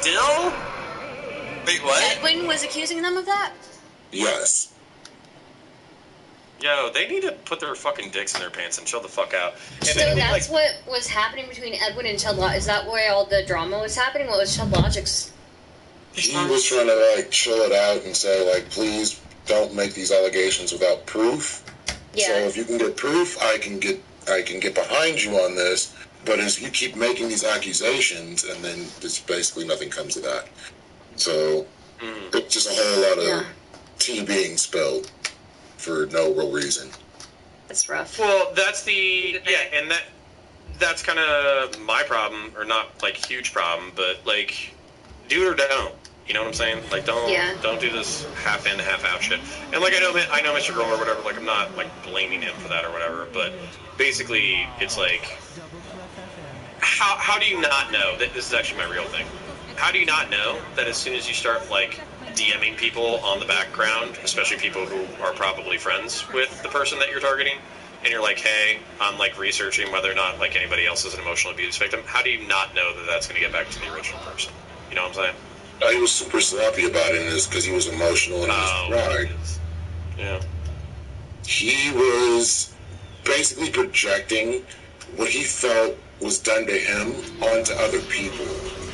Dill? Wait, what? Edwin was accusing them of that? Yes. Yo, they need to put their fucking dicks in their pants and chill the fuck out. And So that's what was happening between Edwin and Chud Logic. Is that where all the drama was happening? What was Chud Logic's response? He was trying to like chill it out and say like, please don't make these allegations without proof. Yeah. So if you can get proof, I can get behind you on this. But as you keep making these accusations, and then there's basically nothing comes of that. So it's just a whole lot of tea being spilled for no real reason. That's rough. Well, that's and that's kind of my problem, or not like huge problem, but like, do it or don't. You know what I'm saying? Like, don't do this half in, half out shit. And like, I know Mr. Girl or whatever. Like, I'm not like blaming him for that or whatever. But basically, it's like, how do you not know that this is actually my real thing? How do you not know that as soon as you start like DMing people on the background, especially people who are probably friends with the person that you're targeting, and you're like, hey, I'm like researching whether or not like anybody else is an emotional abuse victim, how do you not know that that's going to get back to the original person? You know what I'm saying? He was super sloppy about it, and it's because he was emotional and his pride. Yeah. He was basically projecting what he felt was done to him onto other people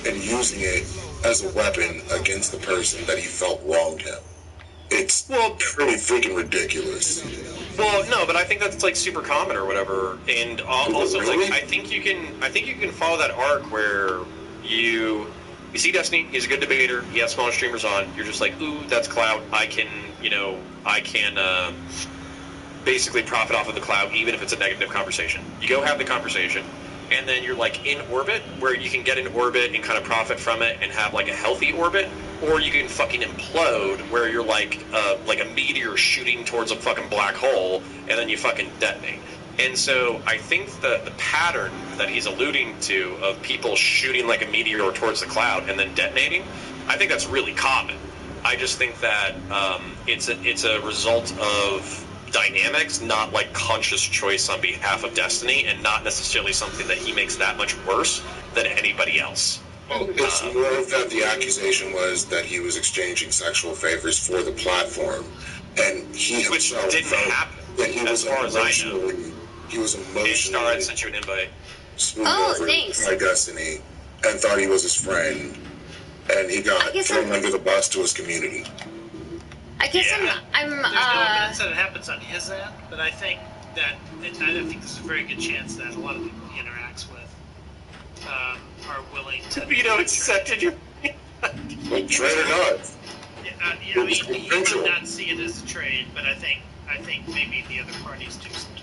and using it as a weapon against the person that he felt wronged him. It's pretty freaking ridiculous. Well, no, but I think that's like super common or whatever. And also, like, I think you can follow that arc where you see Destiny. He's a good debater. He has smaller streamers on. You're just like, ooh, that's clout. I can basically profit off of the clout, even if it's a negative conversation. You go have the conversation, and then you're like in orbit, where you can get in orbit and kind of profit from it and have like a healthy orbit, or you can fucking implode, where you're like a meteor shooting towards a fucking black hole, and then you fucking detonate. And so I think the pattern that he's alluding to of people shooting like a meteor towards the cloud and then detonating, I think that's really common. I just think that it's a result of dynamics, not like conscious choice on behalf of Destiny, and not necessarily something that he makes that much worse than anybody else. Well, it's more that the accusation was that he was exchanging sexual favors for the platform, and he himself which didn't happen. That he was as far as I know. He was emotionally I sent you an invite. Over by Destiny, and thought he was his friend, and he got thrown under the bus to his community. I guess I'm There's no evidence that it happens on his end, but I think there's a very good chance that a lot of people he interacts with are willing to. Accepted your. Trade or not? I mean, he might not see it as a trade, but I think maybe the other parties do sometimes.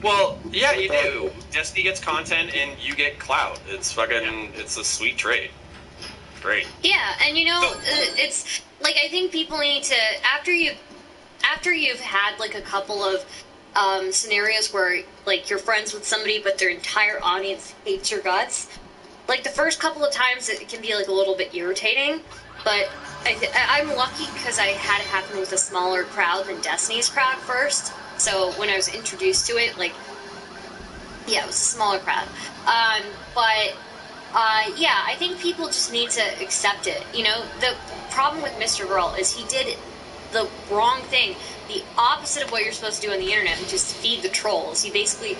Well, yeah, you do. Destiny gets content and you get clout. It's fucking. It's a sweet trade. Great. Yeah, and it's like, I think people need to, after you've had like a couple of scenarios where like you're friends with somebody but their entire audience hates your guts, like the first couple of times it can be like a little bit irritating, but I'm lucky because I had it happen with a smaller crowd than Destiny's crowd first, so when I was introduced to it, like, yeah, it was a smaller crowd, yeah, I think people just need to accept it. The problem with Mr. Girl is he did the wrong thing, the opposite of what you're supposed to do on the internet, which is feed the trolls. He basically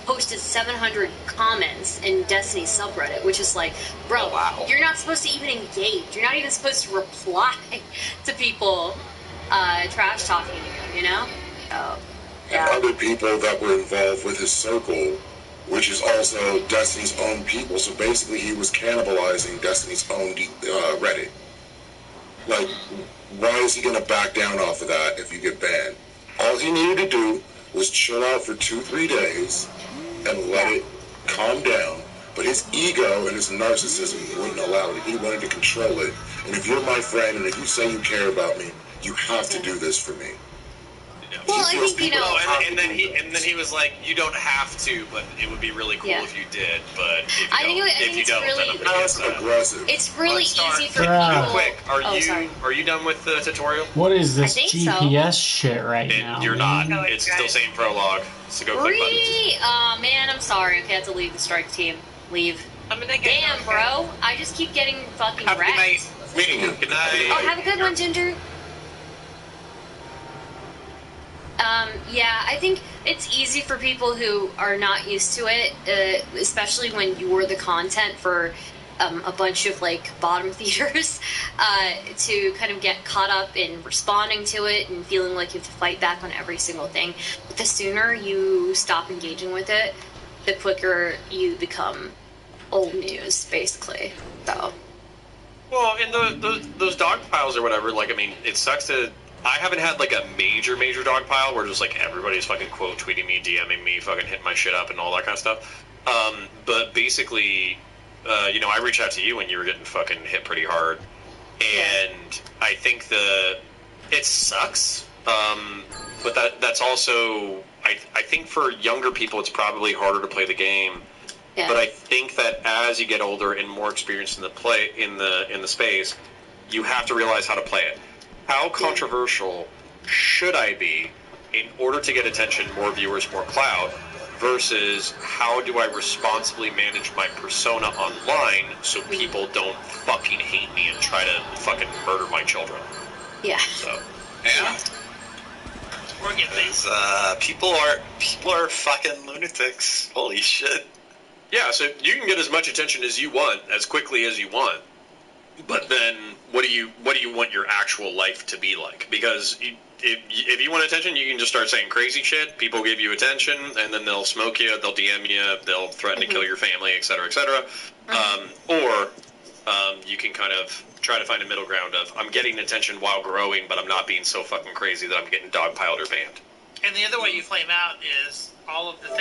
posted 700 comments in Destiny's subreddit, which is like, bro, you're not supposed to even engage. You're not even supposed to reply to people trash talking you, So, yeah. And other people that were involved with his circle which is also Destiny's own people. So basically, he was cannibalizing Destiny's own Reddit. Like, why is he going to back down off of that if you get banned? All he needed to do was chill out for 2-3 days and let it calm down. But his ego and his narcissism wouldn't allow it. He wanted to control it. And if you're my friend and if you say you care about me, you have to do this for me. Well, I think, you know... and then he was like, you don't have to, but it would be really cool if you did, but if you don't, then I'm aggressive. It's really easy for people... Real quick, are you done with the tutorial? What is this GPS shit right now? You're not. It's still saying prologue, so go click buttons. Oh, man, I'm sorry. Okay, I have to leave the strike team. Leave. Damn, bro. I just keep getting fucking wrecked. Good night. Meeting you. Good night. Oh, have a good one, Ginger. Yeah, I think it's easy for people who are not used to it, especially when you're the content for a bunch of, like, bottom feeders, to kind of get caught up in responding to it and feeling like you have to fight back on every single thing. But the sooner you stop engaging with it, the quicker you become old news, basically. So. Well, in those dog piles or whatever, like, I mean, it sucks to... I haven't had, like, a major dog pile where just, like, everybody's fucking quote tweeting me, DMing me, fucking hitting my shit up and all that kind of stuff. But basically, you know, I reached out to you when you were getting fucking hit pretty hard. And I think it sucks. But that's also... I think for younger people, it's probably harder to play the game. Yeah. But I think that as you get older and more experienced in the space, you have to realize how to play it. How controversial should I be in order to get attention, more viewers, more clout, versus how do I responsibly manage my persona online so people don't fucking hate me and try to fucking murder my children? Yeah. So. Yeah. We're getting these. People are fucking lunatics. Holy shit. Yeah, so you can get as much attention as you want, as quickly as you want. But then, what do you want your actual life to be like? Because if you want attention, you can just start saying crazy shit. People give you attention, and then they'll smoke you, they'll DM you, they'll threaten to kill your family, etc., etc. Or you can kind of try to find a middle ground of, I'm getting attention while growing, but I'm not being so fucking crazy that I'm getting dogpiled or banned. And the other way you flame out is all of the things